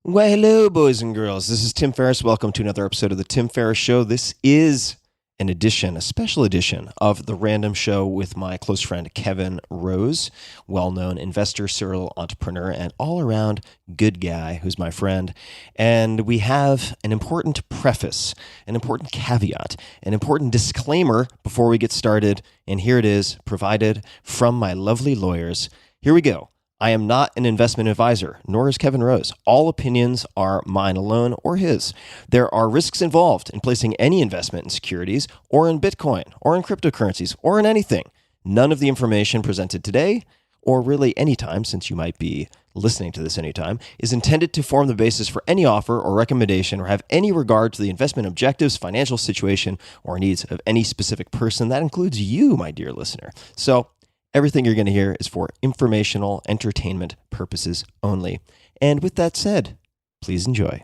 Well, hello, boys and girls. This is Tim Ferriss. Welcome to another episode of The Tim Ferriss Show. This is a special edition of The Random Show with my close friend Kevin Rose, well-known investor, serial entrepreneur, and all-around good guy who's my friend. And we have an important preface, an important caveat, an important disclaimer before we get started. And here it is, provided from my lovely lawyers. Here we go. I am not an investment advisor, nor is Kevin Rose. All opinions are mine alone or his. There are risks involved in placing any investment in securities or in Bitcoin or in cryptocurrencies or in anything. None of the information presented today, or really anytime, since you might be listening to this anytime, is intended to form the basis for any offer or recommendation or have any regard to the investment objectives, financial situation, or needs of any specific person. That includes you, my dear listener. So, everything you're going to hear is for informational, entertainment purposes only. And with that said, please enjoy.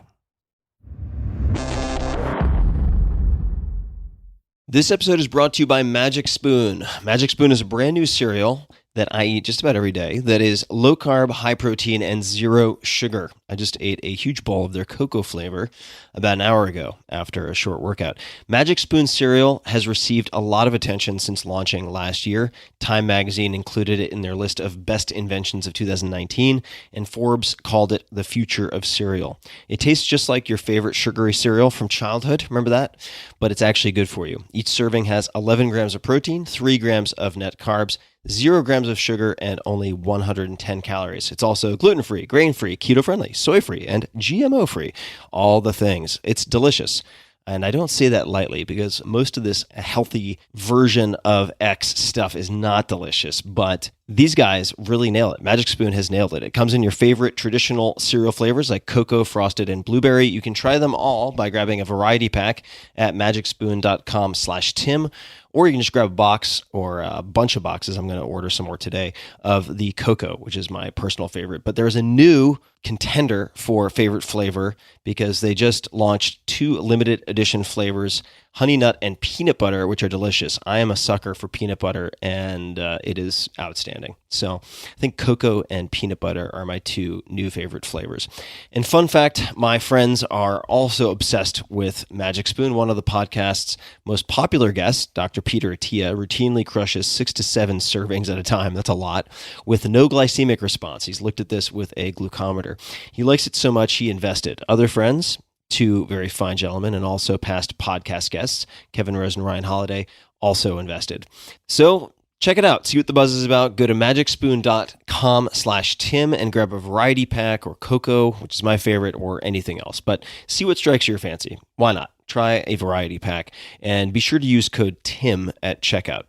This episode is brought to you by Magic Spoon. Magic Spoon is a brand new cereal that I eat just about every day that is low carb, high protein, and zero sugar. I just ate a huge bowl of their cocoa flavor about an hour ago after a short workout. Magic Spoon cereal has received a lot of attention since launching last year. Time magazine included it in their list of best inventions of 2019, and Forbes called it the future of cereal. It tastes just like your favorite sugary cereal from childhood, remember that? But it's actually good for you. Each serving has 11 grams of protein, 3 grams of net carbs, 0 grams of sugar, and only 110 calories. It's also gluten-free, grain-free, keto-friendly, soy-free, and GMO-free. All the things. It's delicious. And I don't say that lightly because most of this healthy version of X stuff is not delicious, but these guys really nail it. Magic Spoon has nailed it. It comes in your favorite traditional cereal flavors like cocoa, frosted, and blueberry. You can try them all by grabbing a variety pack at magicspoon.com/Tim, or you can just grab a box or a bunch of boxes. I'm going to order some more today of the cocoa, which is my personal favorite. But there's a new contender for favorite flavor because they just launched 2 limited edition flavors, honey nut and peanut butter, which are delicious. I am a sucker for peanut butter, and it is outstanding. So I think cocoa and peanut butter are my 2 new favorite flavors. And fun fact, my friends are also obsessed with Magic Spoon. One of the podcast's most popular guests, Dr. Peter Attia, routinely crushes 6 to 7 servings at a time. That's a lot. With no glycemic response. He's looked at this with a glucometer. He likes it so much he invested. Other friends, 2 very fine gentlemen and also past podcast guests, Kevin Rose and Ryan Holiday, also invested. So check it out. See what the buzz is about. Go to magicspoon.com/Tim and grab a variety pack or cocoa, which is my favorite, or anything else. But see what strikes your fancy. Why not? Try a variety pack and be sure to use code TIM at checkout.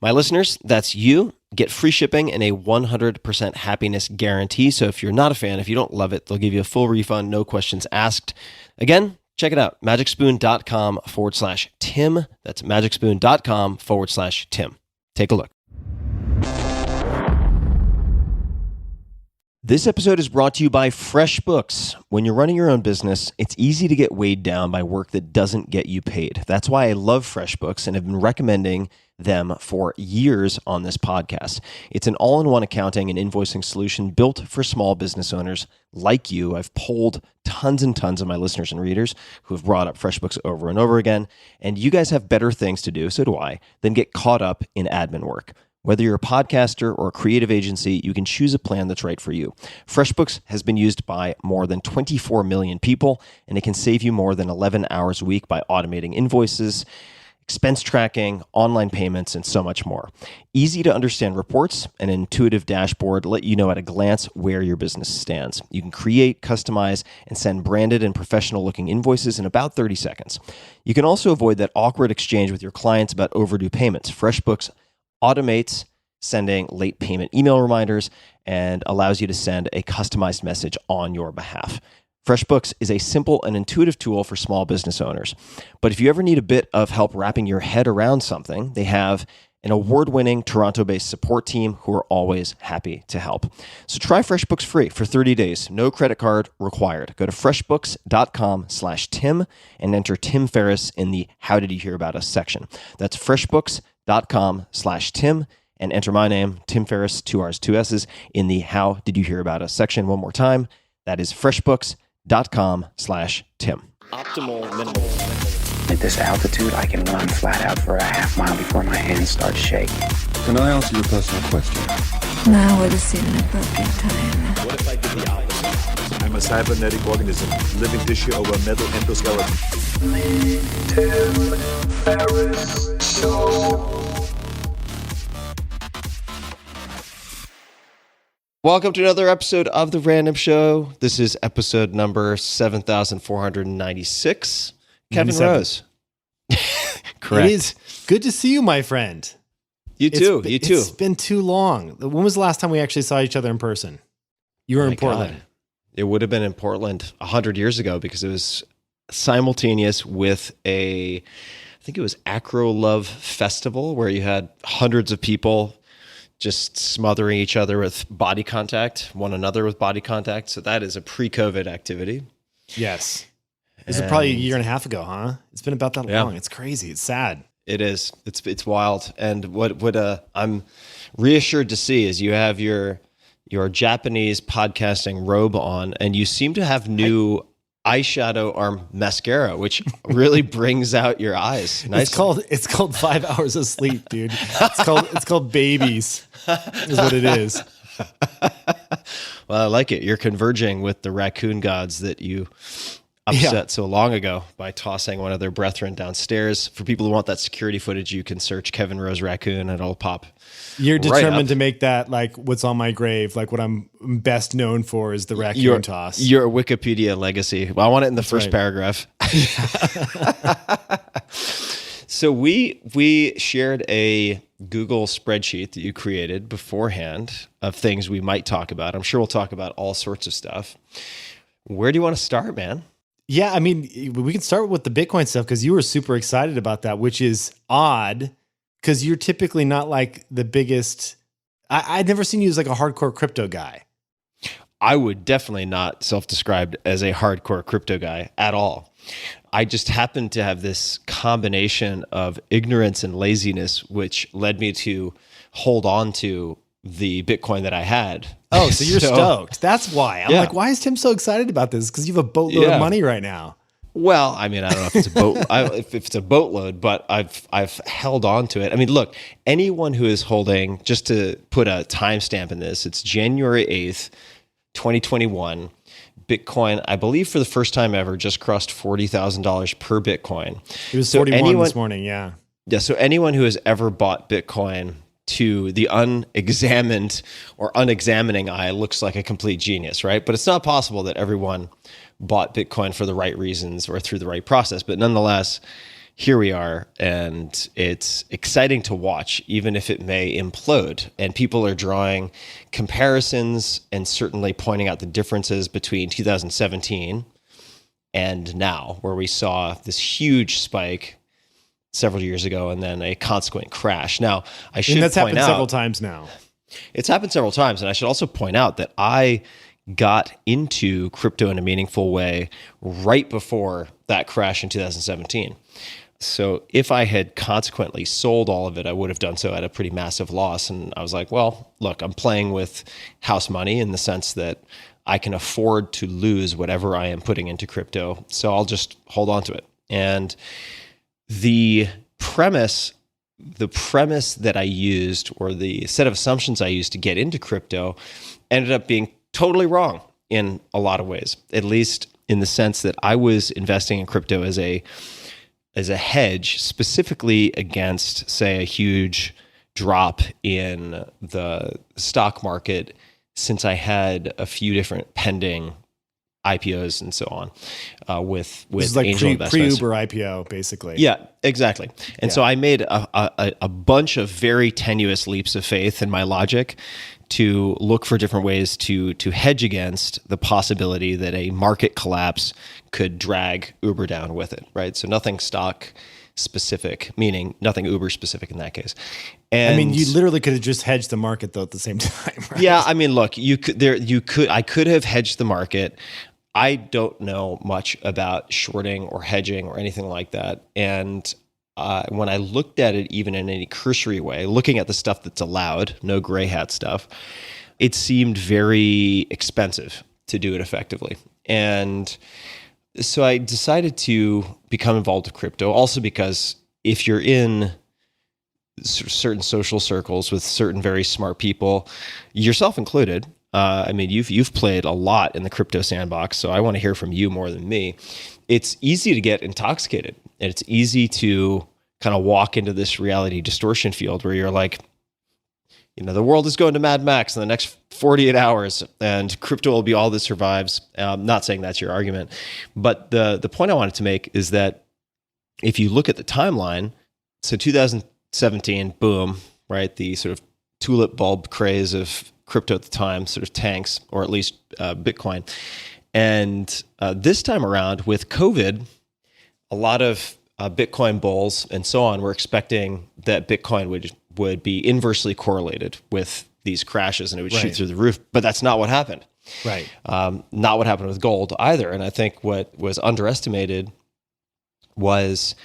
My listeners, that's you. Get free shipping and a 100% happiness guarantee. So if you're not a fan, if you don't love it, they'll give you a full refund, no questions asked. Again, check it out. magicspoon.com/Tim. That's magicspoon.com/Tim. Take a look. This episode is brought to you by FreshBooks. When you're running your own business, it's easy to get weighed down by work that doesn't get you paid. That's why I love FreshBooks and have been recommending them for years on this podcast. It's an all-in-one accounting and invoicing solution built for small business owners like you. I've polled tons and tons of my listeners and readers who have brought up FreshBooks over and over again, and you guys have better things to do, so do I, than get caught up in admin work. Whether you're a podcaster or a creative agency, you can choose a plan that's right for you. FreshBooks has been used by more than 24 million people, and it can save you more than 11 hours a week by automating invoices, expense tracking, online payments, and so much more. Easy to understand reports and an intuitive dashboard let you know at a glance where your business stands. You can create, customize, and send branded and professional-looking invoices in about 30 seconds. You can also avoid that awkward exchange with your clients about overdue payments. FreshBooks automates sending late payment email reminders and allows you to send a customized message on your behalf. FreshBooks is a simple and intuitive tool for small business owners. But if you ever need a bit of help wrapping your head around something, they have an award-winning Toronto-based support team who are always happy to help. So try FreshBooks free for 30 days. No credit card required. Go to freshbooks.com/Tim and enter Tim Ferriss in the How Did You Hear About Us section. That's freshbooks.com/Tim and enter my name, Tim Ferriss, 2 R's, 2 S's, in the How Did You Hear About Us section. One more time. That is freshbooks.com/Tim fave.com/Tim. Optimal minimal. At this altitude, I can run flat out for a half mile before my hands start shaking. Can I answer your personal question? Now would seem an appropriate time. What if I did the opposite? I'm a cybernetic organism, living tissue over a metal endoskeleton. Welcome to another episode of The Random Show. This is episode number 7,496. Kevin 97. Rose. Correct. It is good to see you, my friend. You too. You too. It's been too long. When was the last time we actually saw each other in person? You were My in Portland. God. It would have been in Portland 100 years ago because it was simultaneous with I think it was Acro Love Festival, where you had hundreds of people just smothering each other with body contact, one another with body contact. So that is a pre-COVID activity. Yes. This is probably a year and a half ago, huh? It's been about that long. It's crazy. It's sad. It is. It's wild. And what I'm reassured to see is you have your Japanese podcasting robe on, and you seem to have new eyeshadow or mascara, which really brings out your eyes. Nice. It's called 5 hours of sleep, dude. It's called babies. Is what it is. Well, I like it. You're converging with the raccoon gods that you upset so long ago by tossing one of their brethren downstairs. For people who want that security footage, you can search Kevin Rose Raccoon and it'll pop. You're right determined up. to make that like what's on my grave, like what I'm best known for is the raccoon toss. Your Wikipedia legacy. Well, I want it in the first paragraph. So we shared a Google spreadsheet that you created beforehand of things we might talk about. I'm sure we'll talk about all sorts of stuff. Where do you want to start, man? Yeah, I mean, we can start with the Bitcoin stuff because you were super excited about that, which is odd because you're typically not like the biggest. I'd never seen you as like a hardcore crypto guy. I would definitely not self-describe as a hardcore crypto guy at all. I just happened to have this combination of ignorance and laziness, which led me to hold on to the Bitcoin that I had. Oh, so you're stoked. That's why. I'm like, why is Tim so excited about this? Because you have a boatload of money right now. Well, I mean, I don't know if it's a boat, if it's a boatload, but I've held on to it. I mean, look, anyone who is holding, just to put a timestamp in this, it's January 8th, 2021. Bitcoin, I believe for the first time ever, just crossed $40,000 per Bitcoin. It was 41 this morning, yeah. Yeah, so anyone who has ever bought Bitcoin to the unexamined or unexamining eye looks like a complete genius, right? But it's not possible that everyone bought Bitcoin for the right reasons or through the right process. But nonetheless, here we are, and it's exciting to watch, even if it may implode. And people are drawing comparisons and certainly pointing out the differences between 2017 and now, where we saw this huge spike several years ago and then a consequent crash. Now, I should and that's point happened out, several times now. It's happened several times, and I should also point out that I got into crypto in a meaningful way right before that crash in 2017. So if I had consequently sold all of it, I would have done so at a pretty massive loss. And I was like, well, look, I'm playing with house money in the sense that I can afford to lose whatever I am putting into crypto. So I'll just hold on to it. And the premise that I used, or the set of assumptions I used to get into crypto, ended up being totally wrong in a lot of ways, at least in the sense that I was investing in crypto as a hedge, specifically against, say, a huge drop in the stock market, since I had a few different pending IPOs and so on with This is like angel investments. pre-Uber IPO, basically. Yeah, exactly. And so I made a bunch of very tenuous leaps of faith in my logic to look for different ways to hedge against the possibility that a market collapse could drag Uber down with it, right? So nothing stock specific, meaning nothing Uber specific in that case. And I mean, you literally could have just hedged the market though at the same time, right? Yeah, I mean, look, I could have hedged the market. I don't know much about shorting or hedging or anything like that. And when I looked at it, even in any cursory way, looking at the stuff that's allowed, no gray hat stuff, it seemed very expensive to do it effectively. And so I decided to become involved with crypto, also because if you're in certain social circles with certain very smart people, yourself included, I mean, you've played a lot in the crypto sandbox, so I want to hear from you more than me. It's easy to get intoxicated, and it's easy to kind of walk into this reality distortion field where you're like, the world is going to Mad Max in the next 48 hours, and crypto will be all that survives. Not saying that's your argument, but the point I wanted to make is that if you look at the timeline, so 2017, boom, right? The sort of tulip bulb craze of crypto at the time sort of tanks, or at least Bitcoin. And this time around with COVID, a lot of Bitcoin bulls and so on were expecting that Bitcoin would be inversely correlated with these crashes and it would shoot through the roof. But that's not what happened. Right. Not what happened with gold either. And I think what was underestimated was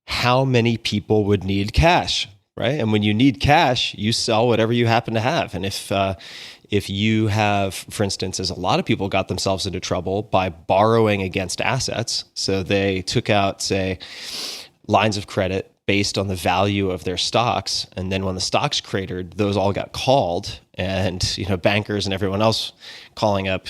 how many people would need cash, right? And when you need cash, you sell whatever you happen to have. And if you have, for instance, as a lot of people got themselves into trouble by borrowing against assets, so they took out, say, lines of credit based on the value of their stocks, and then when the stocks cratered, those all got called, and bankers and everyone else calling up,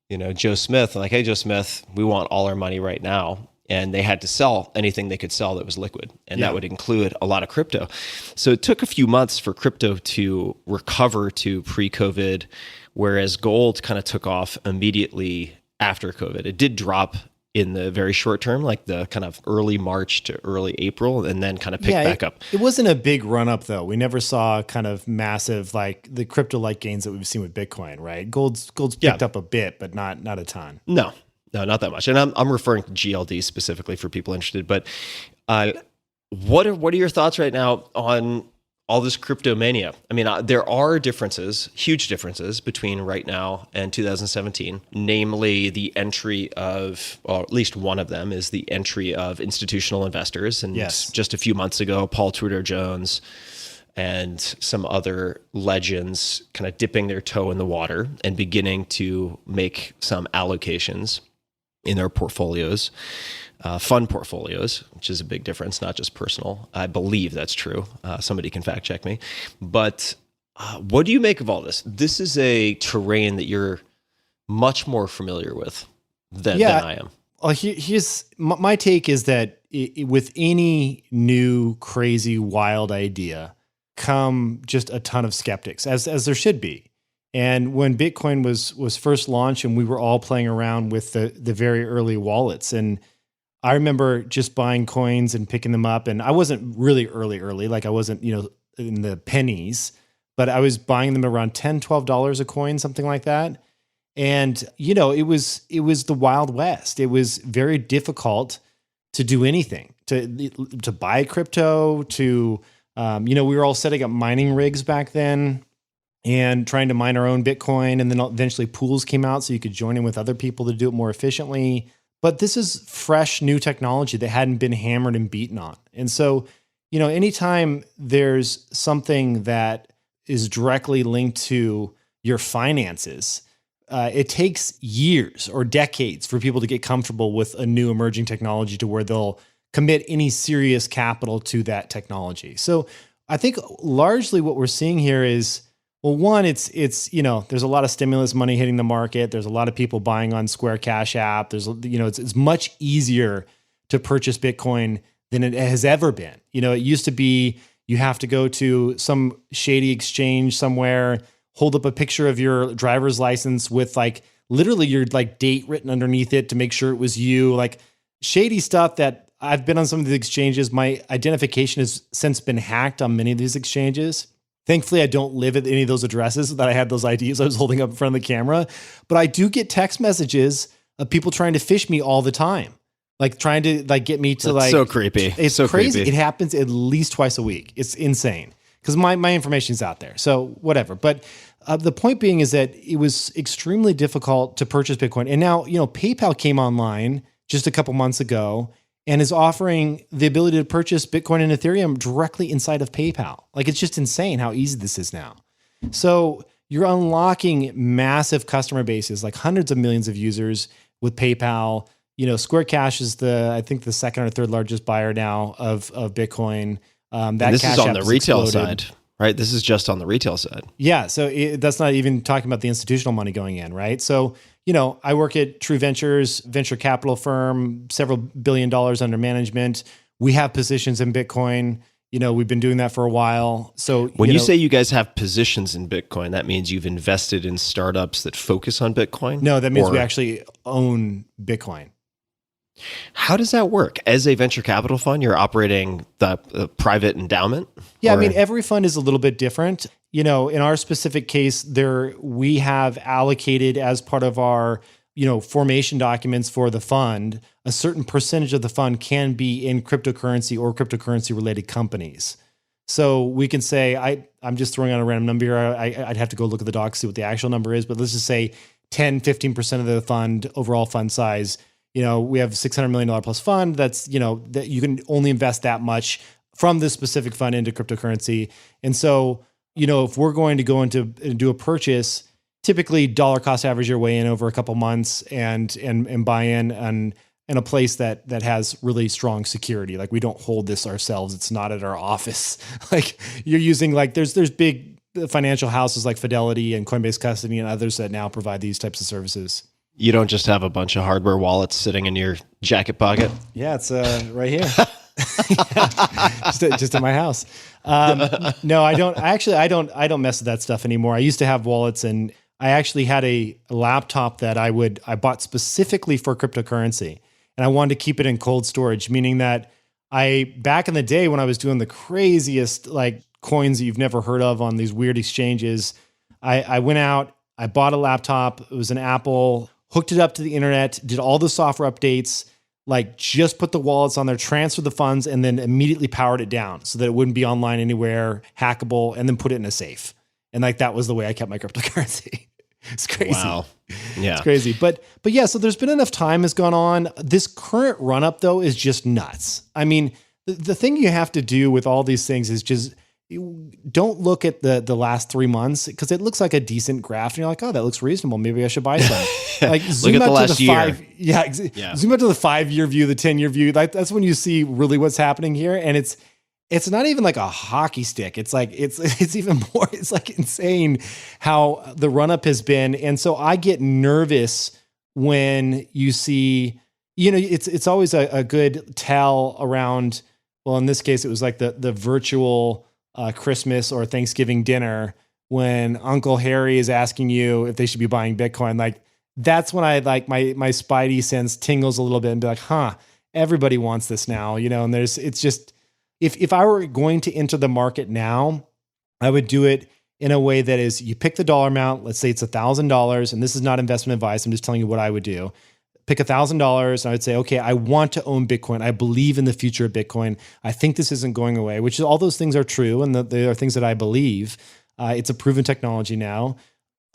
Joe Smith, and like, hey, Joe Smith, we want all our money right now. And they had to sell anything they could sell that was liquid. And that would include a lot of crypto. So it took a few months for crypto to recover to pre-COVID, whereas gold kind of took off immediately after COVID. It did drop in the very short term, like the kind of early March to early April, and then kind of picked back up. It wasn't a big run up though. We never saw kind of massive, like the crypto-like gains that we've seen with Bitcoin, right? Gold's picked up a bit, but not a ton. No, not that much. And I'm referring to GLD specifically for people interested. But what are your thoughts right now on all this crypto mania? I mean, there are differences, huge differences between right now and 2017, namely the entry of, or at least one of them is the entry of institutional investors. And just a few months ago, Paul Tudor Jones and some other legends kind of dipping their toe in the water and beginning to make some allocations in their portfolios, fund portfolios, which is a big difference, not just personal. I believe that's true. Somebody can fact check me. But what do you make of all this? This is a terrain that you're much more familiar with than I am. Well, here's my take is that with any new, crazy, wild idea come just a ton of skeptics, as there should be. And when Bitcoin was first launched and we were all playing around with the very early wallets, and I remember just buying coins and picking them up, and I wasn't really early, like I wasn't, in the pennies, but I was buying them around $10, $12 a coin, something like that. And, it was the Wild West. It was very difficult to do anything, to buy crypto, to, we were all setting up mining rigs back then and trying to mine our own Bitcoin. And then eventually pools came out so you could join in with other people to do it more efficiently. But this is fresh, new technology that hadn't been hammered and beaten on. And so, anytime there's something that is directly linked to your finances, it takes years or decades for people to get comfortable with a new emerging technology to where they'll commit any serious capital to that technology. So I think largely what we're seeing here is, well, one, it's there's a lot of stimulus money hitting the market. There's a lot of people buying on Square Cash App. There's, it's much easier to purchase Bitcoin than it has ever been. It used to be you have to go to some shady exchange somewhere, hold up a picture of your driver's license with literally your date written underneath it to make sure it was you, shady stuff that I've been on some of these exchanges. My identification has since been hacked on many of these exchanges. Thankfully, I don't live at any of those addresses that I had those IDs I was holding up in front of the camera, but I do get text messages of people trying to phish me all the time, trying to get me to That's so creepy. It's so crazy. Creepy. It happens at least twice a week. It's insane because my information's out there. So whatever. But the point being is that it was extremely difficult to purchase Bitcoin. And now, PayPal came online just a couple months ago and is offering the ability to purchase Bitcoin and Ethereum directly inside of PayPal. It's just insane how easy this is now. So you're unlocking massive customer bases, hundreds of millions of users, with PayPal. Square Cash is I think the second or third largest buyer now of Bitcoin. And this is Cash on App the has retail exploded. side, right? This is just on the retail side. Yeah. So that's not even talking about the institutional money going in, right? So, I work at True Ventures, venture capital firm, several $1 billion under management. We have positions in Bitcoin. We've been doing that for a while. So When you say you guys have positions in Bitcoin, that means you've invested in startups that focus on Bitcoin? No, that means we actually own Bitcoin. How does that work? As a venture capital fund, you're operating the private endowment? Yeah, Or- I mean, every fund is a little bit different. In our specific case, we have allocated as part of our, formation documents for the fund, a certain percentage of the fund can be in cryptocurrency or cryptocurrency related companies. So we can say, I'm just throwing out a random number here. I'd have to go look at the docs, see what the actual number is, but let's just say 10, 15% of the fund, overall fund size. We have $600 million plus fund. That's, that you can only invest that much from this specific fund into cryptocurrency. And so, if we're going to go into and do a purchase, typically dollar cost average your way in over a couple months and buy in a place that has really strong security. Like we don't hold this ourselves. It's not at our office. Like you're using there's big financial houses like Fidelity and Coinbase Custody and others that now provide these types of services. You don't just have a bunch of hardware wallets sitting in your jacket pocket? Yeah, it's right here. just at my house. No, I don't. Actually, I don't mess with that stuff anymore. I used to have wallets, and I actually had a laptop that I bought specifically for cryptocurrency, and I wanted to keep it in cold storage, meaning that back in the day when I was doing the craziest coins that you've never heard of on these weird exchanges, I went out, I bought a laptop. It was an Apple, hooked it up to the internet, did all the software updates, just put the wallets on there, transferred the funds, and then immediately powered it down so that it wouldn't be online anywhere, hackable, and then put it in a safe. And that was the way I kept my cryptocurrency. It's crazy. Wow. Yeah. It's crazy. But yeah, so there's been enough time has gone on. This current run up though is just nuts. I mean, the thing you have to do with all these things is just don't look at the last 3 months because it looks like a decent graph and you're like, oh, that looks reasonable. Maybe I should buy some. Zoom Look at out the last to the year. Yeah. Zoom out to the 5-year view, the 10-year view. That's when you see really what's happening here. And it's not even like a hockey stick. It's it's even more, it's insane how the run up has been. And so I get nervous when you see, it's always a good tell around, well, in this case, it was like the virtual Christmas or Thanksgiving dinner when Uncle Harry is asking you if they should be buying Bitcoin. That's when I my spidey sense tingles a little bit and be like, everybody wants this now, and it's just, if I were going to enter the market now, I would do it in a way that is, you pick the dollar amount, let's say it's $1,000, and this is not investment advice. I'm just telling you what I would do. Pick $1,000 and I would say, okay, I want to own Bitcoin. I believe in the future of Bitcoin. I think this isn't going away, which is all those things are true. And they are things that I believe. It's a proven technology now.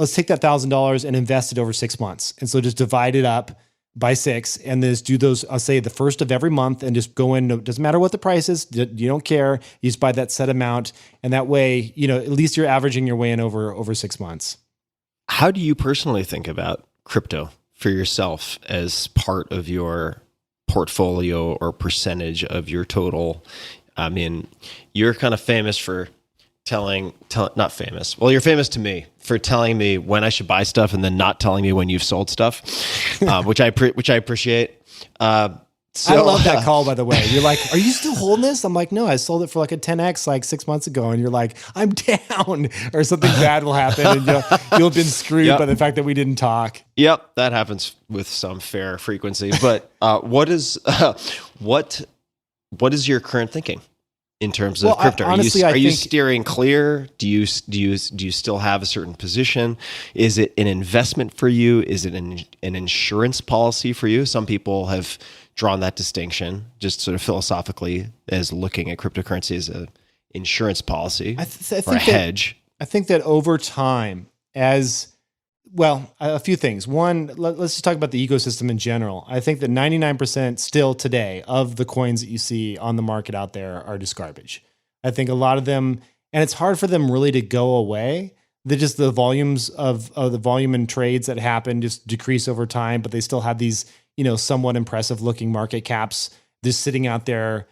Let's take that $1,000 and invest it over 6 months. And so just divide it up by 6 and then just do those, I'll say the first of every month and just go in. It doesn't matter what the price is. You don't care. You just buy that set amount. And that way, at least you're averaging your way in over 6 months. How do you personally think about crypto for yourself as part of your portfolio or percentage of your total? I mean, you're kind of famous for not famous. Well, you're famous to me for telling me when I should buy stuff and then not telling me when you've sold stuff, which I appreciate. So, I love that call, by the way. You're like, are you still holding this? I'm like, no, I sold it for a 10X 6 months ago. And you're like, I'm down, or something bad will happen. And you'll have been screwed by the fact that we didn't talk. Yep. That happens with some fair frequency. But what is your current thinking in terms of crypto? Honestly, are you steering clear? Do you still have a certain position? Is it an investment for you? Is it an insurance policy for you? Some people have drawn that distinction just sort of philosophically as looking at cryptocurrency as an insurance policy or a hedge. I think that over time, a few things. One, let's just talk about the ecosystem in general. I think that 99% still today of the coins that you see on the market out there are just garbage. I think a lot of them, and it's hard for them really to go away. the volumes of the volume in trades that happen just decrease over time, but they still have these, somewhat impressive looking market caps just sitting out there,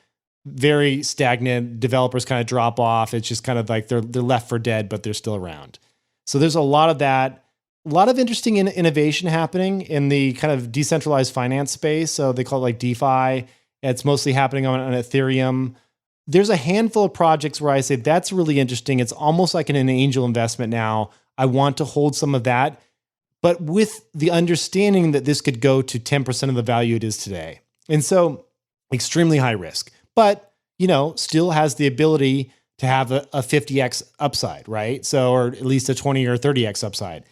very stagnant. Developers kind of drop off. It's just kind of like they're left for dead, but they're still around. So there's a lot of that. A lot of interesting innovation happening in the kind of decentralized finance space. So they call it like DeFi. It's mostly happening on Ethereum. There's a handful of projects where I say that's really interesting. It's almost like an angel investment now. I want to hold some of that, but with the understanding that this could go to 10% of the value it is today. And so extremely high risk, but still has the ability to have a 50x upside, right? So, or at least a 20 or 30x upside.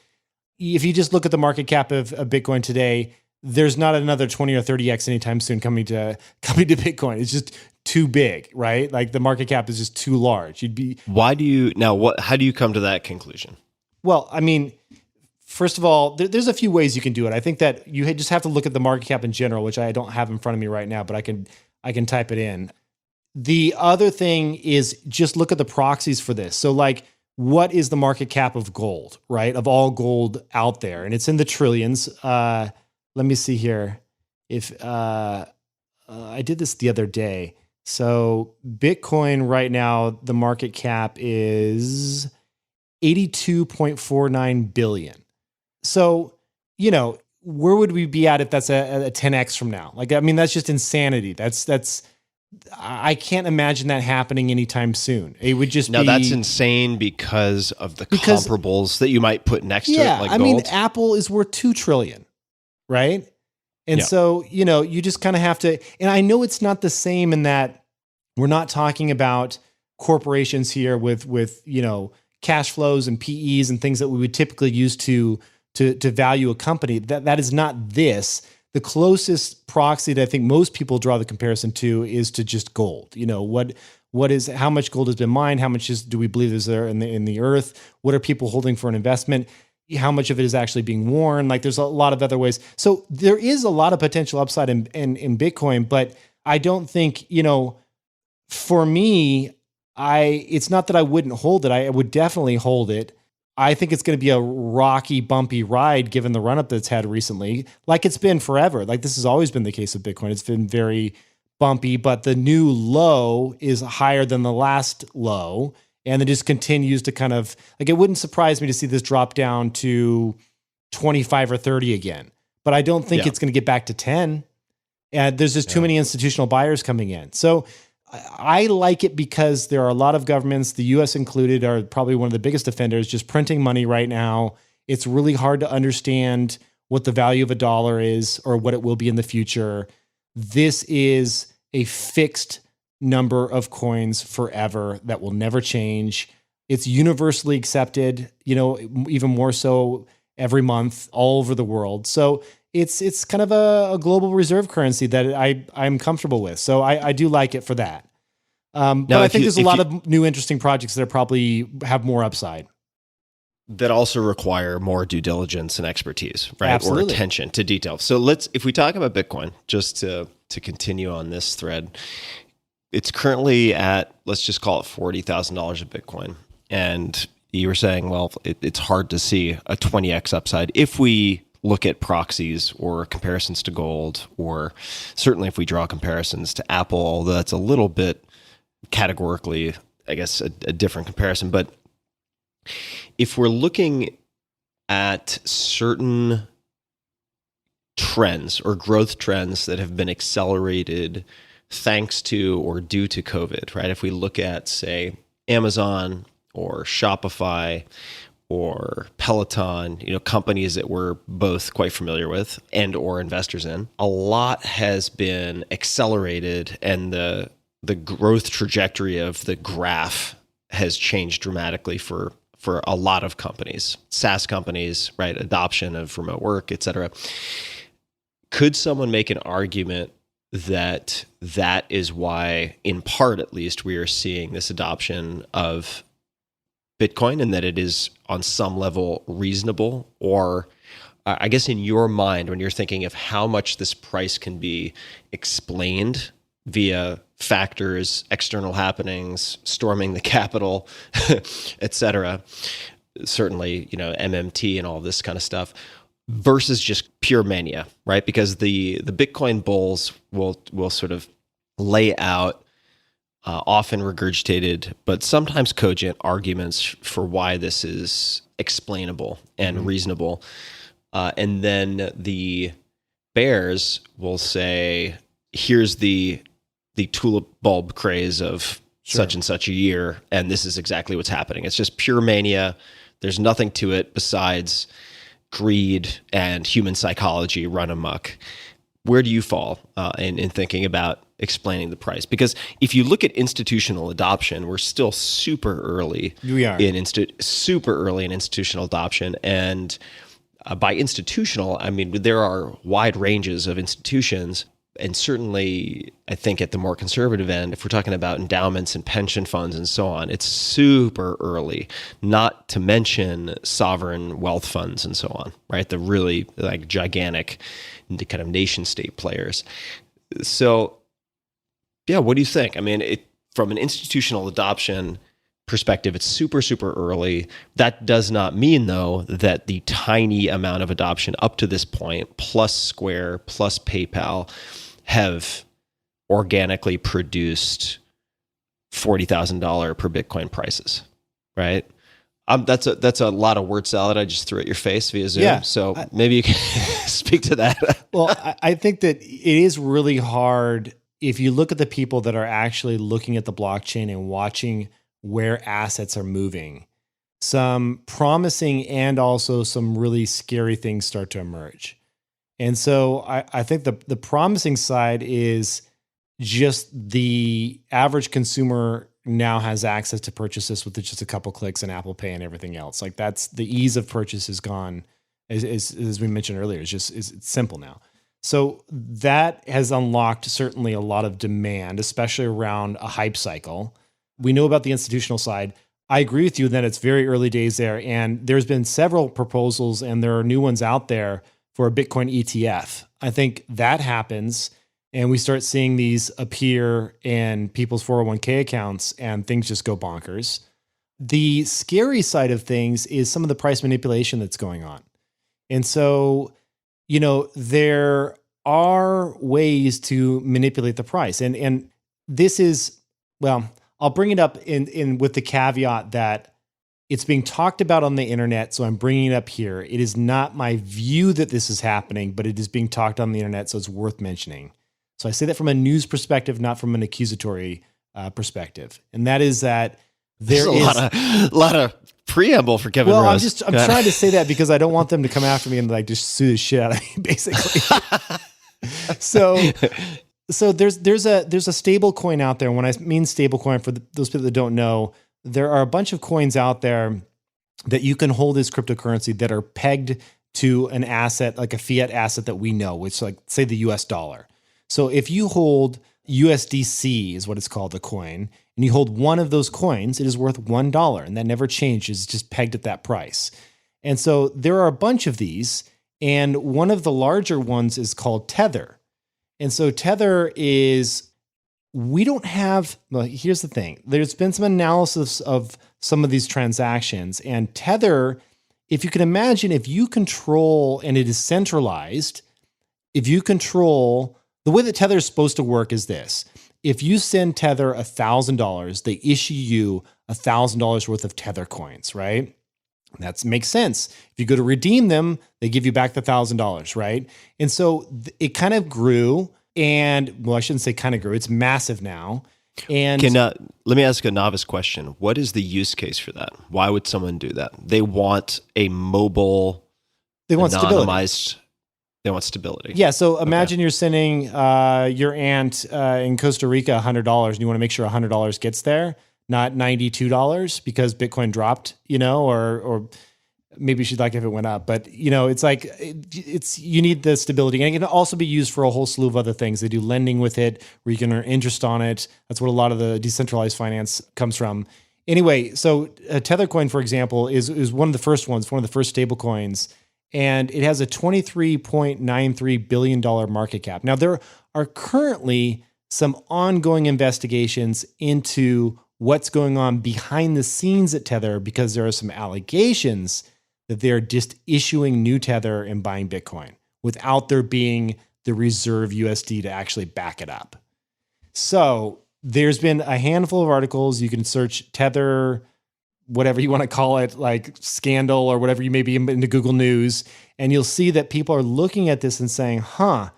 If you just look at the market cap of Bitcoin today, there's not another 20 or 30x anytime soon coming to Bitcoin. It's just too big, right? Like the market cap is just too large. How do you come to that conclusion? Well, I mean, first of all, there's a few ways you can do it. I think that you just have to look at the market cap in general, which I don't have in front of me right now, but I can type it in. The other thing is just look at the proxies for this. So like, what is the market cap of gold, right? Of all gold out there. And it's in the trillions. Let me see here. If I did this the other day. So Bitcoin right now, the market cap is 82.49 billion. So, where would we be at if that's a 10x from now? Like, I mean, that's just insanity. I can't imagine that happening anytime soon. It would just be... that's insane because of the comparables that you might put next to it, like I gold. mean, Apple is worth 2 trillion, right? And so, you just kind of have to... And I know it's not the same in that we're not talking about corporations here with cash flows and PEs and things that we would typically use to value a company. That is not this. The closest proxy that I think most people draw the comparison to is to just gold. How much gold has been mined? How much do we believe is there in the earth? What are people holding for an investment? How much of it is actually being worn? Like there's a lot of other ways. So there is a lot of potential upside in Bitcoin, but I don't think, for me, it's not that I wouldn't hold it. I would definitely hold it. I think it's going to be a rocky, bumpy ride given the run-up that's had recently, like it's been forever. Like this has always been the case of Bitcoin. It's been very bumpy, but the new low is higher than the last low. And it just continues to kind of, like, it wouldn't surprise me to see this drop down to 25 or 30 again. But I don't think it's going to get back to 10. And there's just too many institutional buyers coming in. So I like it because there are a lot of governments, the US included, are probably one of the biggest offenders, just printing money right now. It's really hard to understand what the value of a dollar is or what it will be in the future. This is a fixed number of coins forever that will never change. It's universally accepted, even more so every month all over the world. So it's kind of a global reserve currency that I'm comfortable with. So I do like it for that. But I think there's a lot of new interesting projects that probably have more upside. That also require more due diligence and expertise, right? Absolutely. Or attention to detail. So if we talk about Bitcoin, just to continue on this thread, it's currently at, let's just call it $40,000 a Bitcoin. And you were saying, well, it's hard to see a 20x upside if we look at proxies or comparisons to gold, or certainly if we draw comparisons to Apple, although that's a little bit categorically, I guess, a different comparison. But if we're looking at certain trends or growth trends that have been accelerated thanks to or due to COVID, right? If we look at, say, Amazon or Shopify or Peloton, companies that we're both quite familiar with and or investors in, a lot has been accelerated, and the growth trajectory of the graph has changed dramatically for a lot of companies, SaaS companies, right? Adoption of remote work, et cetera. Could someone make an argument that is why, in part at least, we are seeing this adoption of Bitcoin, and that it is on some level reasonable? Or I guess in your mind, when you're thinking of how much this price can be explained via factors, external happenings, storming the Capitol, et cetera, certainly, MMT and all this kind of stuff, versus just pure mania, right? Because the Bitcoin bulls will sort of lay out often regurgitated, but sometimes cogent arguments for why this is explainable and reasonable. And then the bears will say, here's the tulip bulb craze of such and such a year, and this is exactly what's happening. It's just pure mania. There's nothing to it besides greed and human psychology run amok. Where do you fall in thinking about explaining the price? Because if you look at institutional adoption, we're still super early. We are. Super early in institutional adoption. And by institutional, I mean, there are wide ranges of institutions. And certainly, I think at the more conservative end, if we're talking about endowments and pension funds and so on, it's super early, not to mention sovereign wealth funds and so on, right? The really like gigantic kind of nation state players. So, yeah, what do you think? I mean, from an institutional adoption perspective, it's super, super early. That does not mean, though, that the tiny amount of adoption up to this point, plus Square, plus PayPal, have organically produced $40,000 per Bitcoin prices, right? That's a lot of word salad I just threw at your face via Zoom. Yeah, so maybe you can speak to that. Well, I think that it is really hard if you look at the people that are actually looking at the blockchain and watching where assets are moving. Some promising and also some really scary things start to emerge. And so I think the promising side is just the average consumer now has access to purchase this with just a couple clicks and Apple Pay and everything else. Like that's the ease of purchase is gone, as we mentioned earlier. It's simple now. So that has unlocked certainly a lot of demand, especially around a hype cycle. We know about the institutional side. I agree with you that it's very early days there, and there's been several proposals, and there are new ones out there for a Bitcoin ETF. I think that happens, and we start seeing these appear in people's 401k accounts, and things just go bonkers. The scary side of things is some of the price manipulation that's going on. And so, there are ways to manipulate the price. And this is, well, I'll bring it up in with the caveat that it's being talked about on the internet, so I'm bringing it up here. It is not my view that this is happening, but it is being talked on the internet, so it's worth mentioning. So I say that from a news perspective, not from an accusatory perspective, and that is that there is a lot of preamble for Kevin Well, Rose. I'm trying to say that because I don't want them to come after me and like just sue the shit out of me, basically. So there's a stable coin out there. When I mean stable coin, for those people that don't know, there are a bunch of coins out there that you can hold as cryptocurrency that are pegged to an asset, like a fiat asset that we know, which like say the US dollar. So if you hold USDC is what it's called, the coin, and you hold one of those coins, it is worth $1, and that never changes, it's just pegged at that price. And so there are a bunch of these, and one of the larger ones is called Tether. And so Tether is, we don't have, well, here's the thing. There's been some analysis of some of these transactions, and Tether, if you can imagine, if you control, and it is centralized, if you control, the way that Tether is supposed to work is this. If you send Tether $1,000, they issue you $1,000 worth of Tether coins, right? That makes sense. If you go to redeem them, they give you back the $1,000, right? And so it kind of grew, and well, I shouldn't say kind of grew. It's massive now. And let me ask a novice question. What is the use case for that? Why would someone do that? They want a mobile, they want anonymized. Stability. They want stability. Yeah. So imagine you're sending your aunt in Costa Rica $100, and you want to make sure $100 gets there, not $92 because Bitcoin dropped, or maybe she'd like if it went up. But it's like you need the stability, and it can also be used for a whole slew of other things. They do lending with it, where you can earn interest on it. That's what a lot of the decentralized finance comes from. Anyway, so Tethercoin, for example, is one of the first ones, one of the first stable coins. And it has a $23.93 billion market cap. Now, there are currently some ongoing investigations into what's going on behind the scenes at Tether, because there are some allegations that they're just issuing new Tether and buying Bitcoin without there being the reserve USD to actually back it up. So there's been a handful of articles. You can search Tether, whatever you want to call it, like scandal or whatever you may be into Google News, and you'll see that people are looking at this and saying, huh.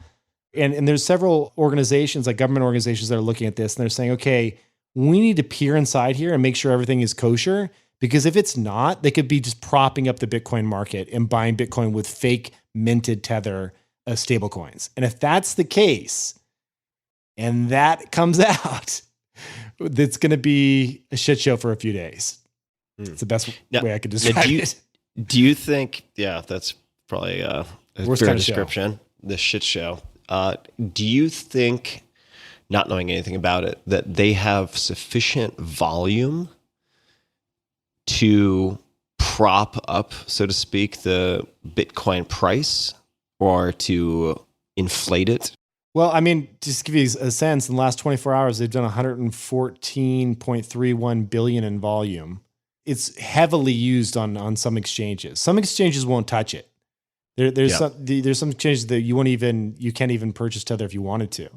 And there's several organizations, like government organizations, that are looking at this and they're saying, okay, we need to peer inside here and make sure everything is kosher, because if it's not, they could be just propping up the Bitcoin market and buying Bitcoin with fake minted Tether stable coins. And if that's the case, and that comes out, it's going to be a shit show for a few days. It's the best way I could describe it. Do you think, that's probably a Worst fair kind of description, the shit show. Do you think, not knowing anything about it, that they have sufficient volume to prop up, so to speak, the Bitcoin price, or to inflate it? Well, I mean, just to give you a sense, in the last 24 hours, they've done 114.31 billion in volume. It's heavily used on some exchanges. Some exchanges won't touch it. There's some exchanges that you can't even purchase Tether if you wanted to.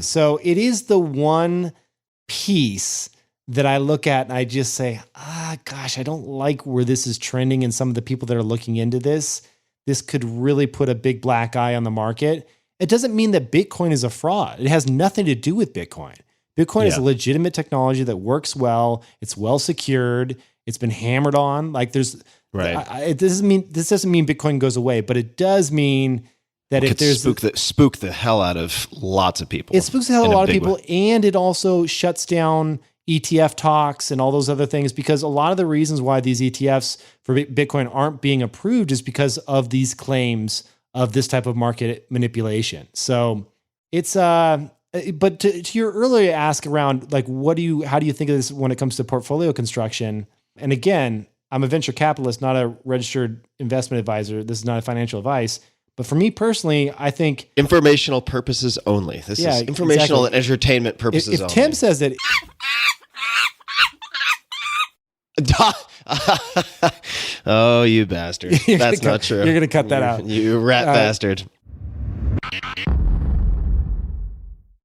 So it is the one piece that I look at and I just say, gosh, I don't like where this is trending. And some of the people that are looking into this could really put a big black eye on the market. It doesn't mean that Bitcoin is a fraud. It has nothing to do with Bitcoin. Bitcoin is a legitimate technology that works well. It's well secured. It's been hammered on. Like this doesn't mean Bitcoin goes away, but it does mean that if there's spook the hell out of lots of people. It spooks the hell out of a lot of people, and it also shuts down ETF talks and all those other things, because a lot of the reasons why these ETFs for Bitcoin aren't being approved is because of these claims of this type of market manipulation. So it's but to your earlier ask around, like, how do you think of this when it comes to portfolio construction? And again, I'm a venture capitalist, not a registered investment advisor. This is not a financial advice. But for me personally, I think informational purposes only. This is informational and entertainment purposes only. If Tim says that, oh, you bastard! That's not true. You're going to cut that out. You rat bastard.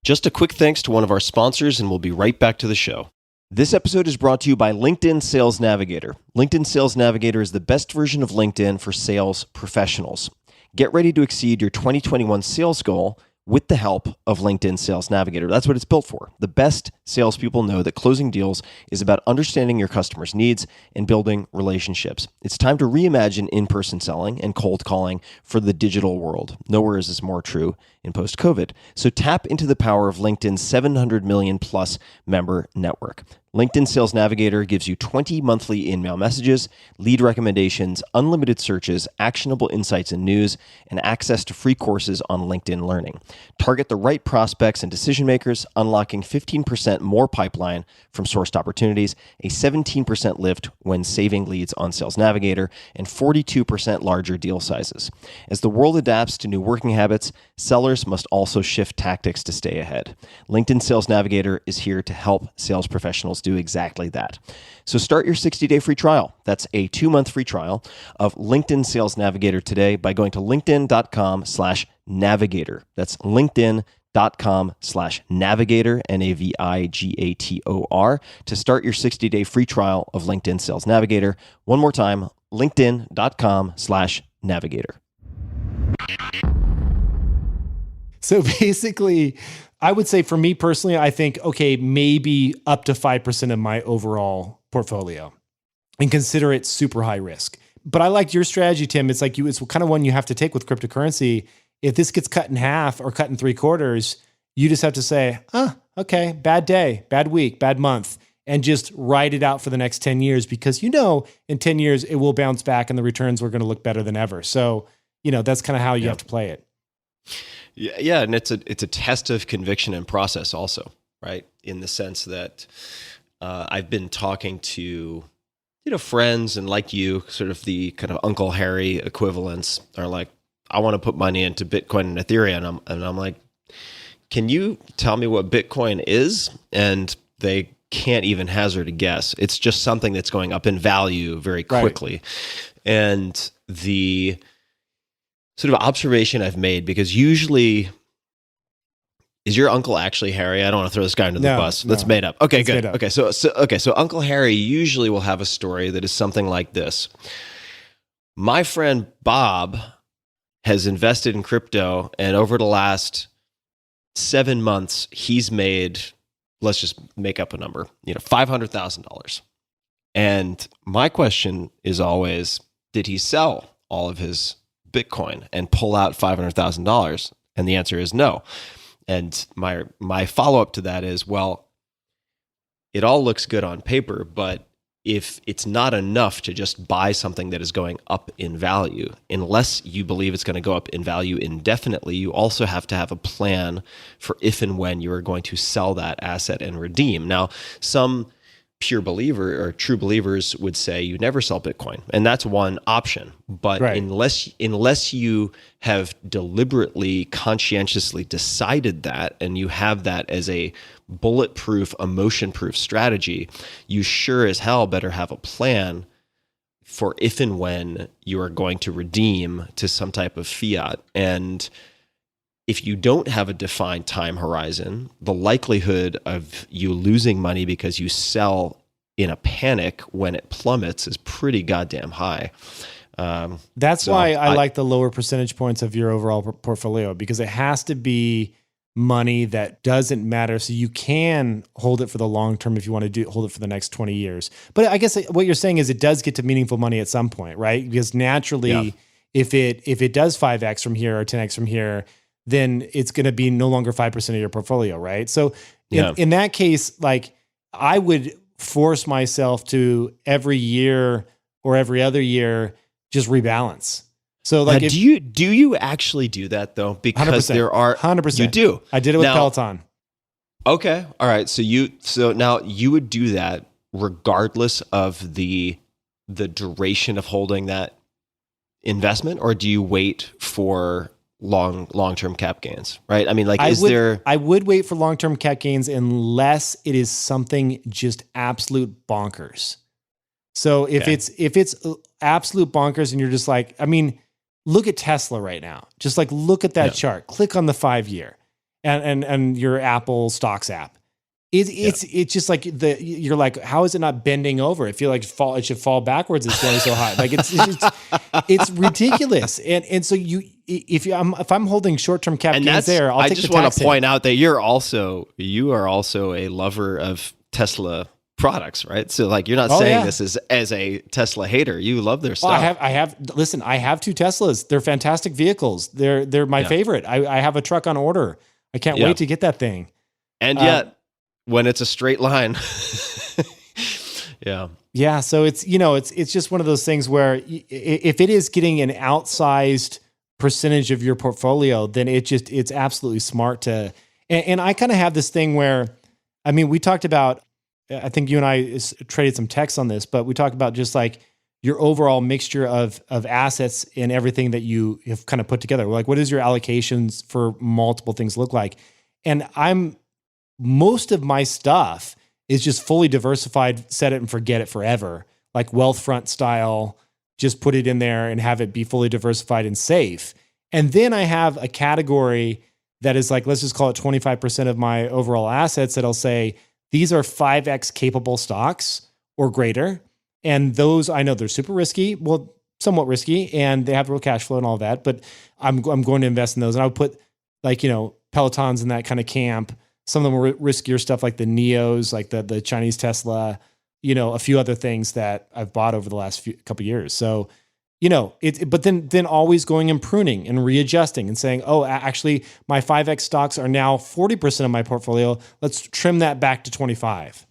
Just a quick thanks to one of our sponsors, and we'll be right back to the show. This episode is brought to you by LinkedIn Sales Navigator. LinkedIn Sales Navigator is the best version of LinkedIn for sales professionals. Get ready to exceed your 2021 sales goal with the help of LinkedIn Sales Navigator. That's what it's built for. The best salespeople know that closing deals is about understanding your customers' needs and building relationships. It's time to reimagine in-person selling and cold calling for the digital world. Nowhere is this more true in post-COVID. So tap into the power of LinkedIn's 700 million plus member network. LinkedIn Sales Navigator gives you 20 monthly email messages, lead recommendations, unlimited searches, actionable insights and news, and access to free courses on LinkedIn Learning. Target the right prospects and decision makers, unlocking 15% more pipeline from sourced opportunities, a 17% lift when saving leads on Sales Navigator, and 42% larger deal sizes. As the world adapts to new working habits, sellers must also shift tactics to stay ahead. LinkedIn Sales Navigator is here to help sales professionals do exactly that. So start your 60-day free trial. That's a 2-month free trial of LinkedIn Sales Navigator today by going to linkedin.com/navigator. That's linkedin.com/navigator, NAVIGATOR, to start your 60-day free trial of LinkedIn Sales Navigator. One more time, linkedin.com/navigator. so basically, I would say for me personally, I think, okay, maybe up to 5% of my overall portfolio, and consider it super high risk. But I liked your strategy, Tim. It's like it's kind of one you have to take with cryptocurrency. If this gets cut in half or cut in 3/4, you just have to say, okay, bad day, bad week, bad month, and just ride it out for the next 10 years, because in 10 years it will bounce back and the returns are going to look better than ever. So, that's kind of how you have to play it. Yeah, and it's a test of conviction and process also, right? In the sense that I've been talking to friends, and like you, sort of the kind of Uncle Harry equivalents are like, I want to put money into Bitcoin and Ethereum, and I'm like, can you tell me what Bitcoin is? And they can't even hazard a guess. It's just something that's going up in value very quickly. And the sort of observation I've made, because usually, is your uncle actually Harry? I don't want to throw this guy under the bus. That's made up. Okay, good. Okay, so Uncle Harry usually will have a story that is something like this. My friend Bob has invested in crypto, and over the last 7 months, he's made, let's just make up a number, $500,000. And my question is always, did he sell all of his Bitcoin and pull out $500,000? And the answer is no. And my follow-up to that is, well, it all looks good on paper, but if it's not enough to just buy something that is going up in value, unless you believe it's going to go up in value indefinitely, you also have to have a plan for if and when you are going to sell that asset and redeem. Now, some pure believer or true believers would say you never sell Bitcoin, and that's one option. But unless you have deliberately, conscientiously decided that, and you have that as a bulletproof, emotion-proof strategy, you sure as hell better have a plan for if and when you are going to redeem to some type of fiat. And if you don't have a defined time horizon, the likelihood of you losing money because you sell in a panic when it plummets is pretty goddamn high. That's why I like the lower percentage points of your overall portfolio, because it has to be money that doesn't matter. So you can hold it for the long term if you want to hold it for the next 20 years. But I guess what you're saying is it does get to meaningful money at some point, right? Because naturally, if it does 5x from here or 10x from here, then it's going to be no longer 5% of your portfolio, right? So in that case, like, I would force myself to every year or every other year just rebalance. So like, do you actually do that though? Because 100%, there are 100%. You do. I did it with Peloton. Okay, all right. So now you would do that regardless of the duration of holding that investment, or do you wait for long-term cap gains, right? I mean, like, I would wait for long-term cap gains unless it is something just absolute bonkers. So if it's absolute bonkers and you're just like, I mean, look at Tesla right now. Just like, look at that chart, click on the 5-year and your Apple stocks app. It's just like you're like, how is it not bending over? I feel like it should fall backwards. It's going so high. Like it's ridiculous. And so if I'm holding short-term cap gains there, I'll take the tax hit. I just want to point out that you are also a lover of Tesla products, right? So like, you're not saying this as a Tesla hater. You love their stuff. I have 2 Teslas. They're fantastic vehicles. They're my favorite. I have a truck on order. I can't wait to get that thing. And yet, when it's a straight line. Yeah. So it's just one of those things where if it is getting an outsized percentage of your portfolio, then it's absolutely smart to, and I kind of have this thing where, I mean, we talked about, I think you and I traded some texts on this, but we talked about just like your overall mixture of assets and everything that you have kind of put together. Like, what does your allocations for multiple things look like? And most of my stuff is just fully diversified, set it and forget it forever, like Wealthfront style, just put it in there and have it be fully diversified and safe. And then I have a category that is like, let's just call it 25% of my overall assets that I'll say, these are 5x capable stocks or greater. And those, I know they're super risky, well, somewhat risky, and they have real cash flow and all that, but I'm going to invest in those. And I would put like, Pelotons in that kind of camp. Some of them were riskier stuff like the Neos, like the Chinese Tesla, a few other things that I've bought over the last couple of years. So, but then always going and pruning and readjusting and saying, oh, actually my 5X stocks are now 40% of my portfolio. Let's trim that back to 25.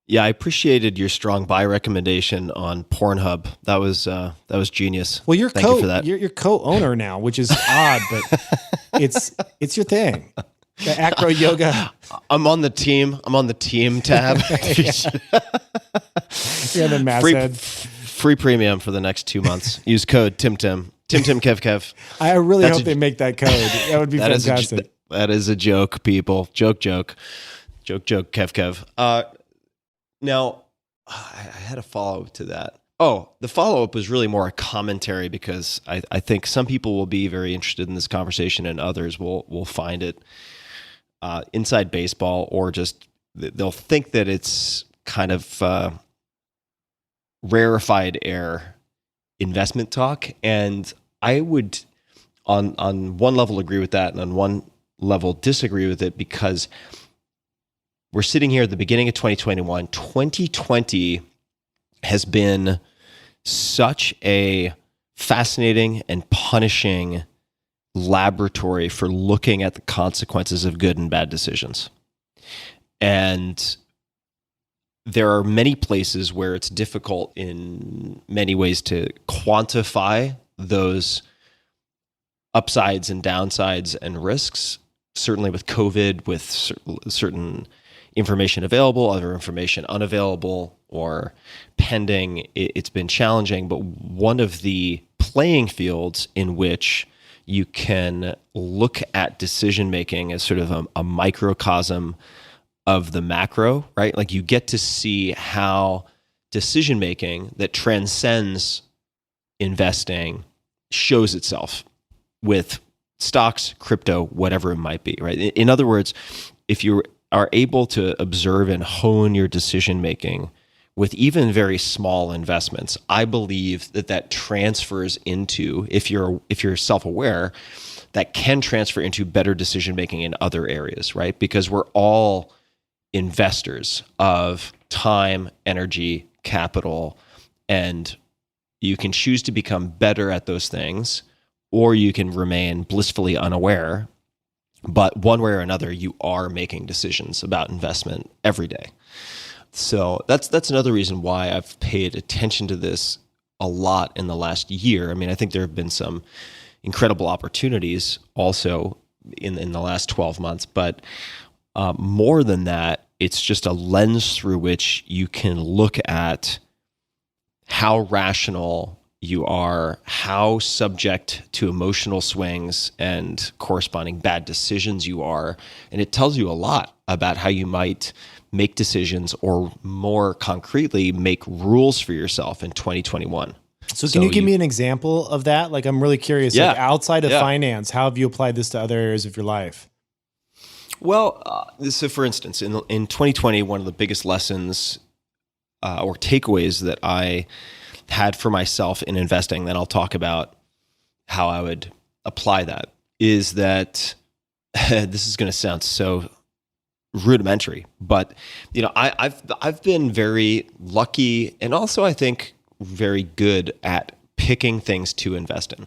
Yeah, I appreciated your strong buy recommendation on Pornhub. That was genius. Well, Thank you for that. You're co-owner now, which is odd, but it's your thing. The acro yoga. I'm on the team tab. You're the masthead. Free premium for the next 2 months. Use code TimTim. TimTimKevKev. I really hope they make that code. That would be fantastic. That is a joke, people. Joke, Kev. Now, I had a follow-up to that. Oh, the follow-up was really more a commentary because I think some people will be very interested in this conversation and others will find it inside baseball, or just they'll think that it's kind of rarefied air investment talk. And I would on one level agree with that and on one level disagree with it, because we're sitting here at the beginning of 2021. 2020 has been such a fascinating and punishing laboratory for looking at the consequences of good and bad decisions. And there are many places where it's difficult in many ways to quantify those upsides and downsides and risks. Certainly with COVID, with certain information available, other information unavailable or pending, it's been challenging. But one of the playing fields in which you can look at decision making as sort of a microcosm of the macro, right? Like you get to see how decision making that transcends investing shows itself with stocks, crypto, whatever it might be, right? In other words, if you are able to observe and hone your decision making with even very small investments, I believe that transfers into, if you're self-aware, that can transfer into better decision making in other areas, right? Because we're all investors of time, energy, capital, and you can choose to become better at those things, or you can remain blissfully unaware. But one way or another, you are making decisions about investment every day. So that's another reason why I've paid attention to this a lot in the last year. I mean, I think there have been some incredible opportunities also in the last 12 months, but more than that, it's just a lens through which you can look at how rational you are, how subject to emotional swings and corresponding bad decisions you are. And it tells you a lot about how you might make decisions, or more concretely, make rules for yourself in 2021. So can you give me an example of that? Like, I'm really curious, Yeah. like outside of Yeah. finance, how have you applied this to other areas of your life? Well, so for instance, in 2020, one of the biggest lessons or takeaways that I had for myself in investing, then I'll talk about how I would apply that, is that this is going to sound so rudimentary, but I've been very lucky, and also I think very good at picking things to invest in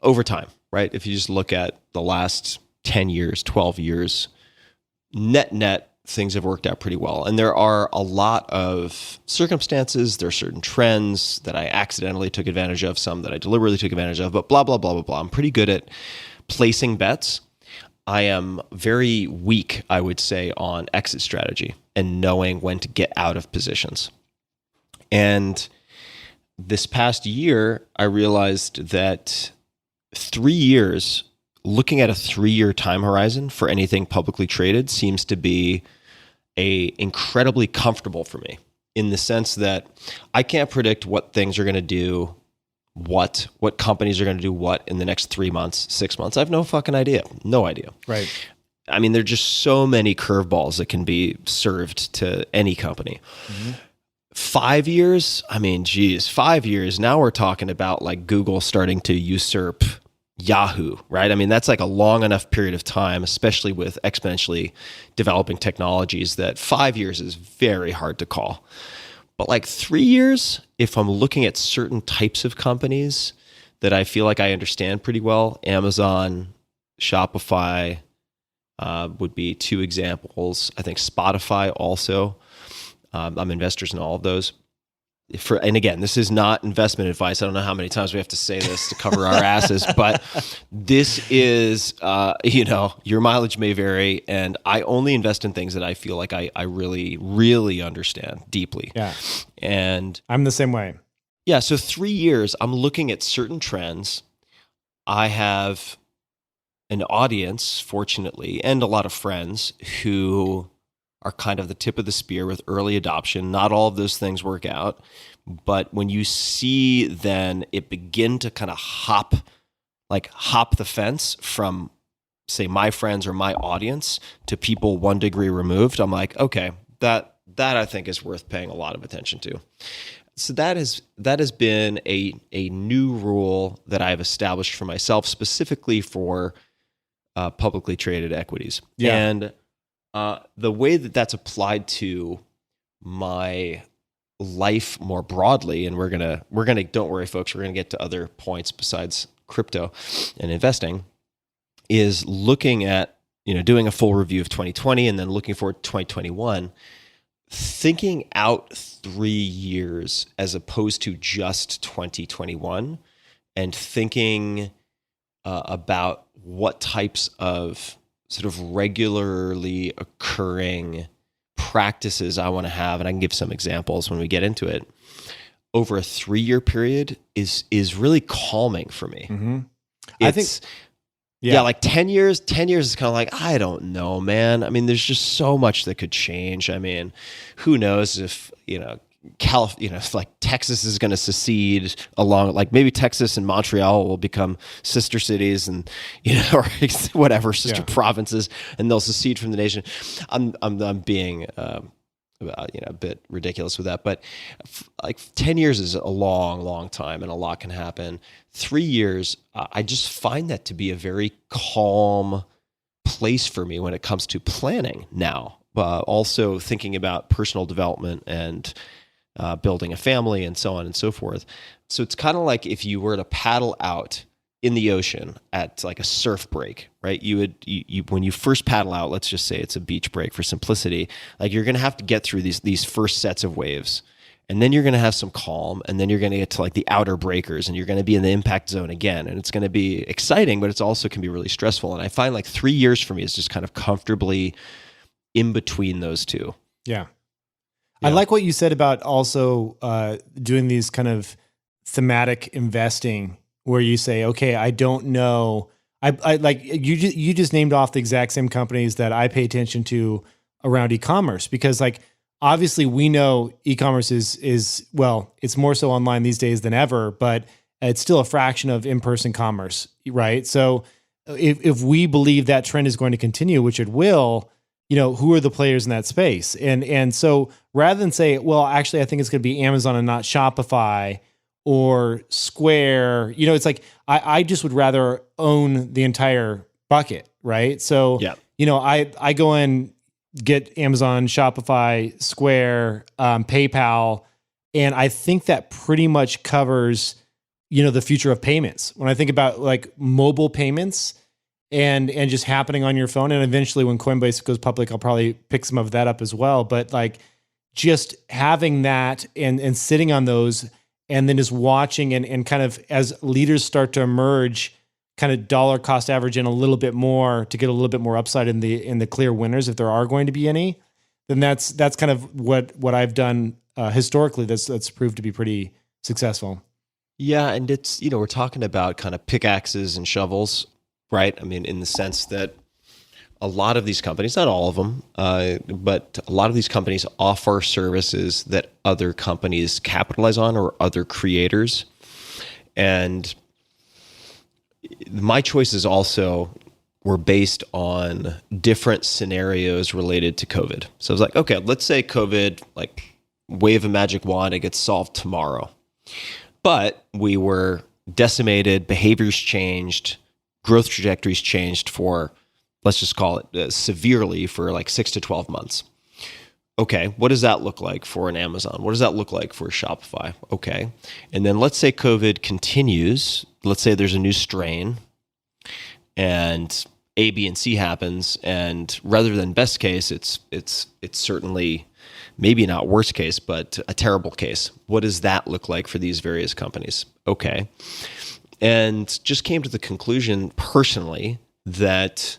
over time, right? If you just look at the last 10 years, 12 years, net, things have worked out pretty well. And there are a lot of circumstances, there are certain trends that I accidentally took advantage of, some that I deliberately took advantage of, but blah, blah, blah, blah, blah. I'm pretty good at placing bets. I am very weak, I would say, on exit strategy and knowing when to get out of positions. And this past year, I realized that 3 years, looking at a 3-year time horizon for anything publicly traded seems to be incredibly comfortable for me, in the sense that I can't predict what things are going to do, what companies are going to do what in the next 3 months, 6 months. I have no fucking idea. No idea. Right. I mean, there are just so many curveballs that can be served to any company. Mm-hmm. 5 years, I mean, geez, 5 years. Now we're talking about like Google starting to usurp Yahoo, right? I mean, that's like a long enough period of time, especially with exponentially developing technologies, that 5 years is very hard to call. But like 3 years, if I'm looking at certain types of companies that I feel like I understand pretty well, Amazon, Shopify would be two examples. I think Spotify also. I'm investors in all of those. And again, this is not investment advice. I don't know how many times we have to say this to cover our asses, but this is, your mileage may vary, and I only invest in things that I feel like I really, really understand deeply. Yeah. And I'm the same way. Yeah. So 3 years, I'm looking at certain trends. I have an audience, fortunately, and a lot of friends who are kind of the tip of the spear with early adoption. Not all of those things work out, but when you see then it begin to kind of hop the fence from, say, my friends or my audience to people 1 degree removed, I'm like, okay, that I think is worth paying a lot of attention to. So that has been a new rule that I've established for myself, specifically for publicly traded equities. Yeah. And the way that that's applied to my life more broadly, and we're gonna don't worry, folks, we're gonna get to other points besides crypto and investing, is looking at, doing a full review of 2020 and then looking forward to 2021, thinking out 3 years as opposed to just 2021, and thinking about what types of sort of regularly occurring practices I want to have. And I can give some examples when we get into it. Over a 3-year period is really calming for me. Mm-hmm. I think, yeah, like 10 years is kind of like, I don't know, man. I mean, there's just so much that could change. I mean, who knows if, if like Texas is going to secede along, like maybe Texas and Montreal will become sister cities and, or whatever, sister provinces, and they'll secede from the nation. I'm being, a bit ridiculous with that, but like 10 years is a long, long time and a lot can happen. 3 years, I just find that to be a very calm place for me when it comes to planning now, also thinking about personal development and building a family and so on and so forth. So it's kind of like if you were to paddle out in the ocean at like a surf break, right? You when you first paddle out, let's just say it's a beach break for simplicity, like you're going to have to get through these first sets of waves, and then you're going to have some calm, and then you're going to get to like the outer breakers, and you're going to be in the impact zone again, and it's going to be exciting, but it's also can be really stressful. And I find like 3 years for me is just kind of comfortably in between those two. Yeah. I like what you said about also doing these kind of thematic investing, where you say, okay, I don't know. I like you just named off the exact same companies that I pay attention to around e-commerce, because like obviously we know e-commerce is well, it's more so online these days than ever, but it's still a fraction of in-person commerce, right? So if we believe that trend is going to continue, which it will, who are the players in that space? And so rather than say, well, actually, I think it's going to be Amazon and not Shopify or Square, it's like, I just would rather own the entire bucket, right? So, I go and get Amazon, Shopify, Square, PayPal, and I think that pretty much covers, the future of payments. When I think about like mobile payments, and just happening on your phone. And eventually when Coinbase goes public, I'll probably pick some of that up as well. But like just having that and sitting on those, and then just watching and kind of as leaders start to emerge, kind of dollar cost average in a little bit more to get a little bit more upside in the clear winners, if there are going to be any, then that's kind of what I've done historically. That's proved to be pretty successful. Yeah. And it's, we're talking about kind of pickaxes and shovels, right? I mean, in the sense that a lot of these companies, not all of them, but a lot of these companies offer services that other companies capitalize on or other creators. And my choices also were based on different scenarios related to COVID. So I was like, okay, let's say COVID, like wave a magic wand, it gets solved tomorrow. But we were decimated, behaviors changed, growth trajectories changed for, let's just call it severely, for like 6 to 12 months. Okay, what does that look like for an Amazon? What does that look like for Shopify? Okay, and then let's say COVID continues. Let's say there's a new strain, and A, B, and C happens, and rather than best case, it's certainly maybe not worst case, but a terrible case. What does that look like for these various companies? Okay. And just came to the conclusion personally that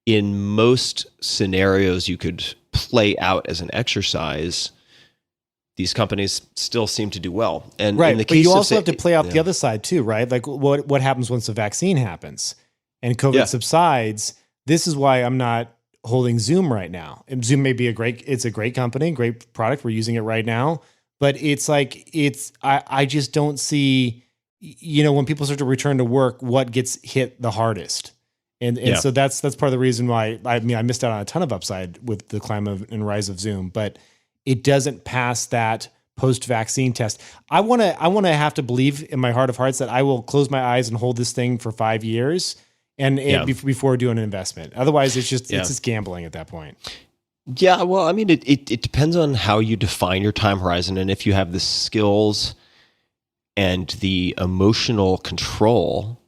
in most scenarios you could play out as an exercise, these companies still seem to do well. And right, in the but case you of, also have to play out the other side too, right? Like what happens once the vaccine happens and COVID subsides? This is why I'm not holding Zoom right now. And Zoom may be it's a great company, great product. We're using it right now, but I just don't see, when people start to return to work, what gets hit the hardest. And so that's part of the reason why I missed out on a ton of upside with the climb and rise of Zoom, but it doesn't pass that post-vaccine test. I want to have to believe in my heart of hearts that I will close my eyes and hold this thing for 5 years and before doing an investment. Otherwise, it's just gambling at that point. Yeah, well, I mean, it depends on how you define your time horizon, and if you have the skills and the emotional control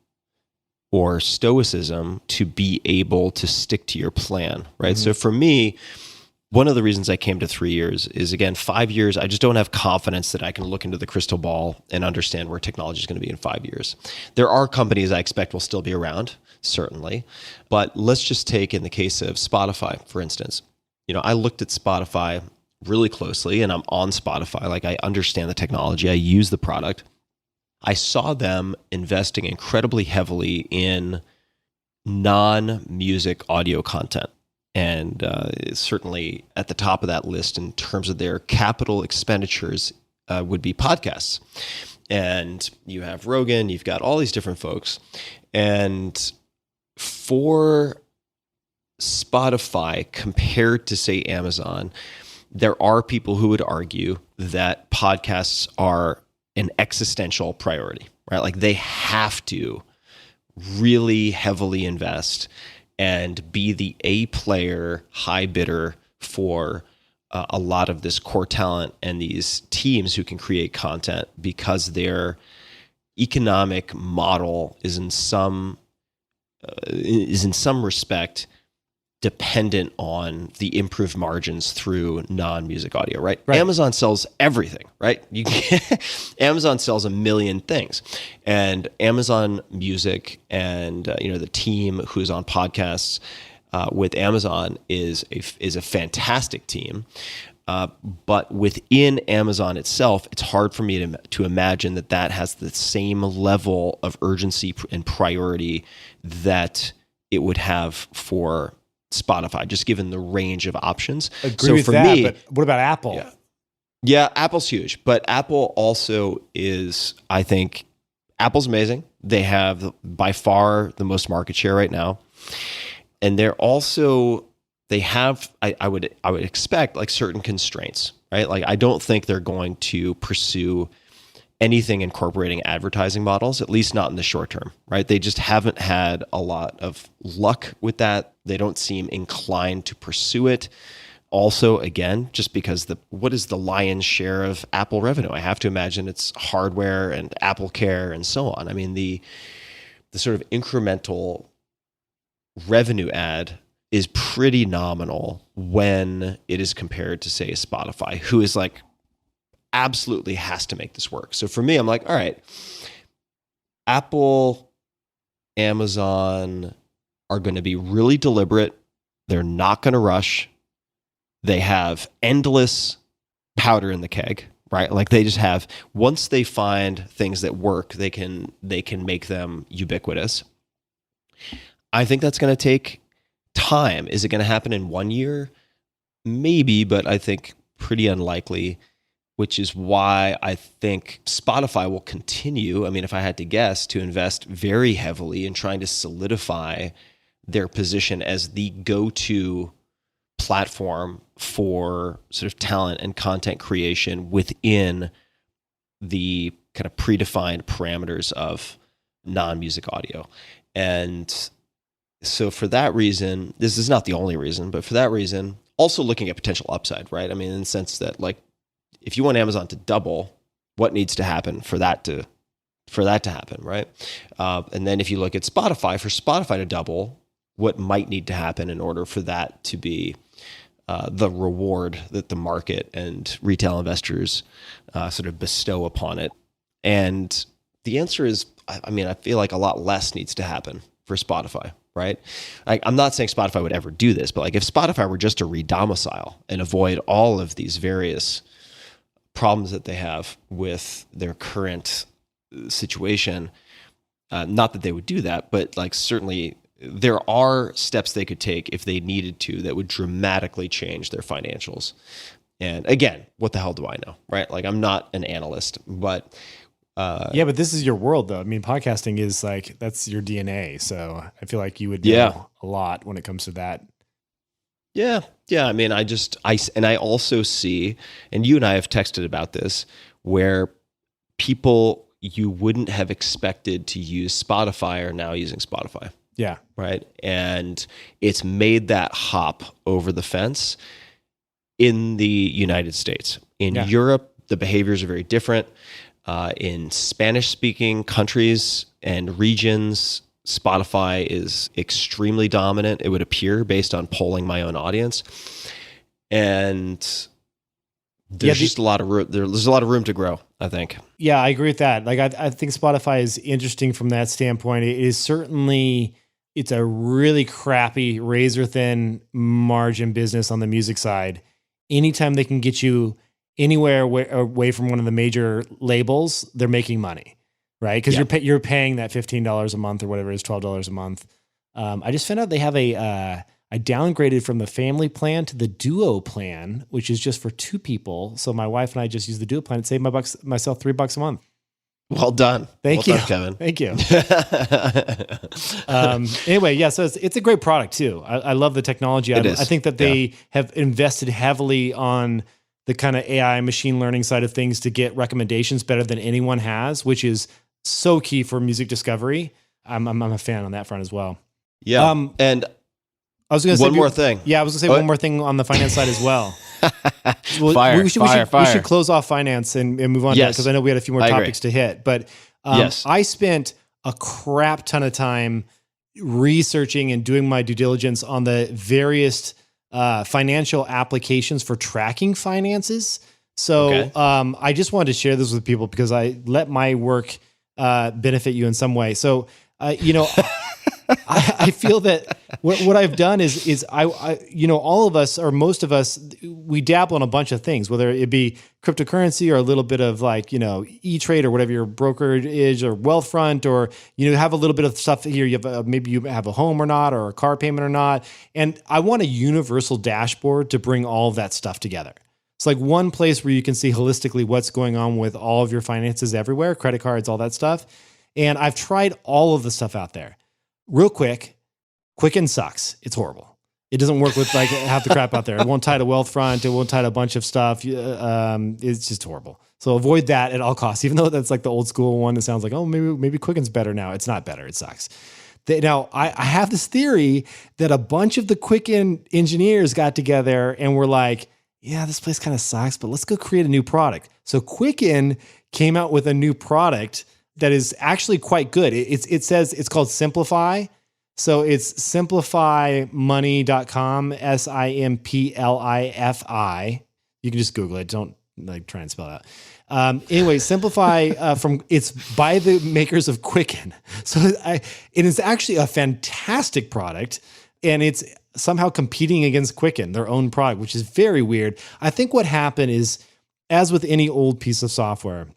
or stoicism to be able to stick to your plan, right? Mm-hmm. So for me, one of the reasons I came to 3 years is, again, 5 years, I just don't have confidence that I can look into the crystal ball and understand where technology is going to be in 5 years. There are companies I expect will still be around, certainly. But let's just take in the case of Spotify, for instance. I looked at Spotify really closely, and I'm on Spotify. Like, I understand the technology. I use the product. I saw them investing incredibly heavily in non-music audio content. And certainly at the top of that list in terms of their capital expenditures would be podcasts. And you have Rogan, you've got all these different folks. And for Spotify compared to, say, Amazon, there are people who would argue that podcasts are an existential priority, right? Like, they have to really heavily invest and be the A player, high bidder for a lot of this core talent and these teams who can create content, because their economic model is in some respect dependent on the improved margins through non-music audio, right? Amazon sells everything, right? Amazon sells a million things, and Amazon Music and the team who's on podcasts with Amazon is a fantastic team. But within Amazon itself, it's hard for me to imagine that has the same level of urgency and priority that it would have for Spotify, just given the range of options. Agree with that, but what about Apple? Yeah, Apple's huge, but Apple also is, I think, Apple's amazing. They have by far the most market share right now. And they have, I would expect, like, certain constraints, right? Like, I don't think they're going to pursue anything incorporating advertising models, at least not in the short term, right? They just haven't had a lot of luck with that. They don't seem inclined to pursue it. Also, again, just because what is the lion's share of Apple revenue? I have to imagine it's hardware and Apple Care and so on. I mean, the sort of incremental revenue add is pretty nominal when it is compared to, say, Spotify, who is like, absolutely has to make this work. So for me, I'm like, all right, Apple, Amazon are going to be really deliberate. They're not going to rush. They have endless powder in the keg, right? Like, they just have, once they find things that work, they can make them ubiquitous. I think that's going to take time. Is it going to happen in 1 year? Maybe, but I think pretty unlikely, which is why I think Spotify will continue, I mean, if I had to guess, to invest very heavily in trying to solidify their position as the go-to platform for sort of talent and content creation within the kind of predefined parameters of non-music audio. And so for that reason, this is not the only reason, but for that reason, also looking at potential upside, right? I mean, in the sense that, like, if you want Amazon to double, what needs to happen for that to happen, right? And then if you look at Spotify, for Spotify to double, what might need to happen in order for that to be the reward that the market and retail investors sort of bestow upon it? And the answer is, I mean, I feel like a lot less needs to happen for Spotify, right? I'm not saying Spotify would ever do this, but like, if Spotify were just to redomicile and avoid all of these various problems that they have with their current situation, not that they would do that, but like, certainly there are steps they could take if they needed to that would dramatically change their financials. And again, what the hell do I know, right? Like, I'm not an analyst, but yeah, but this is your world, though. I mean, podcasting is like, that's your DNA. So I feel like you would know a lot when it comes to that. Yeah. I mean, I also see, and you and I have texted about this, where people you wouldn't have expected to use Spotify are now using Spotify. Yeah. Right. And it's made that hop over the fence in the United States. In Europe, the behaviors are very different. In Spanish-speaking countries and regions, Spotify is extremely dominant, it would appear, based on polling my own audience. And there's just a lot of room. There's a lot of room to grow, I think. Yeah, I agree with that. Like, I think Spotify is interesting from that standpoint. It is certainly, it's a really crappy, razor-thin margin business on the music side. Anytime they can get you anywhere away from one of the major labels, they're making money, right? Because you're paying that $15 a month or whatever it is, $12 a month. I just found out they have I downgraded from the family plan to the duo plan, which is just for two people. So my wife and I just use the duo plan. It saved myself $3 a month. Well done. Thank you, Kevin. Thank you. Anyway, yeah, so it's a great product too. I love the technology. I think that they have invested heavily on the kind of AI machine learning side of things to get recommendations better than anyone has, which is so key for music discovery. I'm a fan on that front as well. Yeah. And I was going to say one more thing. Yeah, I was going to say one more thing on the finance side as well. Fire. We should close off finance and move on to that, because I know we had a few more topics to hit. But I spent a crap ton of time researching and doing my due diligence on the various financial applications for tracking finances. So I just wanted to share this with people because I let my work benefit you in some way. So, I feel that what I've done is I all of us, or most of us, we dabble in a bunch of things, whether it be cryptocurrency or a little bit of like, E-Trade or whatever your brokerage is, or Wealthfront, or, have a little bit of stuff here. You have maybe you have a home or not, or a car payment or not. And I want a universal dashboard to bring all of that stuff together. It's like one place where you can see holistically what's going on with all of your finances everywhere, credit cards, all that stuff. And I've tried all of the stuff out there. Real quick, Quicken sucks. It's horrible. It doesn't work with like half the crap out there. It won't tie to Wealthfront. It won't tie to a bunch of stuff. It's just horrible. So avoid that at all costs. Even though that's like the old school one that sounds like, oh, maybe Quicken's better now. It's not better. It sucks. Now, I have this theory that a bunch of the Quicken engineers got together and were like, yeah, this place kind of sucks, but let's go create a new product. So Quicken came out with a new product that is actually quite good. It says it's called Simplify. So it's simplifymoney.com, SIMPLIFI. You can just Google it. Don't like try and spell it out. Anyway, Simplify it's by the makers of Quicken. So it is actually a fantastic product, and it's somehow competing against Quicken, their own product, which is very weird. I think what happened is, as with any old piece of software,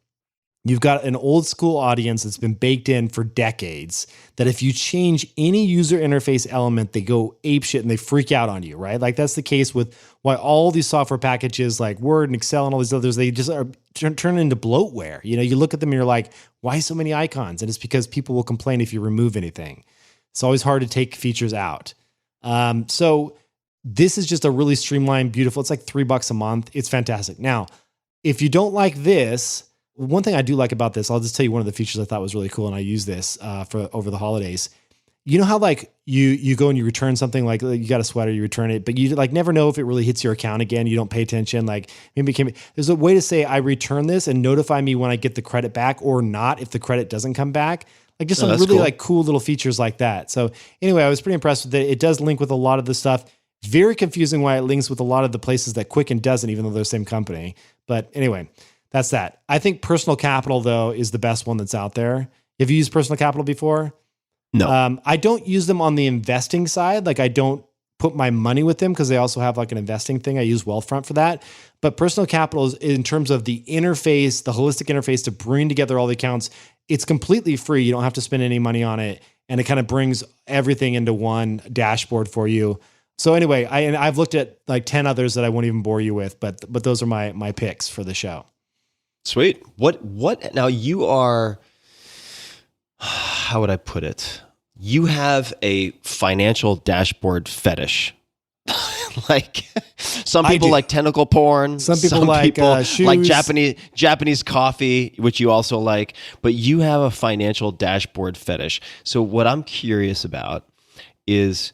you've got an old school audience that's been baked in for decades, that if you change any user interface element, they go apeshit and they freak out on you, right? Like that's the case with why all these software packages like Word and Excel and all these others, they just are turn into bloatware. You look at them and you're like, why so many icons? And it's because people will complain if you remove anything. It's always hard to take features out. So this is just a really streamlined, beautiful, it's like $3 a month. It's fantastic. Now, if you don't like this, one thing I do like about this, I'll just tell you one of the features I thought was really cool, and I use this for over the holidays. You know how like you go and you return something, like you got a sweater, you return it, but you like never know if it really hits your account again. You don't pay attention. Like maybe there's a way to say I return this and notify me when I get the credit back or not if the credit doesn't come back. Like just some really cool. Like cool little features like that. So anyway, I was pretty impressed with it. It does link with a lot of the stuff. Very confusing why it links with a lot of the places that Quicken doesn't, even though they're the same company. But anyway. That's that. I think Personal Capital, though, is the best one that's out there. Have you used Personal Capital before? No. I don't use them on the investing side. Like I don't put my money with them because they also have like an investing thing. I use Wealthfront for that. But Personal Capital is, in terms of the interface, the holistic interface to bring together all the accounts, it's completely free. You don't have to spend any money on it. and it kind of brings everything into one dashboard for you. So anyway, I've looked at like 10 others that I won't even bore you with, but those are my picks for the show. Sweet. What now you are, how would I put it? You have a financial dashboard fetish. Like some people like tentacle porn. Some people like shoes. Like Japanese coffee, which you also like. But you have a financial dashboard fetish. So what I'm curious about is,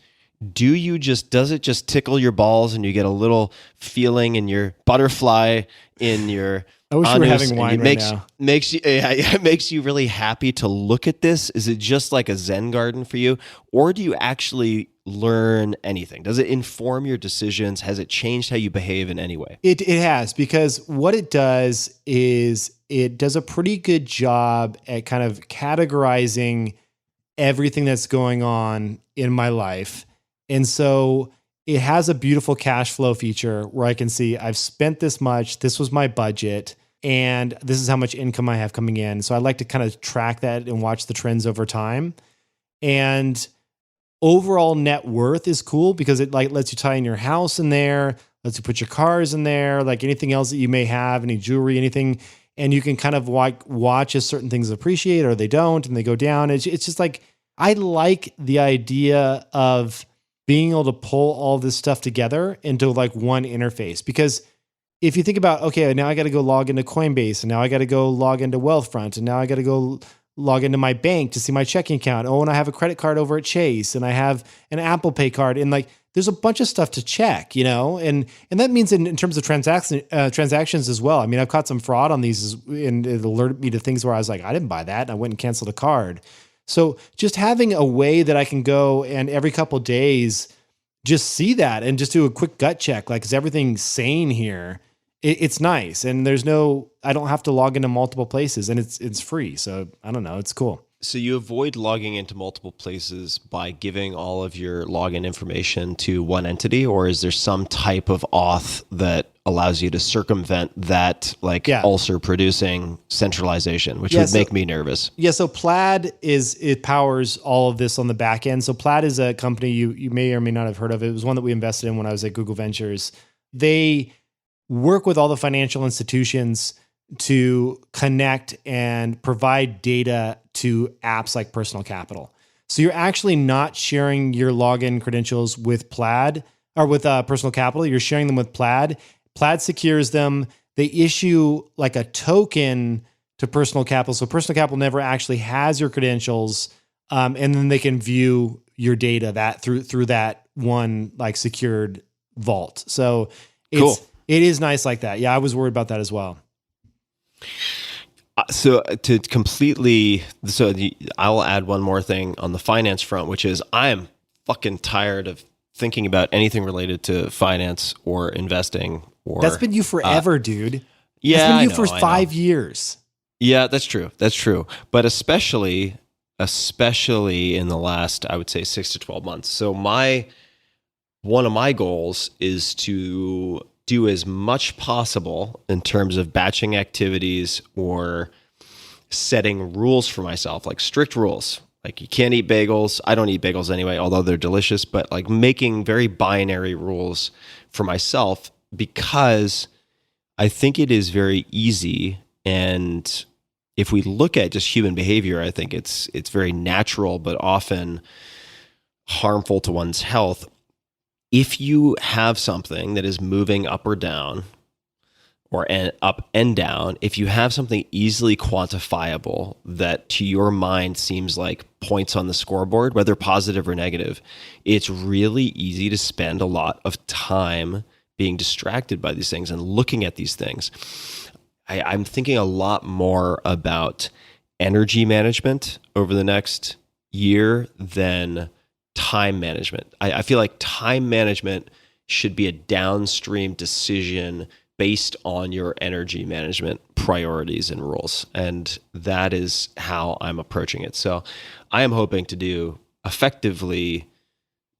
does it just tickle your balls and you get a little feeling in your butterfly in your? I wish you were having wine right now. It makes you really happy to look at this. Is it just like a Zen garden for you, or do you actually learn anything? Does it inform your decisions? Has it changed how you behave in any way? It has, because what it does is it does a pretty good job at kind of categorizing everything that's going on in my life. And so it has a beautiful cash flow feature where I can see I've spent this much, this was my budget, and this is how much income I have coming in. So I like to kind of track that and watch the trends over time. And overall net worth is cool because it like lets you tie in your house in there, lets you put your cars in there, like anything else that you may have, any jewelry, anything. And you can kind of watch as certain things appreciate or they don't, and they go down. It's just like, I like the idea of being able to pull all this stuff together into like one interface. Because if you think about, okay, now I got to go log into Coinbase, and now I got to go log into Wealthfront, and now I got to go log into my bank to see my checking account. Oh, and I have a credit card over at Chase, and I have an Apple Pay card, and like there's a bunch of stuff to check, and that means in terms of transactions as well. I mean, I've caught some fraud on these, and it alerted me to things where I was like, I didn't buy that, and I went and canceled a card. So just having a way that I can go and every couple of days just see that and just do a quick gut check, like, is everything sane here? It's nice, and I don't have to log into multiple places, and it's free. So I don't know, it's cool. So you avoid logging into multiple places by giving all of your login information to one entity, or is there some type of auth that allows you to circumvent that, like ulcer producing centralization, which would make me nervous? Yeah. So Plaid it powers all of this on the back end. So Plaid is a company you may or may not have heard of. It was one that we invested in when I was at Google Ventures. They work with all the financial institutions to connect and provide data to apps like Personal Capital. So you're actually not sharing your login credentials with Plaid or with Personal Capital. You're sharing them with Plaid. Plaid secures them. They issue like a token to Personal Capital. So Personal Capital never actually has your credentials. And then they can view your data that through that one like secured vault. So cool. It is nice like that. Yeah, I was worried about that as well. So I'll add one more thing on the finance front, which is I am fucking tired of thinking about anything related to finance or investing. That's been you forever, dude. Yeah, that's been you for 5 years. Yeah, that's true. That's true. But especially in the last, I would say 6 to 12 months. So one of my goals is to do as much possible in terms of batching activities or setting rules for myself, like strict rules. Like you can't eat bagels. I don't eat bagels anyway, although they're delicious, but like making very binary rules for myself, because I think it is very easy. And if we look at just human behavior, I think it's very natural, but often harmful to one's health. If you have something that is moving up or down, or up and down, if you have something easily quantifiable that to your mind seems like points on the scoreboard, whether positive or negative, it's really easy to spend a lot of time being distracted by these things and looking at these things. I'm thinking a lot more about energy management over the next year than time management. I feel like time management should be a downstream decision based on your energy management priorities and rules. And that is how I'm approaching it. So I am hoping to do effectively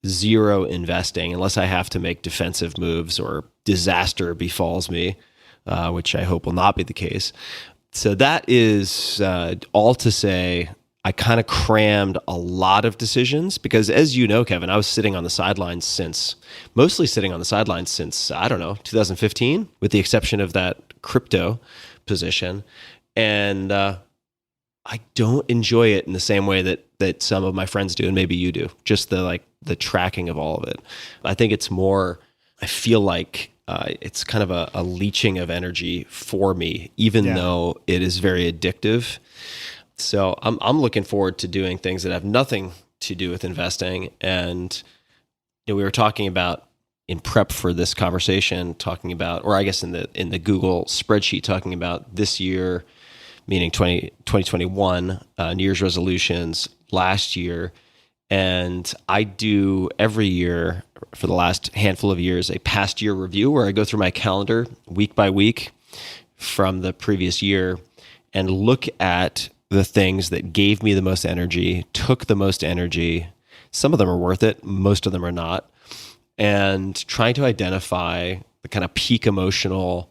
zero investing unless I have to make defensive moves or disaster befalls me, which I hope will not be the case. So that is all to say, I kind of crammed a lot of decisions because, as you know, Kevin, I was sitting on the sidelines mostly sitting on the sidelines since, I don't know, 2015, with the exception of that crypto position. And I don't enjoy it in the same way that some of my friends do, and maybe you do, just the tracking of all of it. I think it's more, I feel like it's kind of a leeching of energy for me, even though it is very addictive. So I'm looking forward to doing things that have nothing to do with investing. And we were talking about in prep for this conversation, talking about, or I guess in the Google spreadsheet, talking about this year, meaning 2021, New Year's resolutions last year. And I do every year for the last handful of years a past year review where I go through my calendar week by week from the previous year and look at the things that gave me the most energy, took the most energy. Some of them are worth it, most of them are not. And trying to identify the kind of peak emotional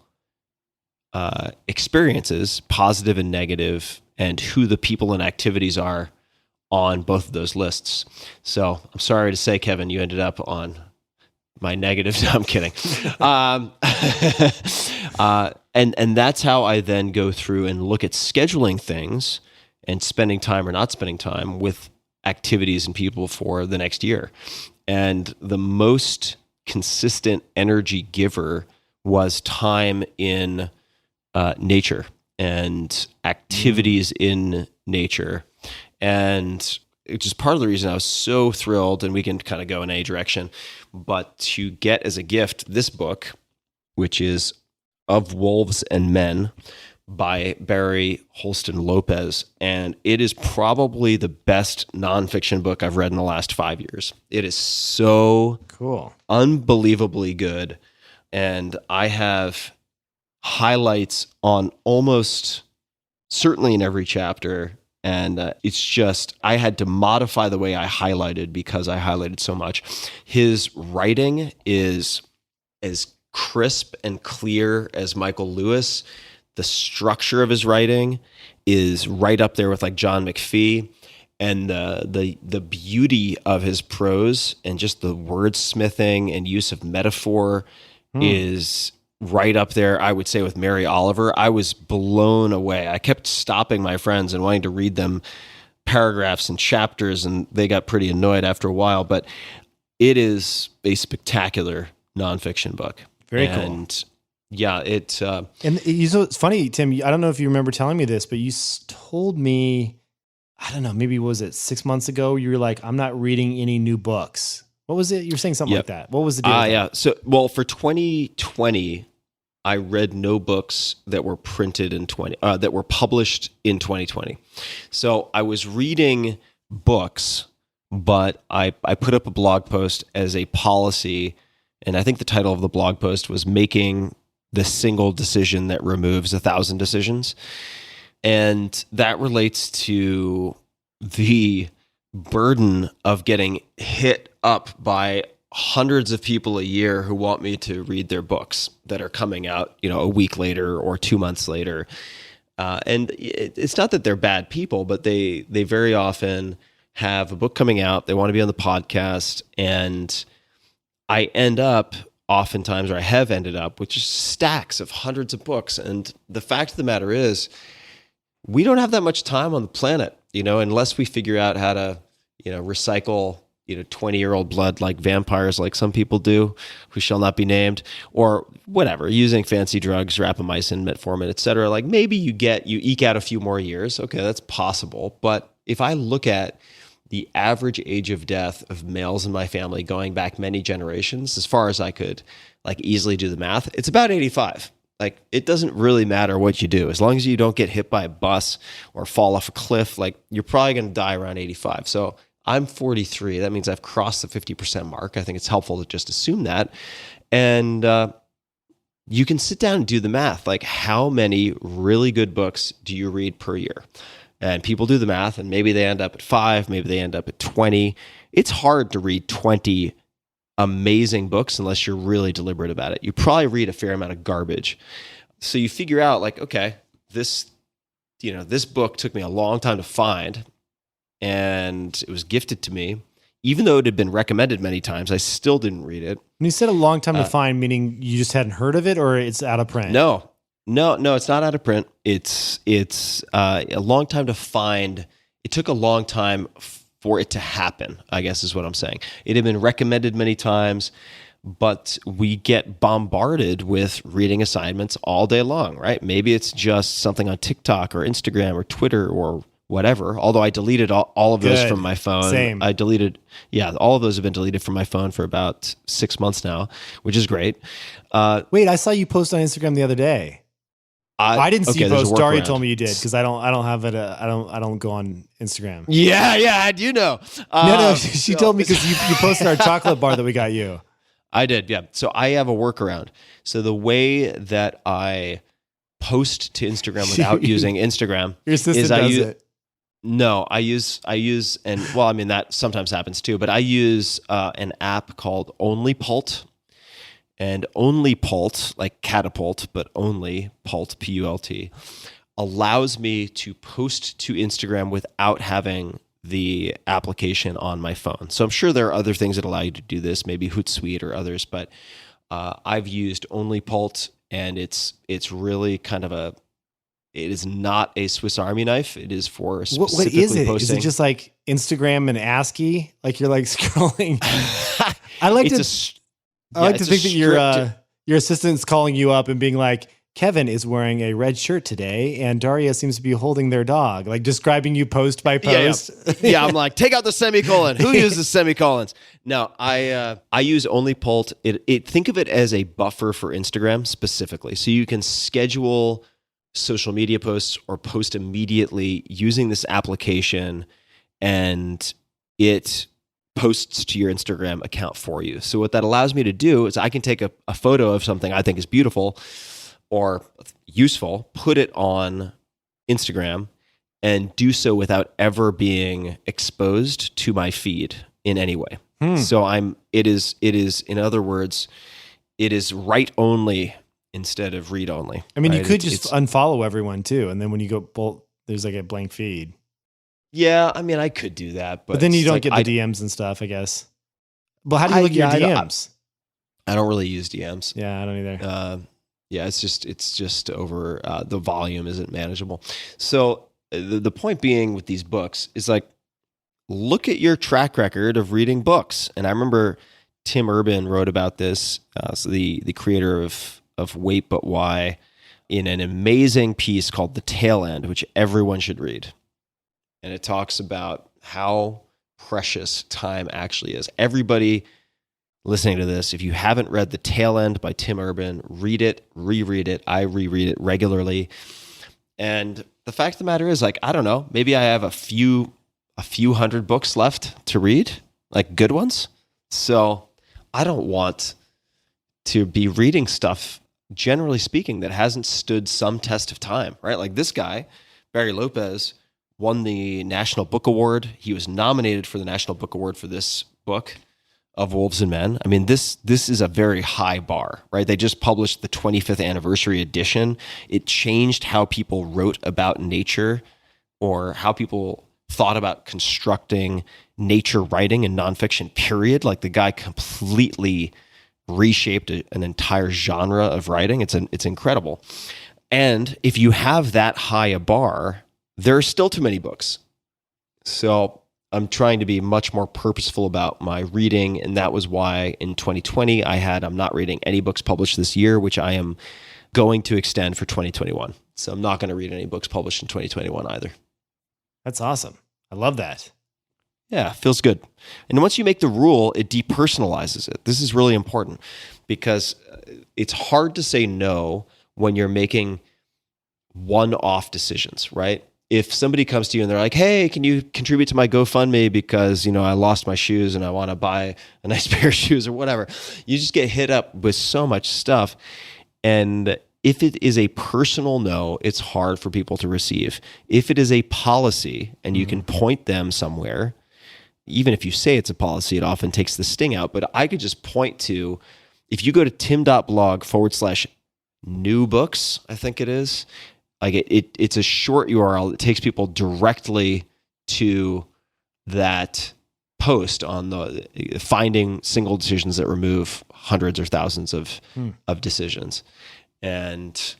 experiences, positive and negative, and who the people and activities are on both of those lists. So I'm sorry to say, Kevin, you ended up on my negatives. No, I'm kidding. And that's how I then go through and look at scheduling things and spending time or not spending time with activities and people for the next year. And the most consistent energy giver was time in nature and activities in nature. And it's just part of the reason I was so thrilled, and we can kind of go in any direction, but to get as a gift this book, which is Of Wolves and Men by Barry Holston Lopez. And it is probably the best nonfiction book I've read in the last 5 years. It is so cool, unbelievably good. And I have highlights on almost certainly in every chapter. And it's just, I had to modify the way I highlighted because I highlighted so much. His writing is as crisp and clear as Michael Lewis. The structure of his writing is right up there with like John McPhee. And the beauty of his prose and just the wordsmithing and use of metaphor is right up there, I would say, with Mary Oliver. I was blown away. I kept stopping my friends and wanting to read them paragraphs and chapters, and they got pretty annoyed after a while. But it is a spectacular nonfiction book. Very cool. Yeah, it. And you know, it's funny, Tim. I don't know if you remember telling me this, but you told me, I don't know, maybe was it 6 months ago? You were like, "I'm not reading any new books." What was it? You were saying something like that. What was the deal? Yeah. So, well, for 2020, I read no books that were printed in that were published in 2020. So I was reading books, but I put up a blog post as a policy, and I think the title of the blog post was "Making the Single Decision That Removes 1,000 Decisions," and that relates to the burden of getting hit up by hundreds of people a year who want me to read their books that are coming out, a week later or 2 months later. And it's not that they're bad people, but they very often have a book coming out. They want to be on the podcast. And I end up oftentimes, or I have ended up with just stacks of hundreds of books. And the fact of the matter is, we don't have that much time on the planet, unless we figure out how to, recycle, 20-year-old blood like vampires, like some people do, who shall not be named, or whatever, using fancy drugs, rapamycin, metformin, et cetera. Like maybe you eke out a few more years. Okay, that's possible. But if I look at the average age of death of males in my family going back many generations, as far as I could like easily do the math, it's about 85. Like, it doesn't really matter what you do. As long as you don't get hit by a bus or fall off a cliff, like, you're probably going to die around 85. So I'm 43. That means I've crossed the 50% mark. I think it's helpful to just assume that. And you can sit down and do the math. Like, how many really good books do you read per year? And people do the math, and maybe they end up at 5, maybe they end up at 20. It's hard to read 20 amazing books unless you're really deliberate about it. You probably read a fair amount of garbage. So you figure out like, okay, this book took me a long time to find. and it was gifted to me. Even though it had been recommended many times, I still didn't read it. When you said a long time to find, meaning you just hadn't heard of it, or it's out of print? No, it's not out of print. It's a long time to find. It took a long time for it to happen, I guess is what I'm saying. It had been recommended many times, but we get bombarded with reading assignments all day long, right? Maybe it's just something on TikTok or Instagram or Twitter or whatever. Although I deleted all of those from my phone. Same. I deleted, all of those have been deleted from my phone for about 6 months now, which is great. Wait, I saw you post on Instagram the other day. I didn't see you post. Daria told me you did because I don't have it. I don't go on Instagram. Yeah, I do know. No, she told me because you posted our chocolate bar that we got you. I did, yeah. So I have a workaround. So the way that I post to Instagram without using Instagram Your assistant does it. No, I use, and well, I mean, that sometimes happens too, but I use an app called OnlyPult. And OnlyPult, like catapult, but only Pult, P-U-L-T, allows me to post to Instagram without having the application on my phone. So I'm sure there are other things that allow you to do this, maybe Hootsuite or others, but I've used OnlyPult, and it's really kind of it is not a Swiss Army knife. It is for specifically what is it? posting. Is it just like Instagram and ASCII? Like you're like scrolling? I like to think that your assistant's calling you up and being like, Kevin is wearing a red shirt today, and Daria seems to be holding their dog, like describing you post by post. Yeah, I'm like, take out the semicolon. Who uses semicolons? No, I use OnlyPult. Think of it as a buffer for Instagram specifically. So you can schedule social media posts or post immediately using this application, and it posts to your Instagram account for you. So what that allows me to do is I can take a photo of something I think is beautiful or useful, put it on Instagram, and do so without ever being exposed to my feed in any way. So it is, in other words, it is write only instead of read only. I mean, right? You could just unfollow everyone too. And then when you go, there's like a blank feed. Yeah, I mean, I could do that, but then you don't get the DMs and stuff, I guess. But how do you look at your DMs? I don't really use DMs. Yeah, I don't either. Yeah, it's just over the volume isn't manageable. So the point being with these books is like, look at your track record of reading books. And I remember Tim Urban wrote about this, so the creator of Wait But Why, in an amazing piece called The Tail End, which everyone should read. And it talks about how precious time actually is. Everybody listening to this, if you haven't read The Tail End by Tim Urban, read it, reread it. I reread it regularly. And the fact of the matter is, like, I don't know, maybe I have a few hundred books left to read, like good ones. So I don't want to be reading stuff, generally speaking, that hasn't stood some test of time, right? Like this guy, Barry Lopez, won the National Book Award. He was nominated for the National Book Award for this book, Of Wolves and Men. I mean, this is a very high bar, right? They just published the 25th anniversary edition. It changed how people wrote about nature or how people thought about constructing nature writing and nonfiction, period. Like the guy completely reshaped an entire genre of writing. It's incredible. And if you have that high a bar, there are still too many books. So I'm trying to be much more purposeful about my reading. And that was why in 2020, I'm not reading any books published this year, which I am going to extend for 2021. So I'm not going to read any books published in 2021 either. That's awesome. I love that. Yeah, feels good. And once you make the rule, it depersonalizes it. This is really important because it's hard to say no when you're making one-off decisions, right? If somebody comes to you and they're like, hey, can you contribute to my GoFundMe because, I lost my shoes and I want to buy a nice pair of shoes or whatever, you just get hit up with so much stuff. And if it is a personal no, it's hard for people to receive. If it is a policy and you can point them somewhere, even if you say it's a policy, it often takes the sting out. But I could just point to, if you go to tim.blog/new books, I think it is, like it's a short URL that takes people directly to that post on the finding single decisions that remove hundreds or thousands of decisions. And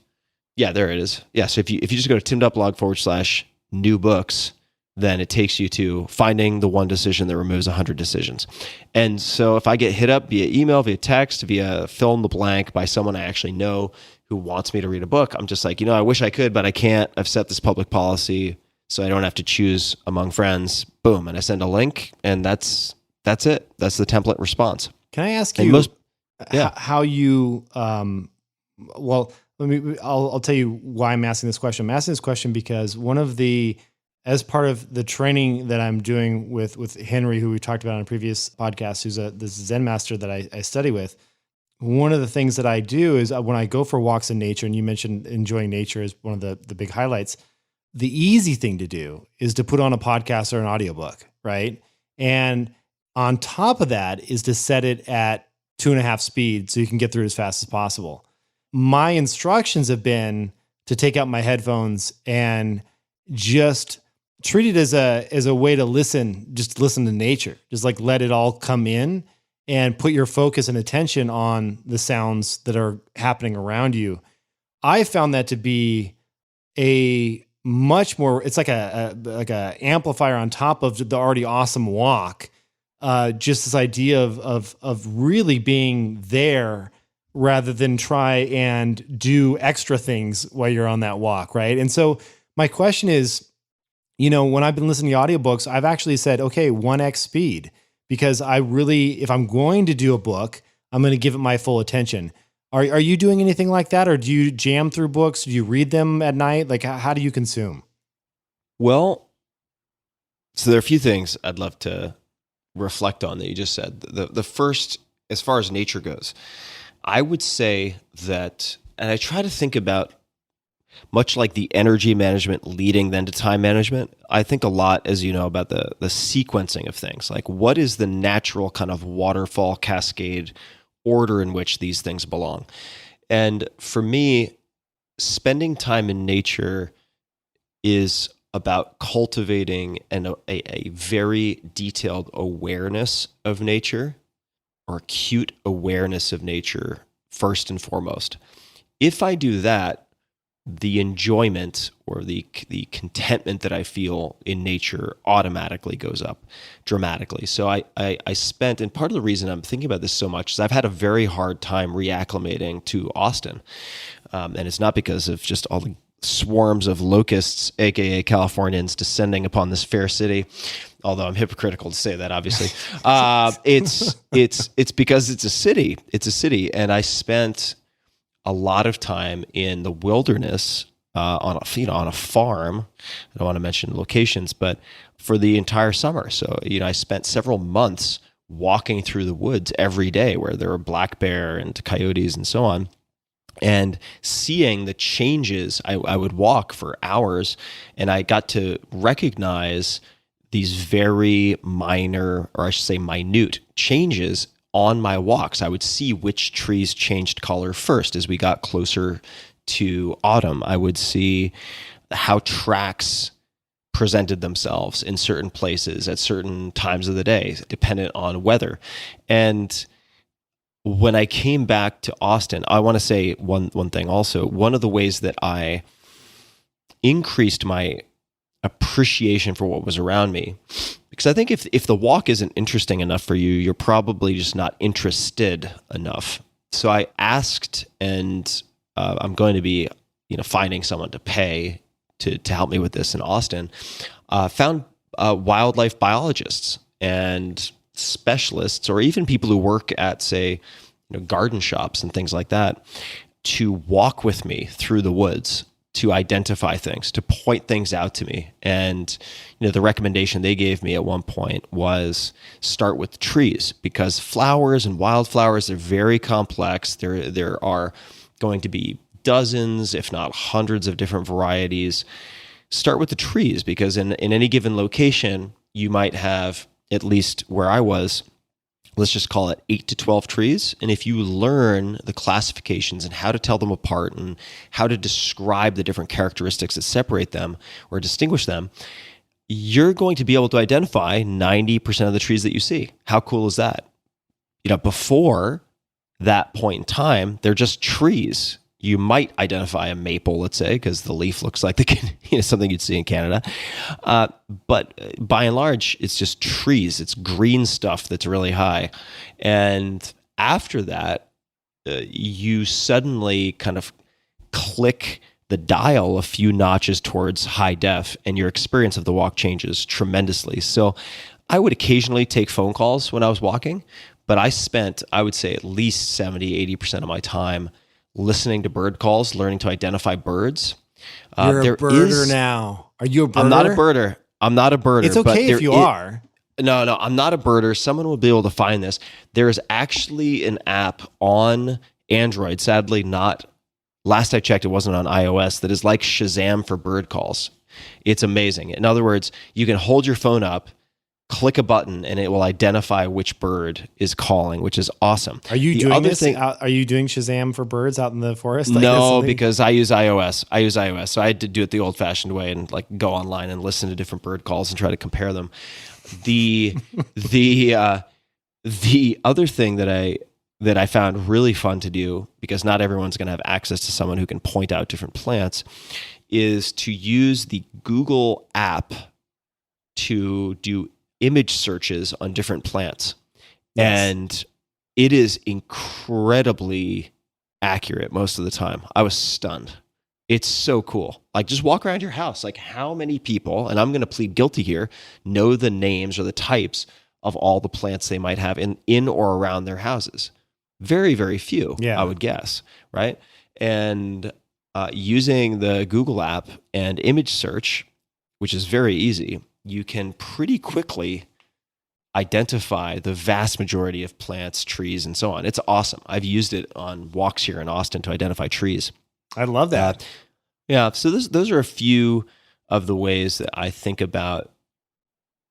yeah, there it is. Yeah. So if you just go to tim.blog/new books, then it takes you to finding the one decision that removes 100 decisions. And so if I get hit up via email, via text, via fill in the blank by someone I actually know who wants me to read a book, I'm just like, I wish I could, but I can't. I've set this public policy so I don't have to choose among friends. Boom. And I send a link, and that's it. That's the template response. Can I ask And you yeah. how you, well, I'll tell you why I'm asking this question. I'm asking this question because as part of the training that I'm doing with Henry, who we talked about on a previous podcast, who's this Zen master that I study with, one of the things that I do is when I go for walks in nature, and you mentioned enjoying nature is one of the big highlights, the easy thing to do is to put on a podcast or an audiobook, right? And on top of that is to set it at 2.5 speed so you can get through as fast as possible. My instructions have been to take out my headphones and just treat it as a way to listen to nature. Just like let it all come in and put your focus and attention on the sounds that are happening around you. I found that to be a much more, it's like a amplifier on top of the already awesome walk. Just this idea of really being there rather than try and do extra things while you're on that walk, right? And so my question is, when I've been listening to audiobooks, I've actually said, okay, 1x speed, because if I'm going to do a book, I'm going to give it my full attention. Are you doing anything like that? Or do you jam through books? Do you read them at night? Like, how do you consume? Well, so there are a few things I'd love to reflect on that you just said. The first, as far as nature goes, I would say that, and I try to think about, much like the energy management leading then to time management, I think a lot, as you know, about the sequencing of things. Like, what is the natural kind of waterfall cascade order in which these things belong? And for me, spending time in nature is about cultivating a very detailed awareness of nature, or acute awareness of nature first and foremost. If I do that, the enjoyment or the contentment that I feel in nature automatically goes up dramatically. So I spent, and part of the reason I'm thinking about this so much is I've had a very hard time reacclimating to Austin. And it's not because of just all the swarms of locusts, aka Californians, descending upon this fair city. Although I'm hypocritical to say that, obviously. It's because it's a city. It's a city, and I spent a lot of time in the wilderness on a farm. I don't want to mention locations, but for the entire summer. So I spent several months walking through the woods every day, where there were black bear and coyotes and so on, and seeing the changes. I would walk for hours, and I got to recognize these very minor, or I should say minute, changes on my walks. I would see which trees changed color first as we got closer to autumn. I would see how tracks presented themselves in certain places at certain times of the day, dependent on weather. And when I came back to Austin, I want to say one thing also. One of the ways that I increased my appreciation for what was around me, because I think if the walk isn't interesting enough for you, you're probably just not interested enough. So I asked, and I'm going to be finding someone to pay to help me with this in Austin. Found wildlife biologists and specialists, or even people who work at, say, garden shops and things like that, to walk with me through the woods, to identify things, to point things out to me. And the recommendation they gave me at one point was start with trees, because flowers and wildflowers are very complex. There are going to be dozens, if not hundreds, of different varieties. Start with the trees, because in any given location, you might have, at least where I was, let's just call it 8 to 12 trees. And if you learn the classifications and how to tell them apart and how to describe the different characteristics that separate them or distinguish them, you're going to be able to identify 90% of the trees that you see. How cool is that? Before that point in time, they're just trees. You might identify a maple, let's say, because the leaf looks like something you'd see in Canada. But by and large, it's just trees. It's green stuff that's really high. And after that, you suddenly kind of click the dial a few notches towards high def, and your experience of the walk changes tremendously. So I would occasionally take phone calls when I was walking, but I spent, I would say, at least 70, 80% of my time listening to bird calls, learning to identify birds. You're a birder now. Are you a birder? I'm not a birder. It's okay if you are. No, I'm not a birder. Someone will be able to find this. There is actually an app on Android, sadly not, last I checked, it wasn't on iOS, that is like Shazam for bird calls. It's amazing. In other words, you can hold your phone up, click a button, and it will identify which bird is calling, which is awesome. Are you doing this? Are you doing Shazam for birds out in the forest? No, because I use iOS. So I had to do it the old-fashioned way and like go online and listen to different bird calls and try to compare them. The other thing that I found really fun to do, because not everyone's going to have access to someone who can point out different plants, is to use the Google app to do image searches on different plants. Yes. And it is incredibly accurate most of the time. I was stunned. It's so cool. Like, just walk around your house. Like, how many people, and I'm going to plead guilty here, know the names or the types of all the plants they might have in or around their houses? Very, very few, I would guess, right? And using the Google app and image search, which is very easy, you can pretty quickly identify the vast majority of plants, trees, and so on. It's awesome. I've used it on walks here in Austin to identify trees. I love that. So those are a few of the ways that I think about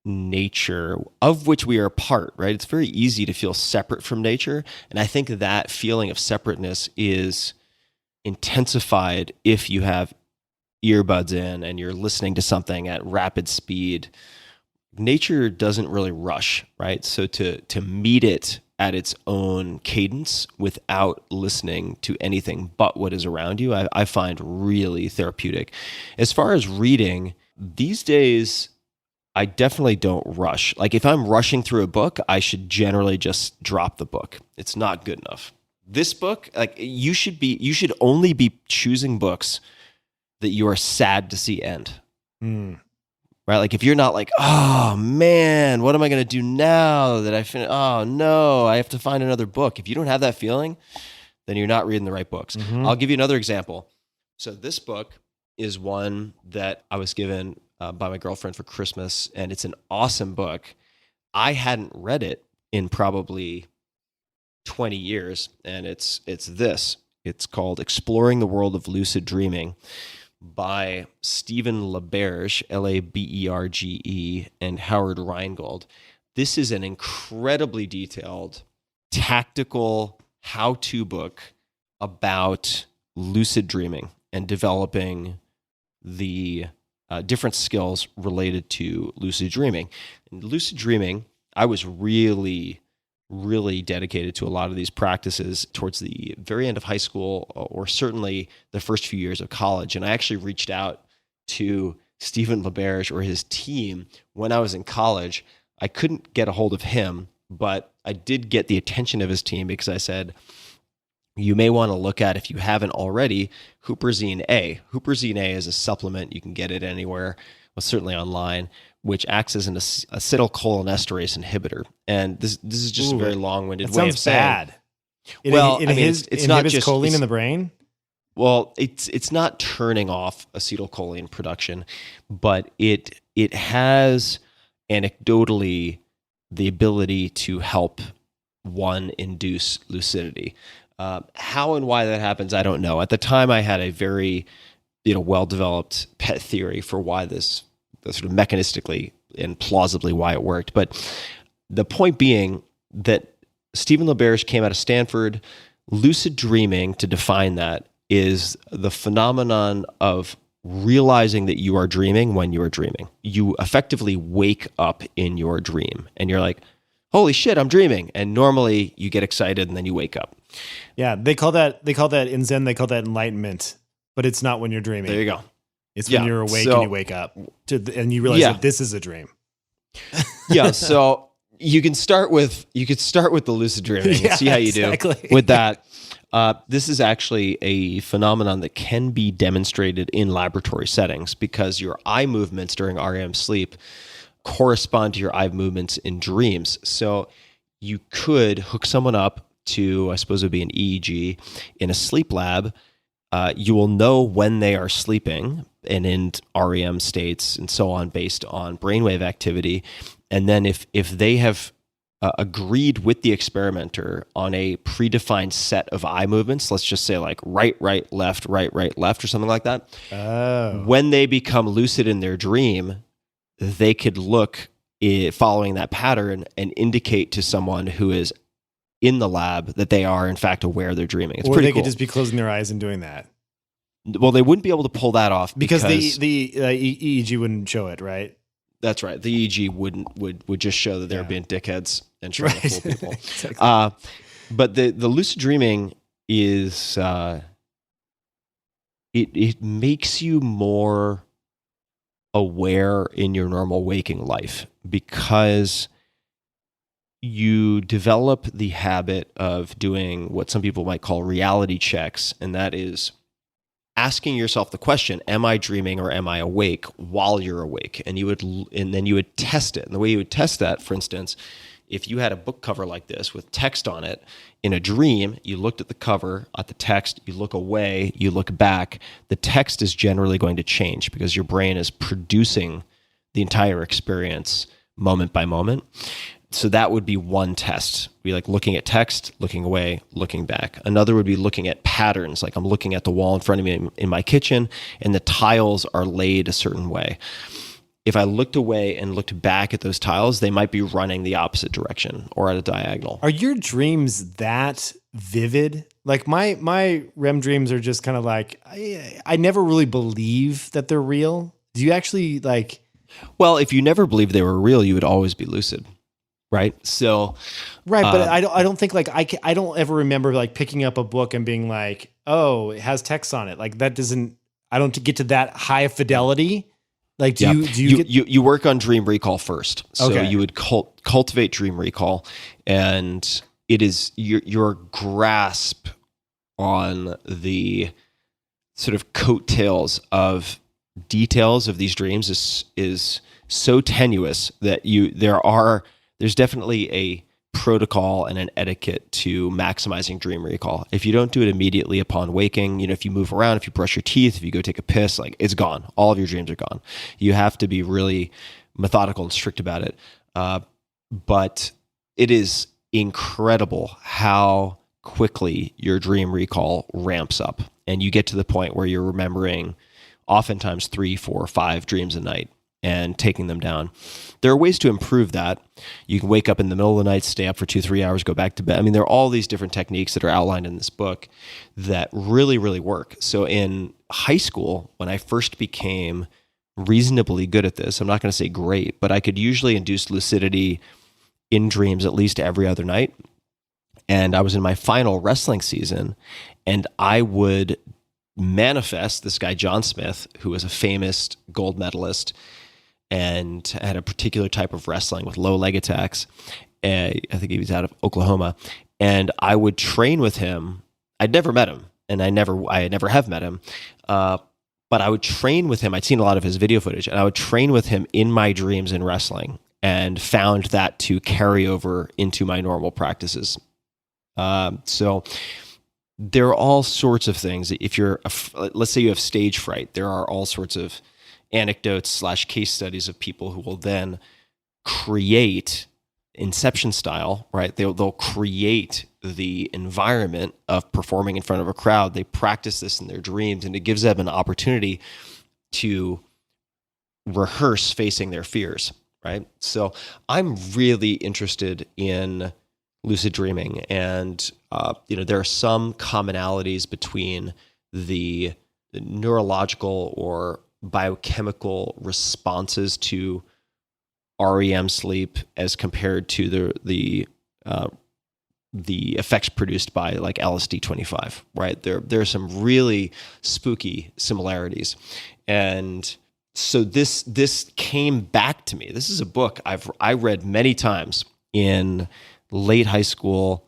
nature, of which we are a part, right? It's very easy to feel separate from nature. And I think that feeling of separateness is intensified if you have earbuds in and you're listening to something at rapid speed. Nature doesn't really rush, right? So to meet it at its own cadence without listening to anything but what is around you, I find really therapeutic. As far as reading, these days, I definitely don't rush. Like, if I'm rushing through a book, I should generally just drop the book. It's not good enough. This book, like, you should only be choosing books that you are sad to see end. Right? Like, if you're not like, oh man, what am I going to do now that I finish? Oh no, I have to find another book. If you don't have that feeling, then you're not reading the right books. I'll give you another example. So this book is one that I was given by my girlfriend for Christmas, and it's an awesome book. I hadn't read it in probably 20 years, and it's this. It's called Exploring the World of Lucid Dreaming by Stephen LaBerge, Laberge, and Howard Rheingold. This is an incredibly detailed, tactical how-to book about lucid dreaming and developing the different skills related to lucid dreaming. And lucid dreaming, I was really dedicated to a lot of these practices towards the very end of high school, or certainly the first few years of college. And I actually reached out to Stephen LaBerge or his team when I was in college. I couldn't get a hold of him, but I did get the attention of his team because I said, you may want to look at, if you haven't already, Huperzine A. Huperzine A is a supplement. You can get it anywhere, well, certainly online, which acts as an acetylcholinesterase inhibitor. And this is just a very long-winded way of saying. Bad. Well, it's not just choline in the brain. Well, it's not turning off acetylcholine production, but it has anecdotally the ability to help one induce lucidity. How and why that happens, I don't know. At the time, I had a very well-developed pet theory for why this sort of mechanistically and plausibly why it worked. But the point being that Stephen LaBerge came out of Stanford. Lucid dreaming, to define that, is the phenomenon of realizing that you are dreaming when you are dreaming. You effectively wake up in your dream and you're like, holy shit, I'm dreaming. And normally you get excited and then you wake up. Yeah, they call that in Zen, they call that enlightenment, but it's not when you're dreaming. There you go. It's when you're awake and you wake up and you realize that this is a dream. Yeah. So you could start with the lucid dreaming and see how you do with that. This is actually a phenomenon that can be demonstrated in laboratory settings because your eye movements during REM sleep correspond to your eye movements in dreams. So you could hook someone up to, I suppose it would be an EEG in a sleep lab. You will know when they are sleeping and in REM states and so on based on brainwave activity. And then if they have agreed with the experimenter on a predefined set of eye movements, let's just say like right, left, or something like that. Oh. When they become lucid in their dream, they could look following that pattern and indicate to someone who is in the lab that they are in fact aware they're dreaming. It's pretty cool. Could just be closing their eyes and doing that. Well, they wouldn't be able to pull that off because the EEG wouldn't show it, right? That's right. The EEG would just show that they're being dickheads and trying to fool people. Exactly. But the lucid dreaming is it makes you more aware in your normal waking life because you develop the habit of doing what some people might call reality checks, and that is asking yourself the question, am I dreaming or am I awake while you're awake? And then you would test it. And the way you would test that, for instance, if you had a book cover like this with text on it, in a dream, you looked at the cover, at the text, you look away, you look back, the text is generally going to change because your brain is producing the entire experience moment by moment. So that would be one test. Be like looking at text, looking away, looking back. Another would be looking at patterns. Like I'm looking at the wall in front of me in my kitchen and the tiles are laid a certain way. If I looked away and looked back at those tiles, they might be running the opposite direction or at a diagonal. Are your dreams that vivid? Like my REM dreams are just kind of like, I never really believe that they're real. Do you actually like? Well, if you never believed they were real, you would always be lucid. Right. So, right. But I don't think like I don't ever remember like picking up a book and being like, oh, it has text on it. Like that doesn't, I don't get to that high fidelity. Like, do you work on dream recall first. So okay. You would cultivate dream recall, and it is your grasp on the sort of coattails of details of these dreams is so tenuous that there's definitely a protocol and an etiquette to maximizing dream recall. If you don't do it immediately upon waking, if you move around, if you brush your teeth, if you go take a piss, like it's gone. All of your dreams are gone. You have to be really methodical and strict about it. But it is incredible how quickly your dream recall ramps up and you get to the point where you're remembering oftentimes 3, 4, 5 dreams a night and taking them down. There are ways to improve that. You can wake up in the middle of the night, stay up for 2-3 hours, go back to bed. I mean, there are all these different techniques that are outlined in this book that really, really work. So in high school, when I first became reasonably good at this, I'm not going to say great, but I could usually induce lucidity in dreams at least every other night. And I was in my final wrestling season, and I would manifest this guy, John Smith, who was a famous gold medalist and had a particular type of wrestling with low leg attacks. I think he was out of Oklahoma. And I would train with him. I'd never met him, and I never have met him. But I would train with him. I'd seen a lot of his video footage, and I would train with him in my dreams in wrestling and found that to carry over into my normal practices. So there are all sorts of things. If let's say you have stage fright, there are all sorts of anecdotes / case studies of people who will then create Inception style, right? They'll create the environment of performing in front of a crowd. They practice this in their dreams, and it gives them an opportunity to rehearse facing their fears, right? So I'm really interested in lucid dreaming, and there are some commonalities between the neurological or biochemical responses to REM sleep as compared to the effects produced by like LSD 25, right? There are some really spooky similarities. And so this came back to me. This is a book I read many times in late high school,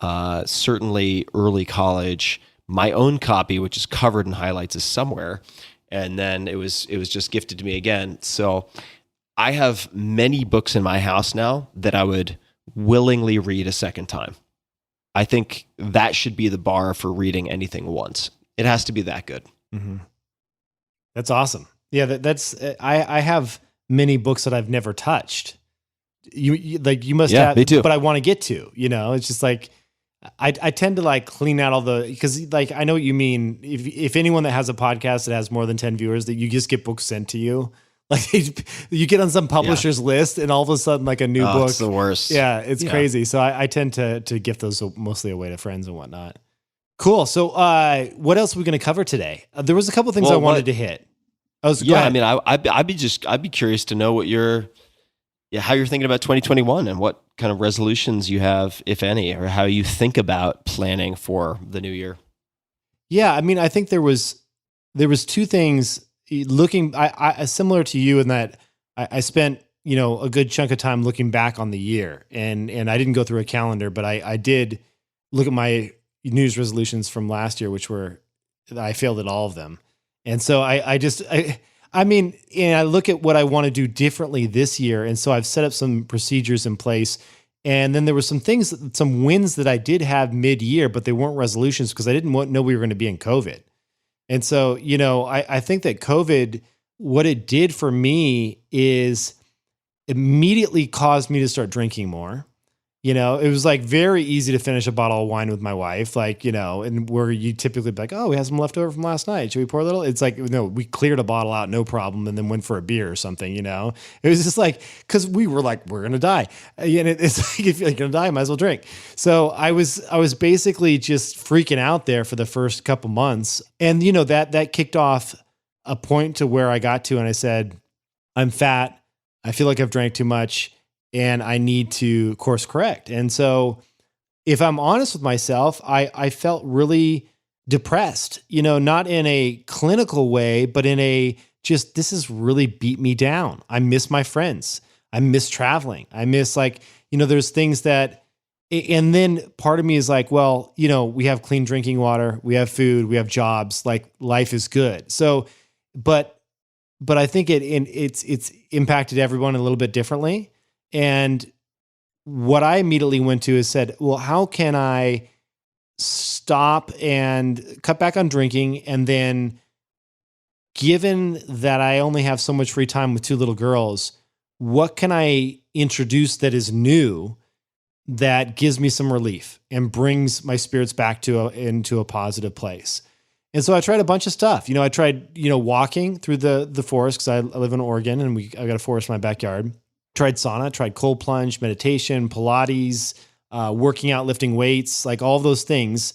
certainly early college. My own copy, which is covered in highlights, is somewhere. And then it was just gifted to me again. So I have many books in my house now that I would willingly read a second time. I think that should be the bar for reading anything once. It has to be that good. Mm-hmm. That's awesome. Yeah, that's I have many books that I've never touched. You must have, me too. But I want to get to, it's just like, I tend to like clean out all because like, I know what you mean. If anyone that has a podcast that has more than 10 viewers, that you just get books sent to you, like you get on some publisher's list and all of a sudden like a new book. It's the worst. Yeah. It's crazy. So I tend to gift those mostly away to friends and whatnot. Cool. So what else are we going to cover today? There was a couple things I wanted to hit. I mean, I'd be curious to know what how you're thinking about 2021 and what kind of resolutions you have, if any, or how you think about planning for the new year. Yeah, I mean, I think there was two things looking. I similar to you in that I spent a good chunk of time looking back on the year, and I didn't go through a calendar, but I did look at my New Year's resolutions from last year, which were I failed at all of them, and so I mean, and I look at what I want to do differently this year. And so I've set up some procedures in place. And then there were some wins that I did have mid-year, but they weren't resolutions because I didn't know we were going to be in COVID. And so, I think that COVID, what it did for me is immediately caused me to start drinking more. It was like very easy to finish a bottle of wine with my wife, like, and where you typically be like, oh, we have some left over from last night. Should we pour a little? It's like, no, we cleared a bottle out, no problem. And then went for a beer or something, It was just like, cause we were like, we're going to die. And it's like, if you're going to die, you might as well drink. So I was basically just freaking out there for the first couple months. And that kicked off a point to where I got to, and I said, I'm fat. I feel like I've drank too much. And I need to course correct. And so if I'm honest with myself, I felt really depressed, not in a clinical way, but in a just, this has really beat me down. I miss my friends. I miss traveling. I miss there's things that, and then part of me is like, well, we have clean drinking water, we have food, we have jobs, like life is good. So, but I think it's impacted everyone a little bit differently. And what I immediately went to is said, well, how can I stop and cut back on drinking? And then given that I only have so much free time with two little girls, what can I introduce that is new that gives me some relief and brings my spirits back into a positive place? And so I tried a bunch of stuff. I tried, walking through the forest because I live in Oregon and I got a forest in my backyard. Tried sauna, tried cold plunge, meditation, Pilates, working out, lifting weights, like all those things.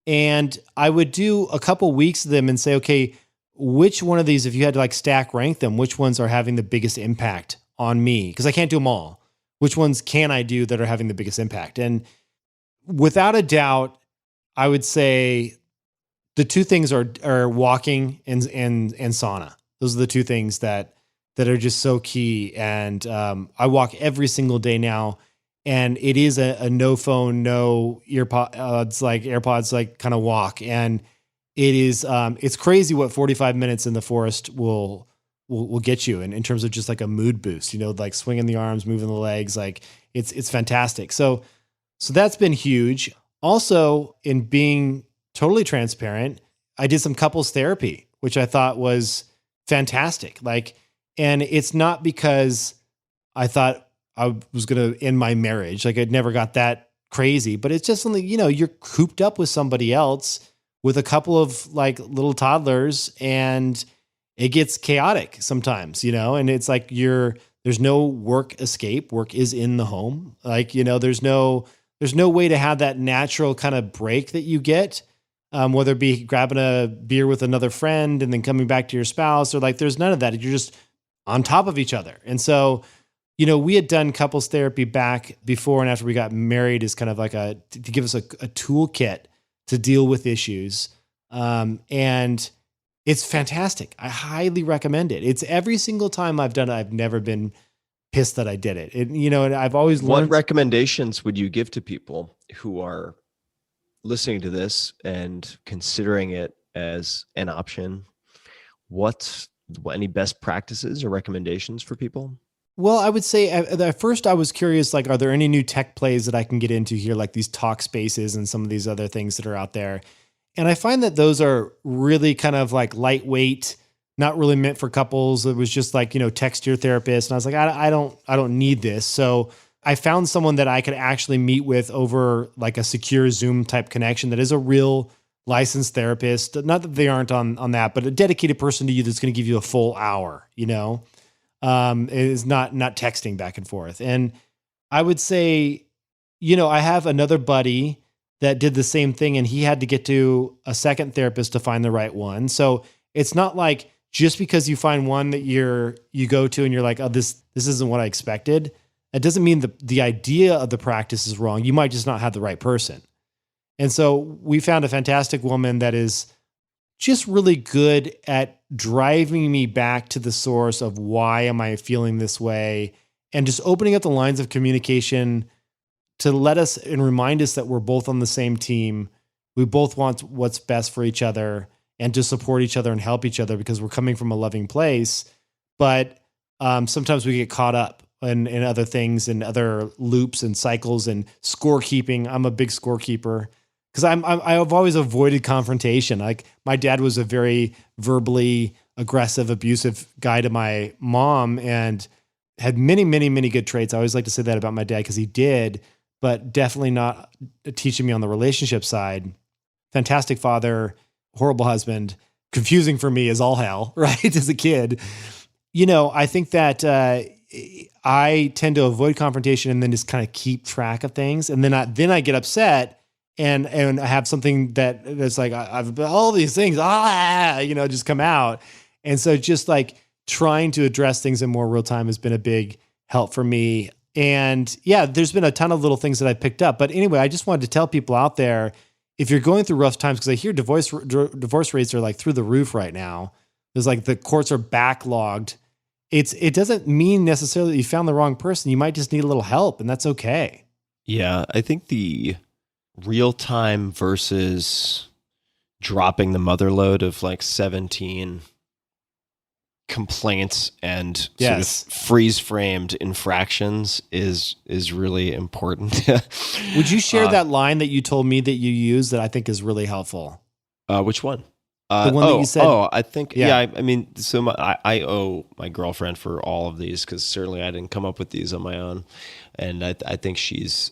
And I would do a couple weeks of them and say, okay, which one of these, if you had to like stack rank them, which ones are having the biggest impact on me? Because I can't do them all. Which ones can I do that are having the biggest impact? And without a doubt, I would say the two things are walking and sauna. Those are the two things that are just so key. And I walk every single day now, and it is a no phone, no AirPods, like kind of walk. And it is, it's crazy what 45 minutes in the forest will get you in terms of just like a mood boost, like swinging the arms, moving the legs, like it's fantastic. So that's been huge. Also, in being totally transparent, I did some couples therapy, which I thought was fantastic. And it's not because I thought I was going to end my marriage. Like I'd never got that crazy, but it's just something, you're cooped up with somebody else with a couple of like little toddlers, and it gets chaotic sometimes, and it's like there's no work escape. Work is in the home. Like, there's no way to have that natural kind of break that you get. whether it be grabbing a beer with another friend and then coming back to your spouse, or like there's none of that. You're just on top of each other. And so, we had done couples therapy back before and after we got married as kind of like to give us a toolkit to deal with issues. And it's fantastic. I highly recommend it. It's every single time I've done it, I've never been pissed that I did it. And I've always learned. What recommendations would you give to people who are listening to this and considering it as an option? What any best practices or recommendations for people? Well, I would say at first I was curious, like, are there any new tech plays that I can get into here, like these talk spaces and some of these other things that are out there? And I find that those are really kind of like lightweight, not really meant for couples. It was just like, text your therapist. And I was like, I don't need this. So I found someone that I could actually meet with over like a secure Zoom type connection that is a real licensed therapist. Not that they aren't on that, but a dedicated person to you that's going to give you a full hour, it is not texting back and forth. And I would say, I have another buddy that did the same thing, and he had to get to a second therapist to find the right one. So it's not like just because you find one that you go to and you're like, oh, this isn't what I expected. That doesn't mean the idea of the practice is wrong. You might just not have the right person. And so we found a fantastic woman that is just really good at driving me back to the source of why am I feeling this way, and just opening up the lines of communication to let us and remind us that we're both on the same team. We both want what's best for each other and to support each other and help each other because we're coming from a loving place. But sometimes we get caught up in other things and other loops and cycles and scorekeeping. I'm a big scorekeeper because I've always avoided confrontation. Like my dad was a very verbally aggressive, abusive guy to my mom and had many, many, many good traits. I always like to say that about my dad because he did, but definitely not teaching me on the relationship side. Fantastic father, horrible husband, confusing for me as all hell, right? As a kid. I think that I tend to avoid confrontation and then just kind of keep track of things. And then I get upset and I have something that's like, I've all these things, just come out. And so just like trying to address things in more real time has been a big help for me. And yeah, there's been a ton of little things that I picked up. But anyway, I just wanted to tell people out there, if you're going through rough times, because I hear divorce rates are like through the roof right now. There's like the courts are backlogged. It doesn't mean necessarily that you found the wrong person. You might just need a little help, and that's okay. Yeah, I think the real time versus dropping the mother load of like 17 complaints and sort of freeze framed infractions is really important. Would you share that line that you told me that you use that I think is really helpful? Which one? The one that you said. I think, I mean, so I owe my girlfriend for all of these because certainly I didn't come up with these on my own. And I think she is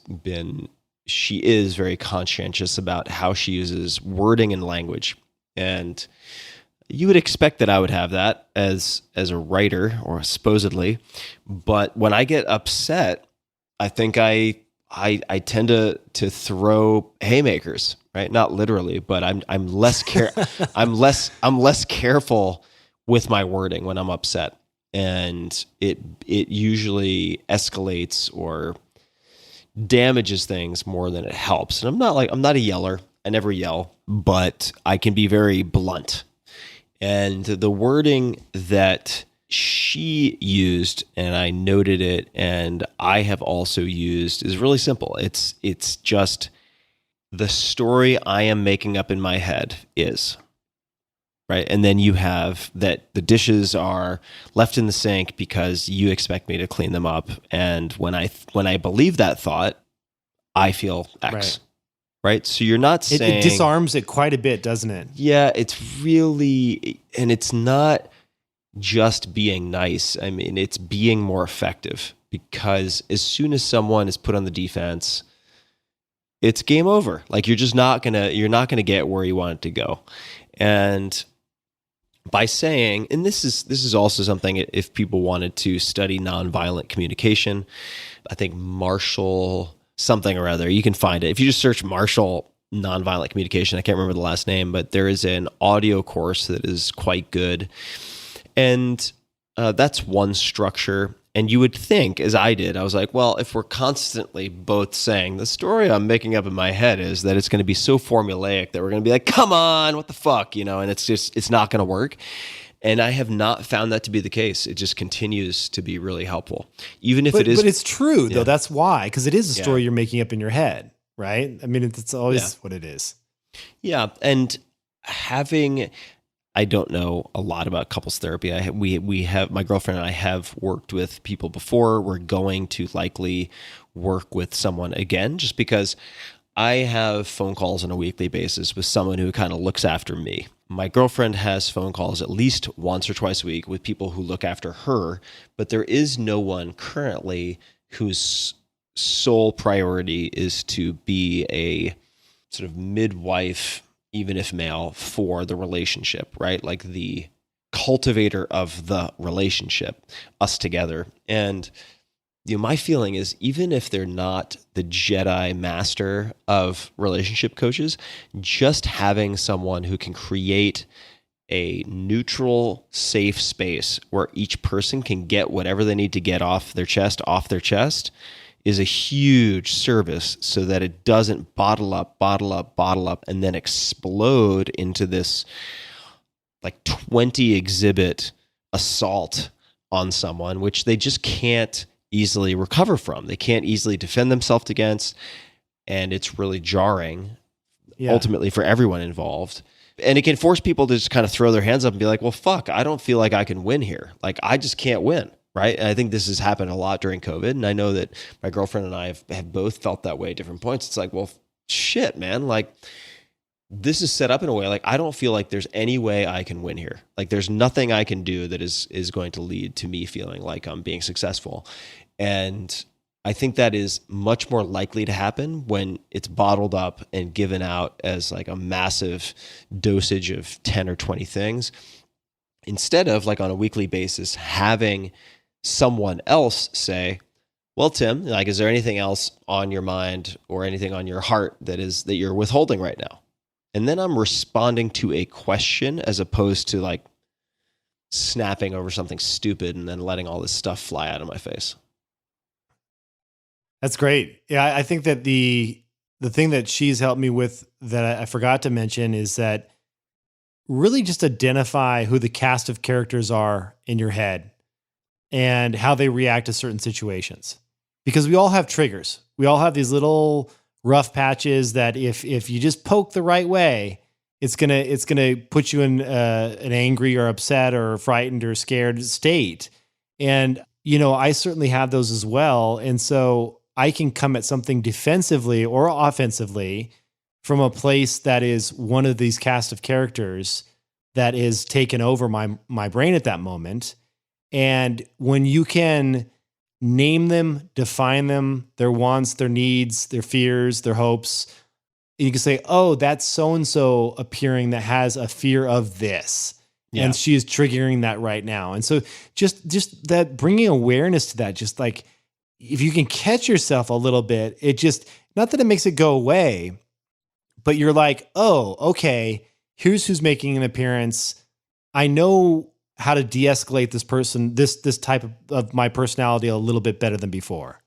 very conscientious about how she uses wording and language. And you would expect that I would have that as a writer, or supposedly, but when I get upset, I think I tend to throw haymakers, right? Not literally, but I'm less careful with my wording when I'm upset, and it usually escalates or damages things more than it helps. And I'm not a yeller. I never yell, but I can be very blunt. And the wording that she used, and I noted it, and I have also used, is really simple. It's just the story I am making up in my head is, right? And then you have that the dishes are left in the sink because you expect me to clean them up. And when I believe that thought, I feel X. Right. So you're not saying it disarms it quite a bit, doesn't it? Yeah, it's really, and it's not just being nice. I mean, it's being more effective, because as soon as someone is put on the defense, it's game over. Like you're not gonna get where you want it to go. And by saying, and this is also something, if people wanted to study nonviolent communication, I think Marshall something or other, you can find it. If you just search Marshall nonviolent communication. I can't remember the last name, but there is an audio course that is quite good. And that's one structure. And you would think, as I did, I was like, well, if we're constantly both saying the story I'm making up in my head is that it's going to be so formulaic that we're going to be like, come on, what the fuck, and it's not going to work. And I have not found that to be the case. It just continues to be really helpful. Even if it is. But it's true, though. Yeah. That's why, because it is a story you're making up in your head, right? I mean, it's always what it is. Yeah. And I don't know a lot about couples therapy. We have, my girlfriend and I have worked with people before. We're going to likely work with someone again, just because I have phone calls on a weekly basis with someone who kind of looks after me. My girlfriend has phone calls at least once or twice a week with people who look after her, but there is no one currently whose sole priority is to be a sort of midwife, even if male, for the relationship, right? Like the cultivator of the relationship, us together. And my feeling is, even if they're not the Jedi master of relationship coaches, just having someone who can create a neutral, safe space where each person can get whatever they need to get off their chest, is a huge service, so that it doesn't bottle up, and then explode into this like 20 exhibit assault on someone, which they just can't easily recover from. They can't easily defend themselves against. And it's really jarring, ultimately, for everyone involved. And it can force people to just kind of throw their hands up and be like, well, fuck, I don't feel like I can win here. Like, I just can't win. Right. And I think this has happened a lot during COVID. And I know that my girlfriend and I have both felt that way at different points. It's like, well, shit, man, like, this is set up in a way, like, I don't feel like there's any way I can win here. Like, there's nothing I can do that is going to lead to me feeling like I'm being successful. And I think that is much more likely to happen when it's bottled up and given out as like a massive dosage of 10 or 20 things, instead of, like, on a weekly basis, having someone else say, well, Tim, like, is there anything else on your mind or anything on your heart that you're withholding right now? And then I'm responding to a question, as opposed to like snapping over something stupid and then letting all this stuff fly out of my face. That's great. Yeah, I think that the thing that she's helped me with that I forgot to mention is that really just identify who the cast of characters are in your head and how they react to certain situations. Because we all have triggers. We all have these little rough patches that if you just poke the right way, it's gonna put you in an angry or upset or frightened or scared state. And I certainly have those as well. And so I can come at something defensively or offensively from a place that is one of these cast of characters that is taken over my brain at that moment. And when you can name them, define them, their wants, their needs, their fears, their hopes, and you can say, oh, that's so-and-so appearing that has a fear of this. Yeah. And she is triggering that right now. And so just that, bringing awareness to that, just like, if you can catch yourself a little bit, it just, not that it makes it go away, but you're like, oh, okay, here's who's making an appearance. I know how to de-escalate this person, this type of my personality a little bit better than before.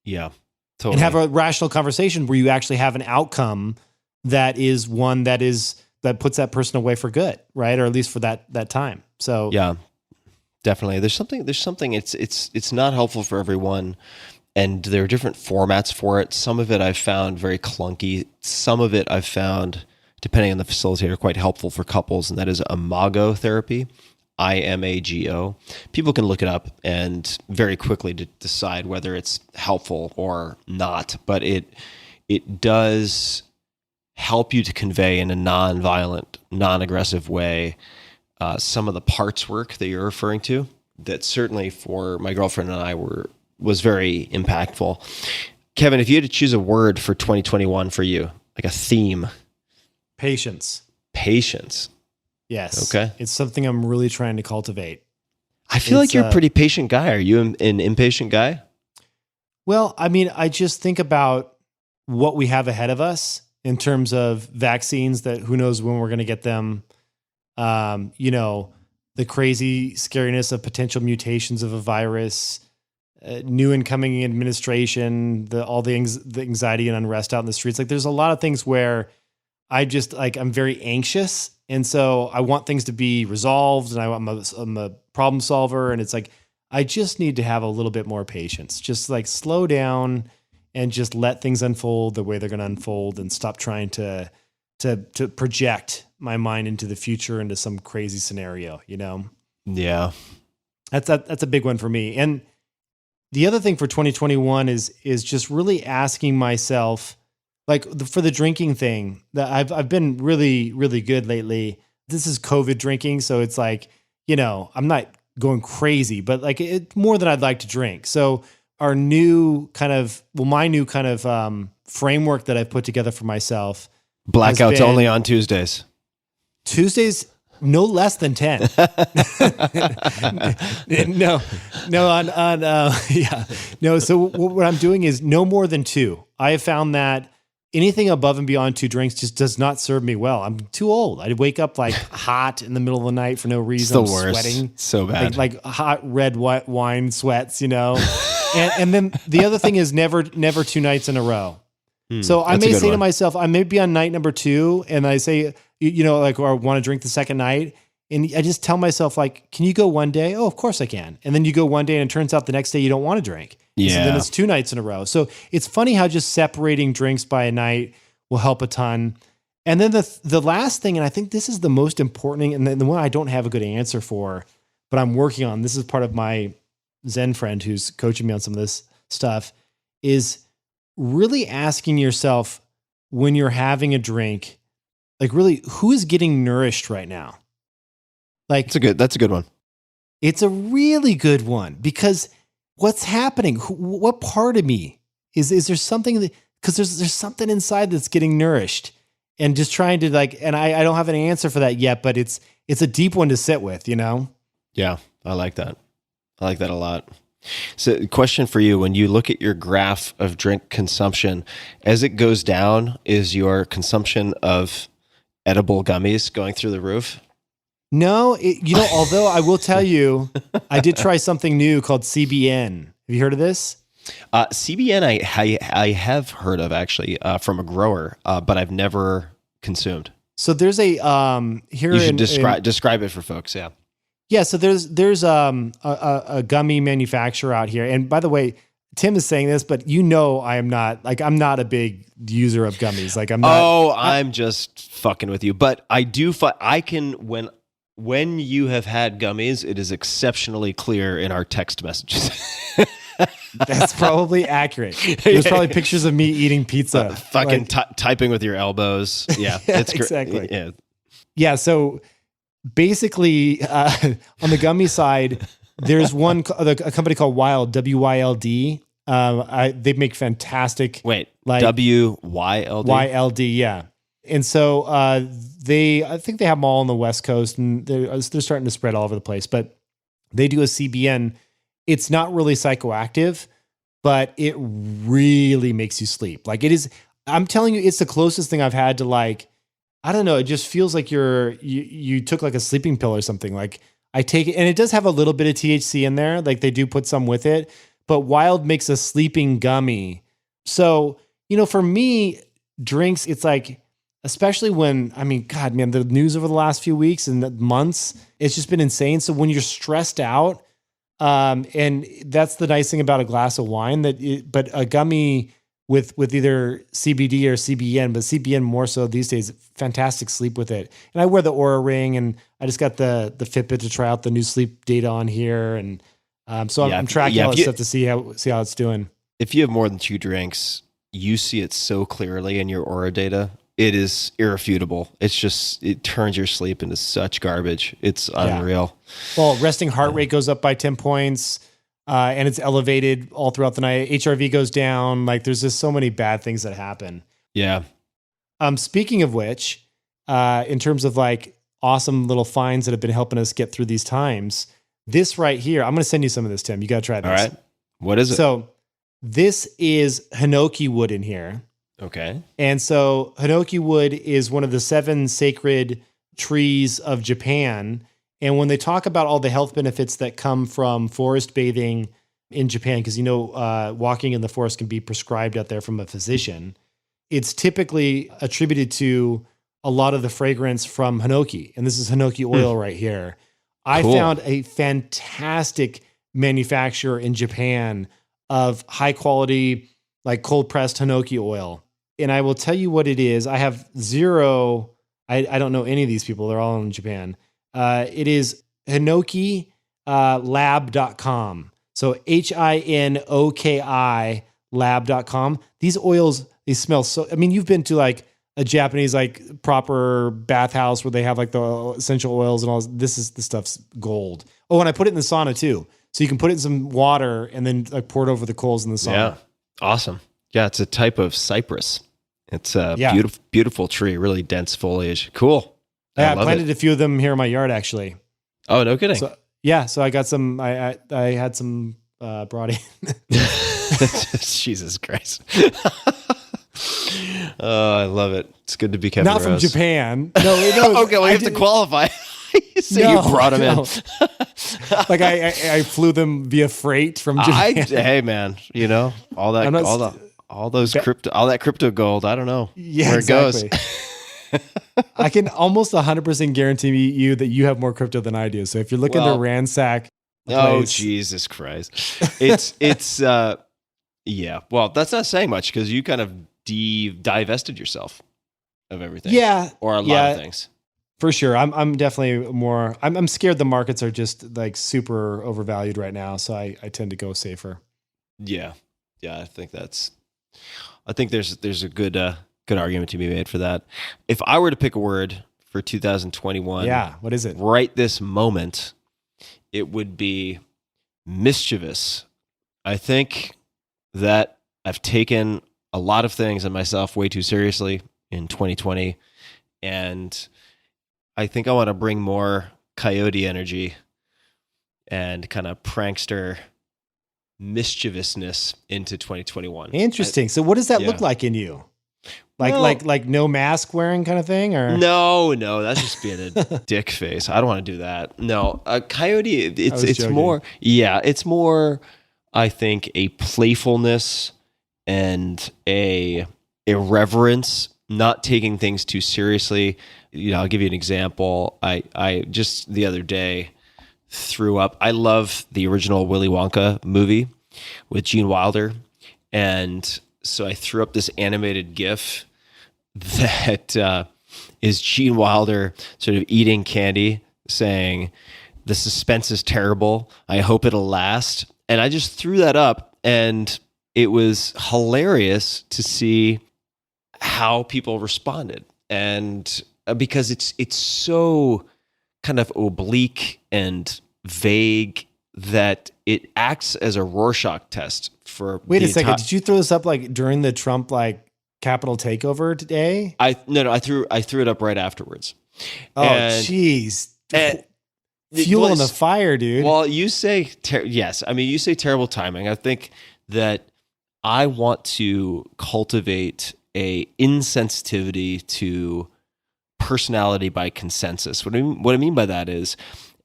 Yeah, totally. And have a rational conversation where you actually have an outcome that is one that puts that person away for good, right? Or at least for that time. So yeah, definitely. There's something. It's not helpful for everyone, and there are different formats for it. Some of it I've found very clunky. Some of it I've found, depending on the facilitator, quite helpful for couples, and that is imago therapy. IMAGO. People can look it up and very quickly decide whether it's helpful or not, but it does help you to convey in a non-violent, non-aggressive way some of the parts work that you're referring to. That certainly for my girlfriend and I was very impactful. Kevin, if you had to choose a word for 2021 for you, like a theme. Patience. Yes. Okay. It's something I'm really trying to cultivate. I feel like you're a pretty patient guy. Are you an impatient guy? Well, I mean, I just think about what we have ahead of us in terms of vaccines that who knows when we're going to get them. The crazy scariness of potential mutations of a virus, new incoming administration, all the anxiety and unrest out in the streets. Like there's a lot of things where I'm very anxious. And so I want things to be resolved, and I'm a problem solver. And it's like, I just need to have a little bit more patience, just like slow down and just let things unfold the way they're going to unfold, and stop trying to project my mind into the future, into some crazy scenario, Yeah. That's a big one for me. And the other thing for 2021 is just really asking myself, like for the drinking thing, that I've been really, really good lately. This is COVID drinking. So it's like, I'm not going crazy, but like more than I'd like to drink. So my new kind of framework that I've put together for myself. Blackouts only on Tuesdays. Tuesdays, no less than 10. No. So what I'm doing is no more than 2. I have found that anything above and beyond 2 drinks just does not serve me well. I'm too old. I wake up like hot in the middle of the night for no reason. It's the worst. Sweating. So bad. Like hot red wine sweats, and then the other thing is never 2 nights in a row. So I may say to myself, I may be on night number 2, and I say, or I want to drink the second night. And I just tell myself, like, can you go one day? Oh, of course I can. And then you go one day, and it turns out the next day you don't want to drink. Yeah. So then it's 2 nights in a row. So it's funny how just separating drinks by a night will help a ton. And then the last thing, and I think this is the most important, and the one I don't have a good answer for, but I'm working on, this is part of my Zen friend who's coaching me on some of this stuff, is really asking yourself when you're having a drink, like really, who is getting nourished right now? Like that's a good one. It's a really good one, because what's happening? What part of me is there something because there's something inside that's getting nourished, and just trying to and I don't have an answer for that yet, but it's a deep one to sit with, Yeah, I like that. I like that a lot. So, question for you: when you look at your graph of drink consumption, as it goes down, is your consumption of edible gummies going through the roof? No, although I will tell you, I did try something new called CBN. Have you heard of this? CBN, I have heard of actually from a grower, but I've never consumed. So there's a here. You should describe it for folks. Yeah. Yeah, so there's a gummy manufacturer out here, and by the way, Tim is saying this, but I'm not a big user of gummies. Like I'm not. I'm just fucking with you, but I do. I can when you have had gummies, it is exceptionally clear in our text messages. That's probably accurate. There's probably pictures of me eating pizza, typing with your elbows. Yeah, it's great. Exactly. Yeah. So basically, on the gummy side, there's a company called Wild, WYLD. They make fantastic. Wait, WYLD? YLD, yeah. And so I think they have them all on the West Coast, and they're starting to spread all over the place. But they do a CBN. It's not really psychoactive, but it really makes you sleep. Like it is. I'm telling you, it's the closest thing I've had to I don't know. It just feels like you took like a sleeping pill or something. Like I take it, and it does have a little bit of THC in there. Like they do put some with it, but Wild makes a sleeping gummy. So, for me, drinks, it's like, especially when, God, man, the news over the last few weeks and the months, it's just been insane. So when you're stressed out, and that's the nice thing about a glass of wine, but a gummy with either CBD or CBN, but CBN more so these days, fantastic sleep with it. And I wear the Oura Ring, and I just got the Fitbit to try out the new sleep data on here. And so I'm tracking all this stuff to see how it's doing. If you have more than 2 drinks, you see it so clearly in your Oura data. It is irrefutable. It turns your sleep into such garbage. It's unreal. Well, resting heart rate goes up by 10 points. And it's elevated all throughout the night. HRV goes down. Like there's just so many bad things that happen. Yeah. Speaking of which, in terms of awesome little finds that have been helping us get through these times, this right here, I'm going to send you some of this, Tim. You got to try this. All right. What is it? So this is Hinoki wood in here. Okay. And so Hinoki wood is one of the 7 sacred trees of Japan. And when they talk about all the health benefits that come from forest bathing in Japan, because walking in the forest can be prescribed out there from a physician, it's typically attributed to a lot of the fragrance from Hinoki. And this is Hinoki oil right here. I Cool. found a fantastic manufacturer in Japan of high quality, like cold pressed Hinoki oil. And I will tell you what it is. I have zero, I don't know any of these people. They're all in Japan. It is Hinoki lab.com. So HINOKI lab.com. These oils, they smell so, I mean, you've been to like a Japanese, like proper bathhouse where they have like the essential oils and all this. The stuff's gold. Oh, and I put it in the sauna too. So you can put it in some water and then like pour it over the coals in the sauna. Yeah. Awesome. Yeah. It's a type of cypress. It's a Yeah. beautiful, beautiful tree, really dense foliage. Cool. Yeah, I love planted it. a few of them here in my yard actually. Oh, no kidding. So so I got some. I had some brought in. Jesus Christ. Oh, I love it. It's good to be Kevin Not from Rose. Japan. No. Okay, well, you have to qualify. You say you brought them in. Like I flew them via freight from Japan. Hey man, all that, I'm not all that crypto gold. I don't know Yeah, where exactly. it goes. I can almost 100% guarantee you that you have more crypto than I do. So if you're looking to ransack, Oh, place- Jesus Christ. It's yeah. Well, that's not saying much because you kind of divested yourself of everything. Yeah, Or a lot of things. for sure. I'm definitely more. I'm scared the markets are just like super overvalued right now, so I tend to go safer. Yeah. Yeah. I think there's a good argument to be made for that. If I were to pick a word for 2021, Yeah, what is it? right this moment, it would be mischievous. I think that I've taken a lot of things and myself way too seriously in 2020. And I think I want to bring more coyote energy and kind of prankster mischievousness into 2021. Interesting. So what does that yeah. look like in you? Like Well- like no mask wearing kind of thing, or No, that's just being a dick face. I don't want to do that. No, a coyote. It's joking. more. Yeah, it's more. I think a playfulness and a irreverence, not taking things too seriously. I'll give you an example. I just the other day threw up. I love the original Willy Wonka movie with Gene Wilder, and so I threw up this animated GIF that is Gene Wilder sort of eating candy, saying, "The suspense is terrible. I hope it'll last." And I just threw that up, and it was hilarious to see how people responded, and because it's so kind of oblique and vague that it acts as a Rorschach test for. Wait a second. Did you throw this up like during the Trump like Capitol takeover today? I threw it up right afterwards. Oh, jeez. Fuel on the fire, dude. Well, you say yes. I mean, you say terrible timing. I think that I want to cultivate a insensitivity to personality by consensus. What I mean by that is,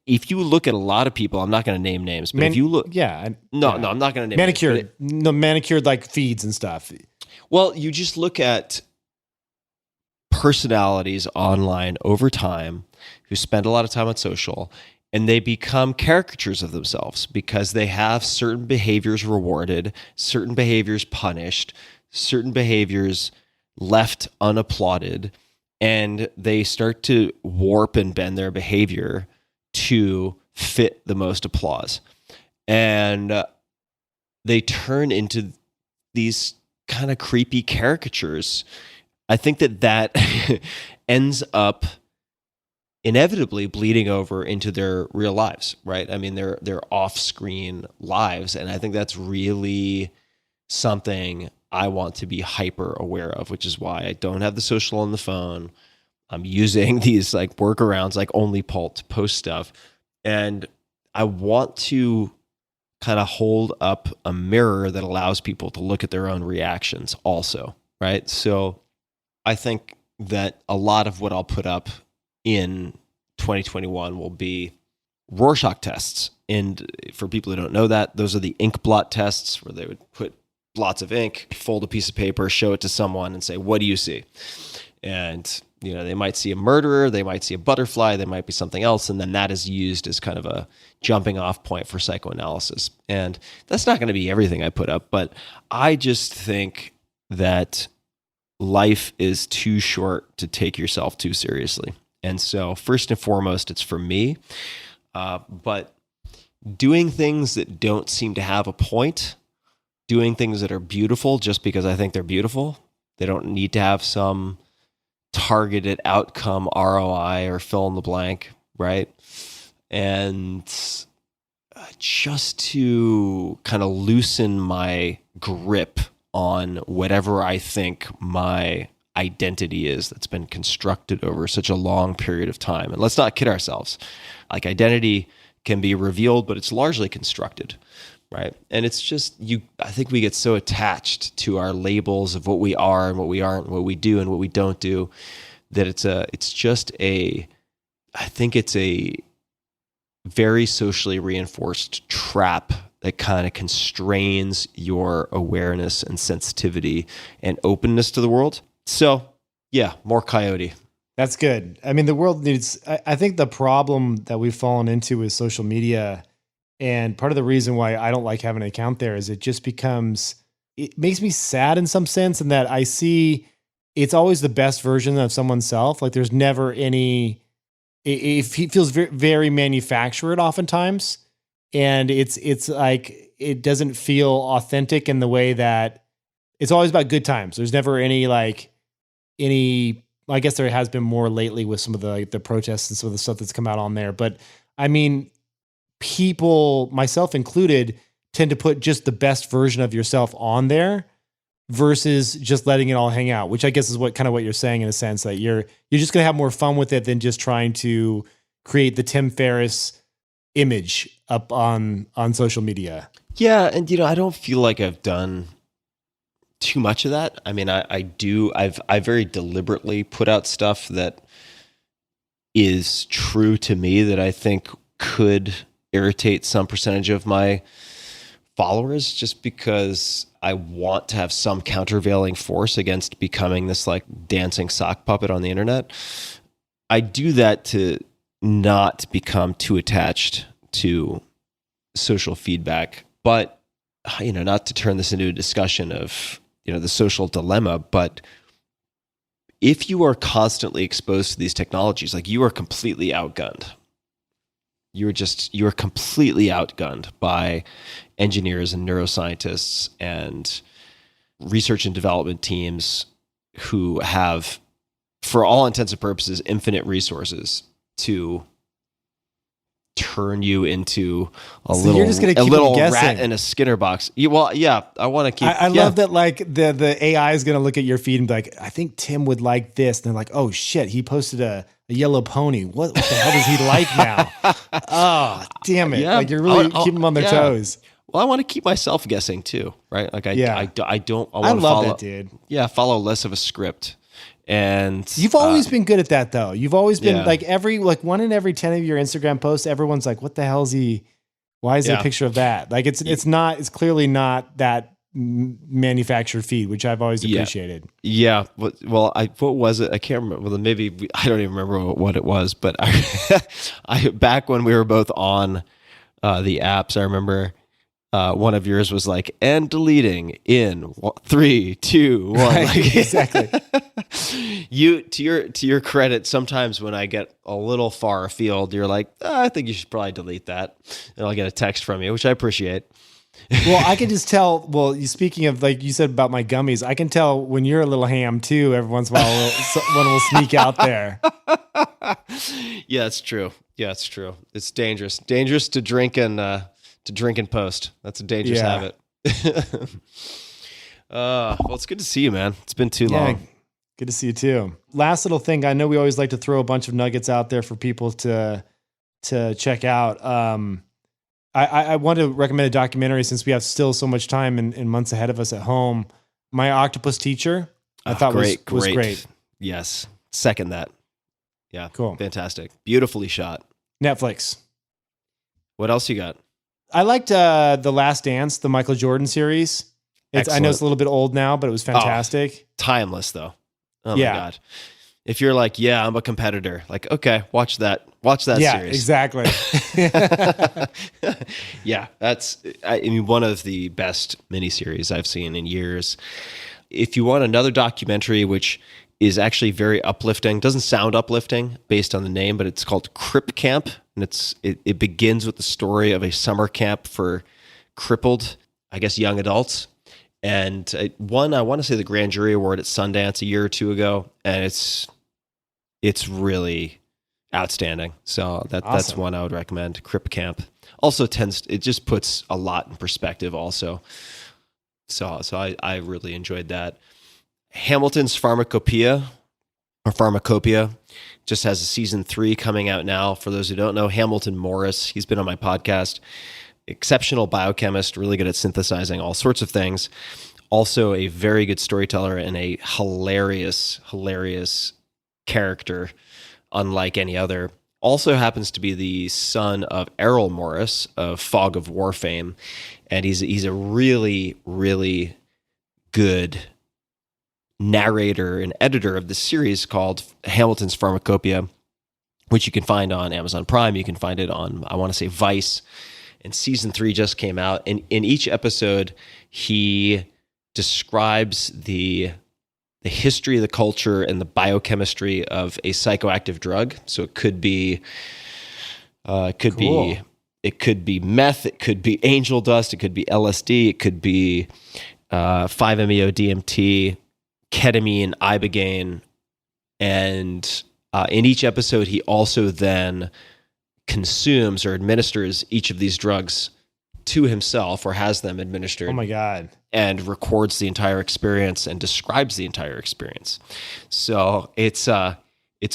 if you look at a lot of people, I'm not going to name names, but if you look, I'm not going to name manicured, names, manicured like feeds and stuff. Well, you just look at personalities online over time who spend a lot of time on social, and they become caricatures of themselves because they have certain behaviors rewarded, certain behaviors punished, certain behaviors left unapplauded, and they start to warp and bend their behavior to fit the most applause. And they turn into these kind of creepy caricatures. I think that ends up inevitably bleeding over into their real lives, right? I mean, their off-screen lives, and I think that's really something I want to be hyper aware of, which is why I don't have the social on the phone. I'm using these like workarounds, like only to post stuff, and I want to kind of hold up a mirror that allows people to look at their own reactions also. right? So I think that a lot of what I'll put up in 2021 will be Rorschach tests. And for people who don't know that, those are the ink blot tests where they would put blots of ink, fold a piece of paper, show it to someone and say, what do you see? And, they might see a murderer, they might see a butterfly, they might be something else. And then that is used as kind of a jumping off point for psychoanalysis. And that's not going to be everything I put up, but I just think that life is too short to take yourself too seriously. And so first and foremost, it's for me. But doing things that don't seem to have a point, doing things that are beautiful just because I think they're beautiful, they don't need to have some targeted outcome ROI or fill in the blank, right? And just to kind of loosen my grip on whatever I think my identity is that's been constructed over such a long period of time. And let's not kid ourselves. Like, identity can be revealed, but it's largely constructed, right? And it's just, I think we get so attached to our labels of what we are and what we aren't, what we do and what we don't do, that I think it's a very socially reinforced trap that kind of constrains your awareness and sensitivity and openness to the world. So yeah, more coyote. That's good. I mean, the world needs, I think the problem that we've fallen into is social media. And part of the reason why I don't like having an account there is it makes me sad in some sense, in that I see it's always the best version of someone's self. Like, there's never any, it feels very, very manufactured oftentimes. And it's like, it doesn't feel authentic in the way that it's always about good times. There's never I guess there has been more lately with some of the protests and some of the stuff that's come out on there. But I mean, people, myself included, tend to put just the best version of yourself on there versus just letting it all hang out, which I guess is what you're saying, in a sense that you're just going to have more fun with it than just trying to create the Tim Ferriss image up on social media. Yeah. And, I don't feel like I've done too much of that. I mean, I very deliberately put out stuff that is true to me that I think could irritate some percentage of my followers, just because I want to have some countervailing force against becoming this like dancing sock puppet on the internet. I do that to not become too attached to social feedback, but not to turn this into a discussion of the social dilemma, but if you are constantly exposed to these technologies, like, you are completely outgunned. You're completely outgunned by engineers and neuroscientists and research and development teams who have, for all intents and purposes, infinite resources to turn you into a little rat in a Skinner box. I want to keep. I love that. Like, the AI is going to look at your feed and be like, I think Tim would like this. And they're like, oh shit, he posted a yellow pony. What the hell does he like now? Oh, damn it! Yeah. Like, you're really keeping them on their toes. Well, I want to keep myself guessing too, right? Like, I love that, dude. Yeah, follow less of a script. And you've always been good at that, though. You've always been like one in every 10 of your Instagram posts, everyone's like, what the hell is he? Why is there a picture of that? Like, it's clearly not that manufactured feed, which I've always appreciated. Yeah. Well, what was it? I can't remember. Well, maybe I don't even remember what it was, but I back when we were both on the apps, I remember one of yours was like, and deleting in 3, 2, 1. Right, like, exactly. You, to your credit, sometimes when I get a little far afield, you're like, I think you should probably delete that, and I'll get a text from you, which I appreciate. Well, I can just tell. Well, speaking of, like you said about my gummies, I can tell when you're a little ham too. Every once in a while, one will sneak out there. Yeah, it's true. It's dangerous to drink and post. That's a dangerous habit. Well, it's good to see you, man. It's been too long. Good to see you too. Last little thing. I know we always like to throw a bunch of nuggets out there for people to check out. I want to recommend a documentary since we have still so much time and months ahead of us at home. My Octopus Teacher. I thought was great. great. Yes. Second that. Yeah. Cool. Fantastic. Beautifully shot. Netflix. What else you got? I liked The Last Dance, the Michael Jordan series. I know it's a little bit old now, but it was fantastic. Timeless though. Oh Yeah. my God. If you're like, yeah, I'm a competitor, like, okay, watch that Yeah, series. exactly. Yeah, I mean, one of the best miniseries I've seen in years. If you want another documentary, which is actually very uplifting, doesn't sound uplifting based on the name, but it's called Crip Camp. And it begins with the story of a summer camp for crippled, I guess, young adults. And it won, I want to say, the Grand Jury Award at Sundance a year or two ago. And it's really outstanding. So that's one I would recommend, Crip Camp. Also it just puts a lot in perspective also. So I really enjoyed that. Hamilton's Pharmacopoeia just has a season 3 coming out now. For those who don't know, Hamilton Morris, he's been on my podcast. Exceptional biochemist, really good at synthesizing all sorts of things. Also a very good storyteller and a hilarious character, unlike any other. Also happens to be the son of Errol Morris of Fog of War fame. And he's a really, really good narrator and editor of this series called Hamilton's Pharmacopoeia, which you can find on Amazon Prime. You can find it on, I want to say, Vice. And season 3 just came out. And in each episode, he describes the history, the culture, and the biochemistry of a psychoactive drug. So it could be, it could be meth, it could be angel dust, it could be LSD, it could be 5-MeO DMT, ketamine, ibogaine, and in each episode, he also then consumes or administers each of these drugs to himself, or has them administered. Oh my God. And records the entire experience and describes the entire experience. So it's a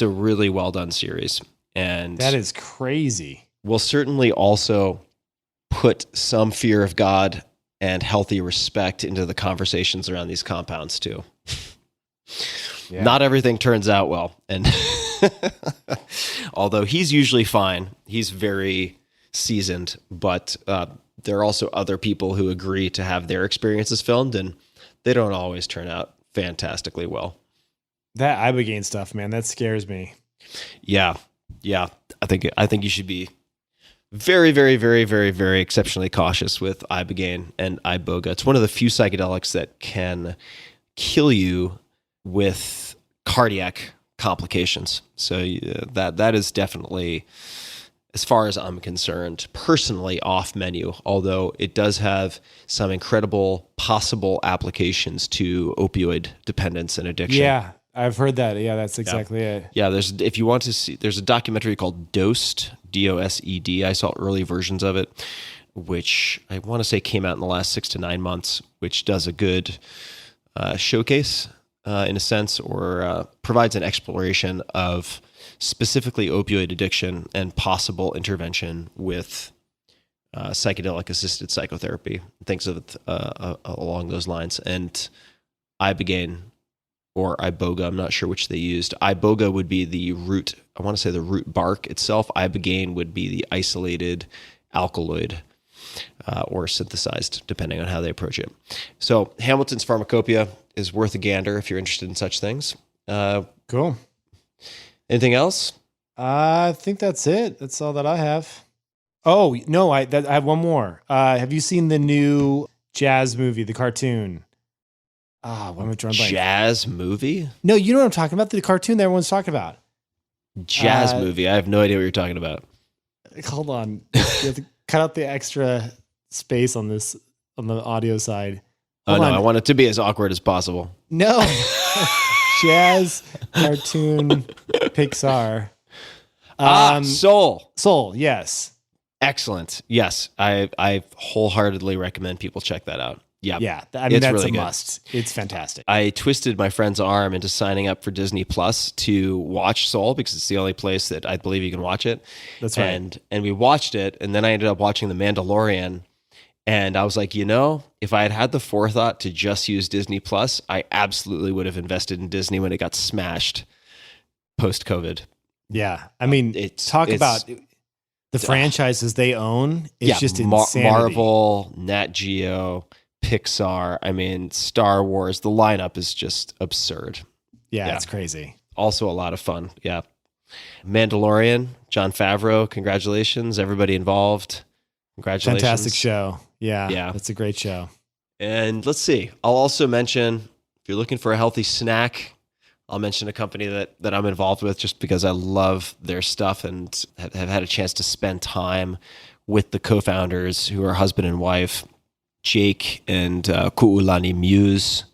really well done series. And that is crazy. We'll certainly also put some fear of God and healthy respect into the conversations around these compounds too. Yeah. Not everything turns out well. And although he's usually fine, he's very seasoned, but there are also other people who agree to have their experiences filmed, and they don't always turn out fantastically well. That ibogaine stuff, man, that scares me. Yeah. I think you should be very, very, very, very, very exceptionally cautious with ibogaine and iboga. It's one of the few psychedelics that can kill you with cardiac complications. So that is definitely, as far as I'm concerned, personally off menu, although it does have some incredible possible applications to opioid dependence and addiction. Yeah, I've heard that. Yeah, that's exactly it. Yeah, if you want to see, there's a documentary called Dosed, DOSED. I saw early versions of it, which I want to say came out in the last 6 to 9 months, which does a good showcase in a sense, or provides an exploration of specifically opioid addiction and possible intervention with psychedelic assisted psychotherapy, things of along those lines. And ibogaine or iboga, I'm not sure which they used. Iboga would be the root, I want to say the root bark itself. Ibogaine would be the isolated alkaloid or synthesized, depending on how they approach it. So Hamilton's Pharmacopoeia is worth a gander if you're interested in such things. Cool. Anything else? I think that's it. That's all that I have. Oh, no, I have one more. Have you seen the new Jazz movie, the cartoon? What am I drawing blank? Jazz movie? No, you know what I'm talking about? The cartoon that everyone's talking about. Jazz movie. I have no idea what you're talking about. Hold on. You have to cut out the extra space on the audio side. Hold on. I want it to be as awkward as possible. No. Jazz cartoon Pixar. Soul, yes. Excellent. Yes. I wholeheartedly recommend people check that out. Yeah. I mean, it's that's really a good. must. It's fantastic. I twisted my friend's arm into signing up for Disney Plus to watch Soul because it's the only place that I believe you can watch it. That's right. And we watched it, and then I ended up watching The Mandalorian, And I was like, if I had had the forethought to just use Disney Plus, I absolutely would have invested in Disney when it got smashed post-COVID. Yeah. I mean, talk about the franchises they own. It's just insanity. Marvel, Nat Geo, Pixar. I mean, Star Wars. The lineup is just absurd. Yeah, it's crazy. Also a lot of fun. Yeah. Mandalorian, Jon Favreau. Congratulations, everybody involved. Congratulations. Fantastic show. Yeah. Yeah. That's a great show. And let's see. I'll also mention, if you're looking for a healthy snack, I'll mention a company that I'm involved with just because I love their stuff and have had a chance to spend time with the co-founders who are husband and wife, Jake and Ku'ulani Muse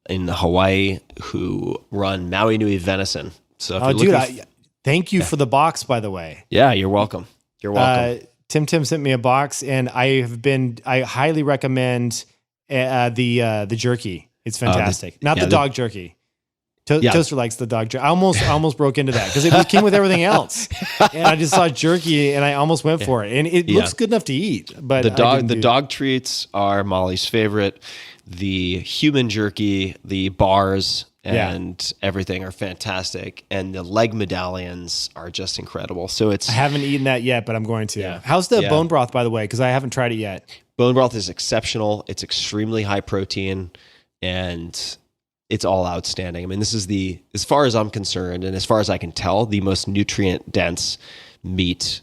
in Hawaii, who run Maui Nui Venison. So if you're looking thank you for the box, by the way. Yeah, you're welcome. You're welcome. Tim sent me a box, and I highly recommend the jerky. It's fantastic. Not the dog jerky. Toaster likes the dog jerky. I almost broke into that because it came with everything else, and I just saw jerky, and I almost went for it, and it looks good enough to eat. But the dog treats are Molly's favorite. The human jerky, the bars, and everything are fantastic, and the leg medallions are just incredible. So I haven't eaten that yet, but I'm going to. Yeah. How's the bone broth, by the way? Because I haven't tried it yet. Bone broth is exceptional. It's extremely high protein, and it's all outstanding. I mean, this is as far as I'm concerned, and as far as I can tell, the most nutrient dense meat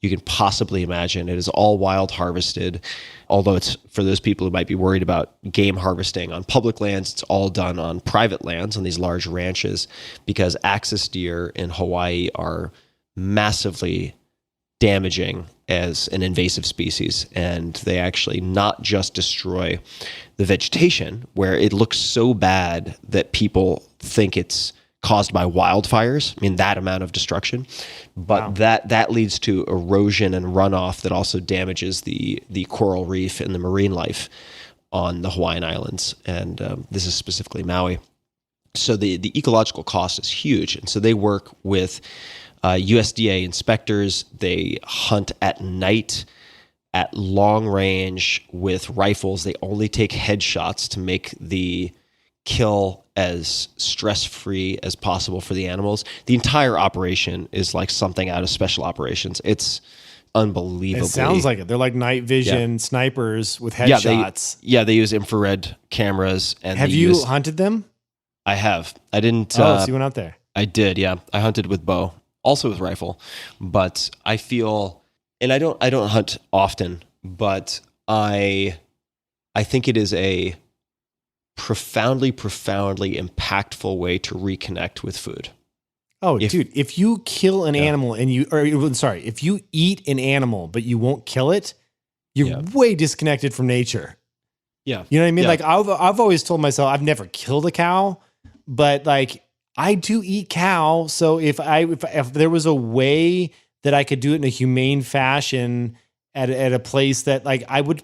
you can possibly imagine. It is all wild harvested. Although it's for those people who might be worried about game harvesting on public lands, it's all done on private lands on these large ranches because axis deer in Hawaii are massively damaging as an invasive species. And they actually not just destroy the vegetation where it looks so bad that people think it's caused by wildfires. I mean, that amount of destruction, but that leads to erosion and runoff that also damages the coral reef and the marine life on the Hawaiian Islands. And this is specifically Maui. So the ecological cost is huge. And so they work with USDA inspectors. They hunt at night at long range with rifles. They only take headshots to make the kill as stress-free as possible for the animals. The entire operation is like something out of special operations. It's unbelievable. It sounds like it. They're like night vision snipers with headshots. They use infrared cameras. And have you hunted them? I have. I didn't. So you went out there. I did. Yeah, I hunted with bow, also with rifle. But I feel, and I don't hunt often, but I think it is a profoundly impactful way to reconnect with food. Oh, dude, if you kill an animal if you eat an animal, but you won't kill it, you're way disconnected from nature. Yeah. You know what I mean? Yeah. Like I've always told myself I've never killed a cow, but like I do eat cow. So if there was a way that I could do it in a humane fashion at a place that like I would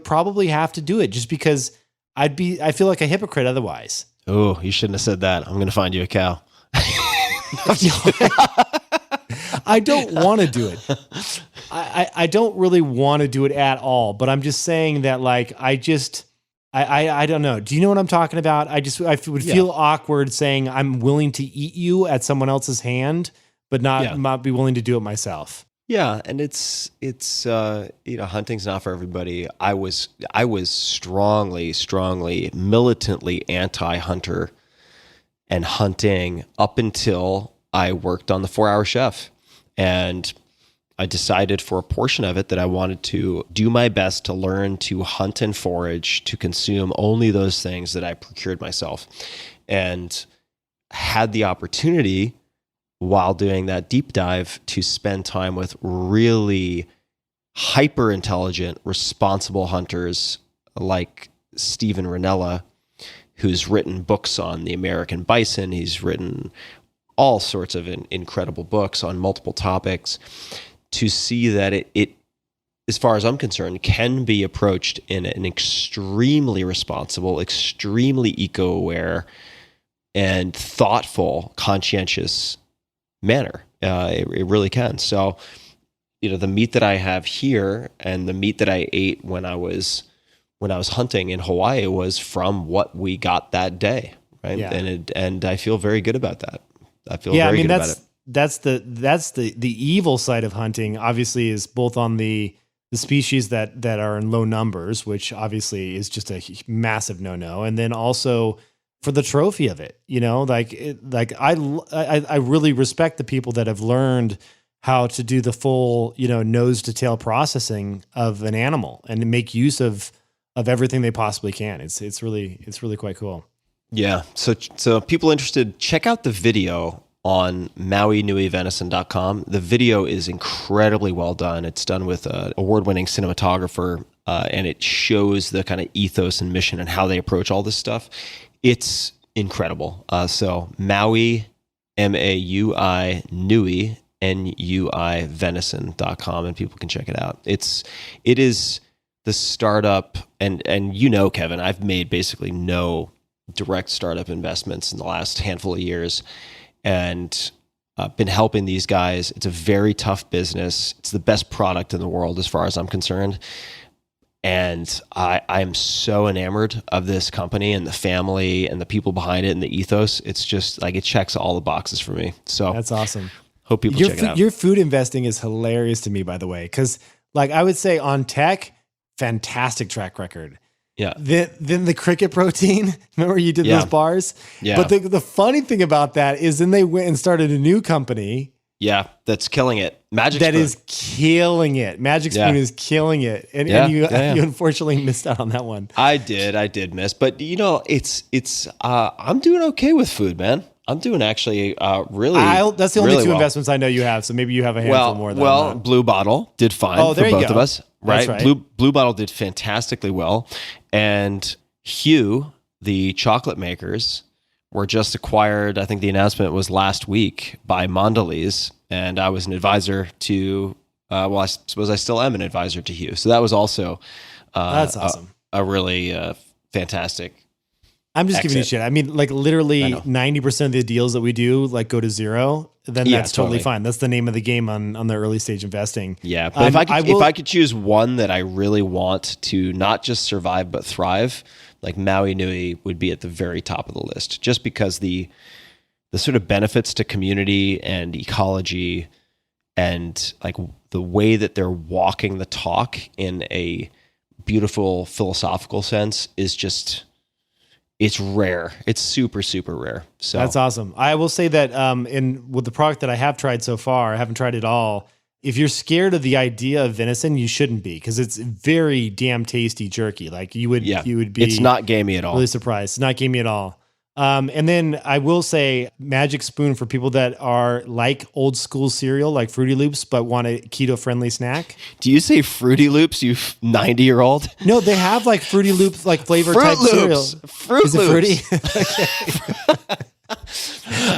probably have to do it just because I feel like a hypocrite otherwise. Oh, you shouldn't have said that. I'm going to find you a cow. I don't want to do it. I don't really want to do it at all, but I'm just saying that like, I don't know. Do you know what I'm talking about? I would feel awkward saying I'm willing to eat you at someone else's hand, but not be willing to do it myself. Yeah, and it's hunting's not for everybody. I was strongly militantly anti-hunter and hunting up until I worked on the 4-Hour Chef, and I decided for a portion of it that I wanted to do my best to learn to hunt and forage, to consume only those things that I procured myself, and had the opportunity while doing that deep dive to spend time with really hyper intelligent, responsible hunters like Steven Rinella, who's written books on the American bison. He's written all sorts of incredible books on multiple topics, to see that it, as far as I'm concerned, can be approached in an extremely responsible, extremely eco-aware, and thoughtful, conscientious manner. It really can. So the meat that I have here and the meat that I ate when I was hunting in Hawaii was from what we got that day, right? Yeah. And I feel very good about that. I feel very good about it. That's the evil side of hunting. Obviously, is both on the species that are in low numbers, which obviously is just a massive no, and then also for the trophy of it. I really respect the people that have learned how to do the full nose to tail processing of an animal and make use of everything they possibly can. It's really quite cool. Yeah. So people interested, check out the video on MauiNuiVenison.com. The video is incredibly well done. It's done with an award-winning cinematographer, and it shows the kind of ethos and mission and how they approach all this stuff. It's incredible. So Maui, MAUI, Nui, NUI Venison.com, and people can check it out. It is the startup, and Kevin, I've made basically no direct startup investments in the last handful of years, and been helping these guys. It's a very tough business. It's the best product in the world as far as I'm concerned. And I am so enamored of this company and the family and the people behind it and the ethos. It's just like, it checks all the boxes for me. So that's awesome. Hope people check it out. Your food investing is hilarious to me, by the way, because I would say on tech, fantastic track record. Yeah. Then the cricket protein. Remember you did those bars? Yeah. But the funny thing about that is then they went and started a new company. Yeah, that's killing it. Magic Spoon. That is killing it. Magic Spoon is killing it. And you unfortunately missed out on that one. I did miss. But it's I'm doing okay with food, man. I'm doing actually really. That's the only two investments I know you have. So maybe you have a handful more than that. Blue Bottle did fine for both of us. Right? Blue Bottle did fantastically well. And Hue, the chocolate makers, were just acquired. I think the announcement was last week by Mondelez, and I was an advisor to. I suppose I still am an advisor to Hue. So that was also that's awesome. A really fantastic. I'm just giving you shit. I mean, literally 90% of the deals that we do go to zero. Then that's totally fine. That's the name of the game on the early stage investing. Yeah, but if I could choose one that I really want to not just survive but thrive, Maui Nui would be at the very top of the list, just because the sort of benefits to community and ecology, and the way that they're walking the talk in a beautiful philosophical sense is just. It's rare. It's super, super rare. So that's awesome. I will say that with the product that I have tried so far, I haven't tried it all. If you're scared of the idea of venison, you shouldn't be, because it's very damn tasty jerky. You would be. It's not gamey at all. Really surprised. It's not gamey at all. And then I will say Magic Spoon for people that are like old school cereal, like Fruity Loops, but want a keto friendly snack. Do you say Fruity Loops, you 90-year-old? No, they have Fruity Loops, flavor Fruit type Loops. cereal. Fruit Is Loops. It fruity?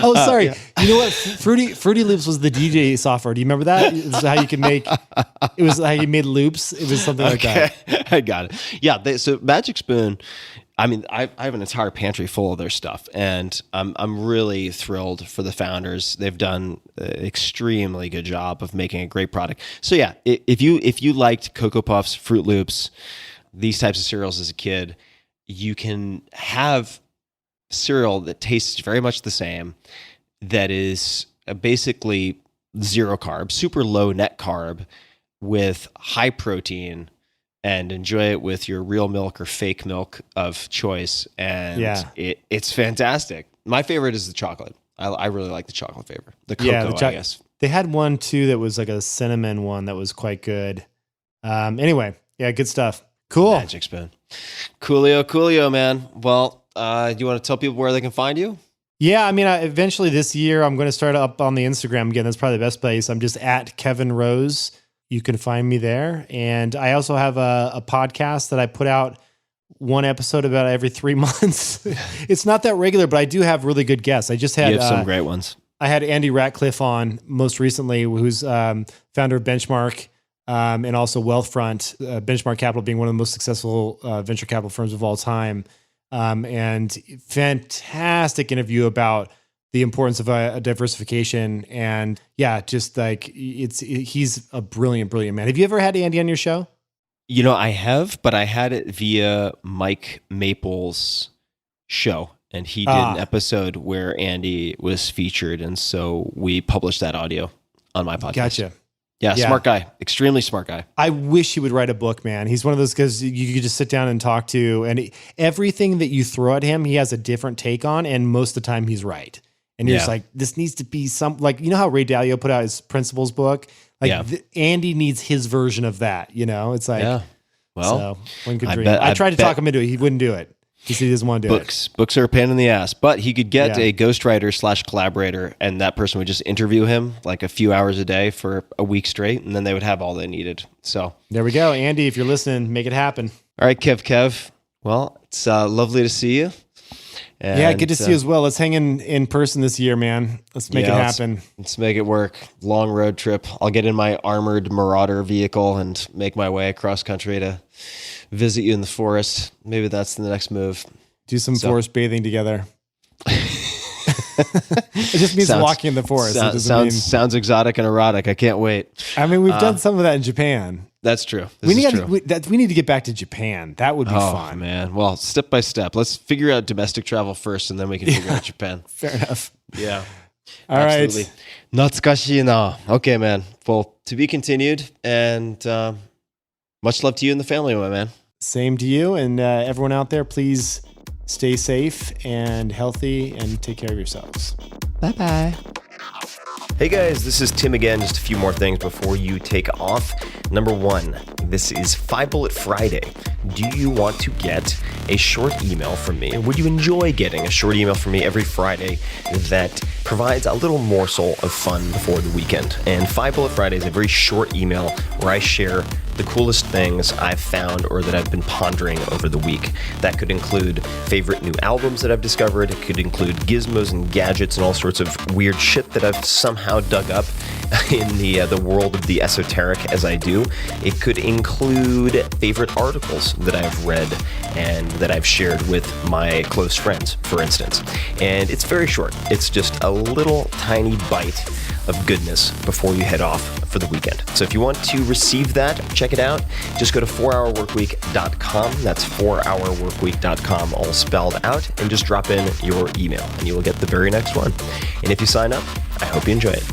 Oh, sorry. You know what? Fruity Loops was the DJ software. Do you remember that? It was how you made loops. It was something like that. I got it. Yeah. So Magic Spoon, I mean, I have an entire pantry full of their stuff, and I'm really thrilled for the founders. They've done an extremely good job of making a great product. So yeah, if you liked Cocoa Puffs, Fruit Loops, these types of cereals as a kid, you can have cereal that tastes very much the same, that is basically zero carb, super low net carb, with high protein, and enjoy it with your real milk or fake milk of choice. And it's fantastic. My favorite is the chocolate. I really like the chocolate flavor. The cocoa, I guess. They had one too that was a cinnamon one that was quite good. Anyway, good stuff. Cool. Magic Spoon. Coolio, man. Well, do you want to tell people where they can find you? Yeah, I mean, eventually this year I'm going to start up on the Instagram again. That's probably the best place. I'm just at Kevin Rose. You can find me there. And I also have a podcast that I put out one episode about every 3 months. It's not that regular, but I do have really good guests. I just had you have some great ones. I had Andy Ratcliffe on most recently, who's founder of Benchmark and also Wealthfront, Benchmark Capital being one of the most successful venture capital firms of all time. And fantastic interview about the importance of a diversification. And yeah, just like he's a brilliant, brilliant man. Have you ever had Andy on your show? I have, but I had it via Mike Maple's show, and he did an episode where Andy was featured, and so we published that audio on my podcast. Gotcha. Yeah, smart guy, extremely smart guy. I wish he would write a book, man. He's one of those guys you could just sit down and talk to, and everything that you throw at him, he has a different take on, and most of the time he's right. And you're just like, this needs to be like, you know how Ray Dalio put out his Principles book? Like Andy needs his version of that, It's like, so one could dream. I tried to talk him into it. He wouldn't do it. He said he doesn't want to do it. Books are a pain in the ass, but he could get a ghostwriter / collaborator, and that person would just interview him like a few hours a day for a week straight, and then they would have all they needed. So there we go. Andy, if you're listening, make it happen. All right, Kev. Well, it's lovely to see you. And, good to see you as well. Let's hang in person this year, man. Let's make it happen. Let's make it work. Long road trip. I'll get in my armored Marauder vehicle and make my way across country to visit you in the forest. Maybe that's the next move. Do some forest bathing together. It just means walking in the forest. Sounds exotic and erotic. I can't wait. I mean, we've done some of that in Japan. That's true. We need to get back to Japan. That would be fun. Man. Well, step by step. Let's figure out domestic travel first, and then we can figure out Japan. Fair enough. Yeah. All Absolutely. right. Natsukashi na. Okay, man. Well, to be continued, and much love to you and the family, my man. Same to you, and everyone out there, please stay safe and healthy, and take care of yourselves. Bye-bye. Hey guys, this is Tim again. Just a few more things before you take off. Number one, this is 5 Bullet Friday. Do you want to get a short email from me? Would you enjoy getting a short email from me every Friday that provides a little morsel of fun before the weekend? And 5 Bullet Friday is a very short email where I share the coolest things I've found or that I've been pondering over the week. That could include favorite new albums that I've discovered. It could include gizmos and gadgets and all sorts of weird shit that I've somehow dug up in the world of the esoteric as I do. It could include favorite articles that I've read and that I've shared with my close friends, for instance. And it's very short. It's just a little tiny bite of goodness before you head off for the weekend. So if you want to receive that, check it out. Just go to 4hourworkweek.com. That's 4hourworkweek.com, all spelled out, and just drop in your email and you will get the very next one. And if you sign up, I hope you enjoy it.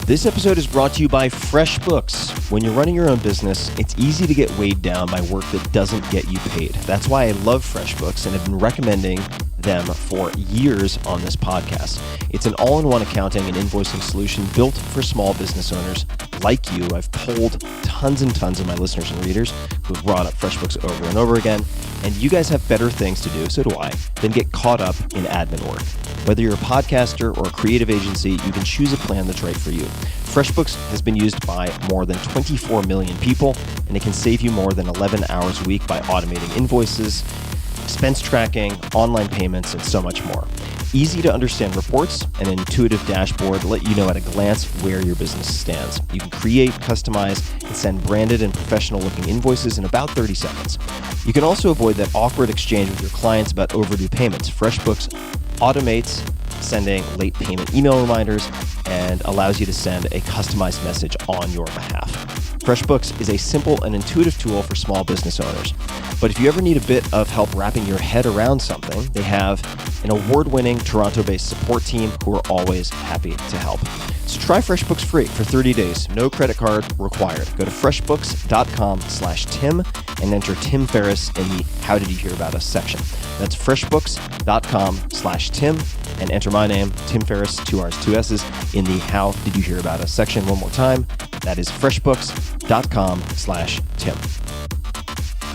This episode is brought to you by FreshBooks. When you're running your own business, it's easy to get weighed down by work that doesn't get you paid. That's why I love FreshBooks and have been recommending them for years on this podcast. It's an all-in-one accounting and invoicing solution built for small business owners like you. I've polled tons and tons of my listeners and readers who have brought up FreshBooks over and over again, and you guys have better things to do, so do I, than get caught up in admin work. Whether you're a podcaster or a creative agency, you can choose a plan that's right for you. FreshBooks has been used by more than 24 million people, and it can save you more than 11 hours a week by automating invoices, expense tracking, online payments, and so much more. Easy to understand reports and an intuitive dashboard let you know at a glance where your business stands. You can create, customize, and send branded and professional looking invoices in about 30 seconds. You can also avoid that awkward exchange with your clients about overdue payments. FreshBooks automates sending late payment email reminders and allows you to send a customized message on your behalf. FreshBooks is a simple and intuitive tool for small business owners. But if you ever need a bit of help wrapping your head around something, they have an award-winning Toronto-based support team who are always happy to help. So try FreshBooks free for 30 days. No credit card required. Go to freshbooks.com/Tim and enter Tim Ferriss in the How Did You Hear About Us section. That's freshbooks.com/Tim and enter my name, Tim Ferriss, 2 R's, 2 S's, in the How Did You Hear About Us section. One more time. That is freshbooks.com/Tim.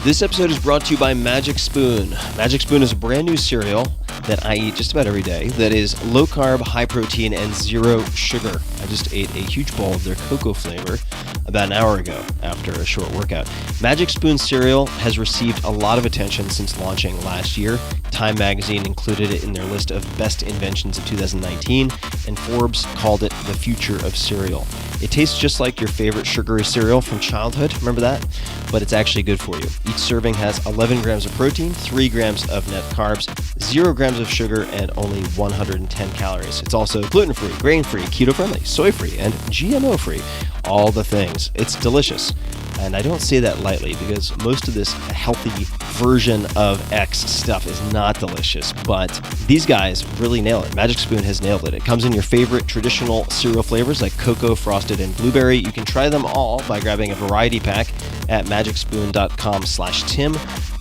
This episode is brought to you by Magic Spoon. Magic Spoon is a brand new cereal that I eat just about every day that is low carb, high protein, and 0 sugar. I just ate a huge bowl of their cocoa flavor about an hour ago after a short workout. Magic Spoon cereal has received a lot of attention since launching last year. Time magazine included it in their list of best inventions of 2019, and Forbes called it the future of cereal. It tastes just like your favorite sugary cereal from childhood, remember that? But it's actually good for you. Each serving has 11 grams of protein, 3 grams of net carbs, 0 grams grams of sugar and only 110 calories. It's also gluten-free, grain-free, keto-friendly, soy-free, and GMO-free. All the things. It's delicious. And I don't say that lightly because most of this healthy version of X stuff is not delicious, but these guys really nail it. Magic Spoon has nailed it. It comes in your favorite traditional cereal flavors like cocoa, frosted, and blueberry. You can try them all by grabbing a variety pack at magicspoon.com/Tim,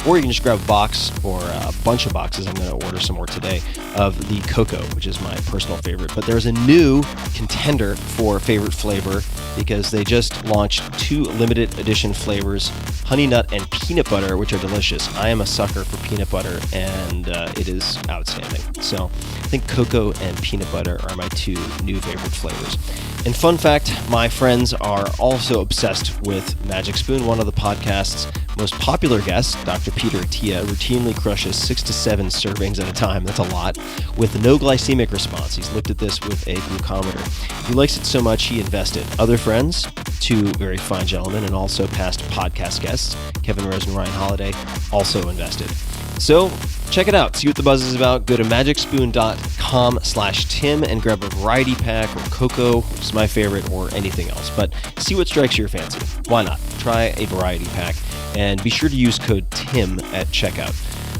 or you can just grab a box or a bunch of boxes. I'm going to order some more today of the cocoa, which is my personal favorite. But there's a new contender for favorite flavor because they just launched 2 limited edition flavors, honey nut and peanut butter, which are delicious. I am a sucker for peanut butter, and it is outstanding. So I think cocoa and peanut butter are my 2 new favorite flavors. And fun fact, my friends are also obsessed with Magic Spoon. One of the podcast's most popular guests, Dr. Peter Attia, routinely crushes 6 to 7 servings at a time. That's a lot. With no glycemic response. He's looked at this with a glucometer. He likes it so much he invested. Other friends, 2 very fine gentlemen and also past podcast guests, Kevin Rose and Ryan Holiday, also invested. So check it out. See what the buzz is about. Go to magicspoon.com/Tim and grab a variety pack or cocoa, which is my favorite, or anything else. But see what strikes your fancy. Why not? Try a variety pack and be sure to use code TIM at checkout.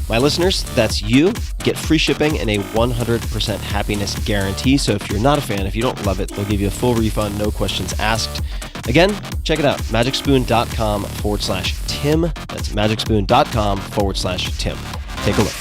My listeners, that's you. Get free shipping and a 100% happiness guarantee. So if you're not a fan, if you don't love it, they'll give you a full refund, no questions asked. Again, check it out. magicspoon.com/Tim. That's magicspoon.com/Tim. Take a look.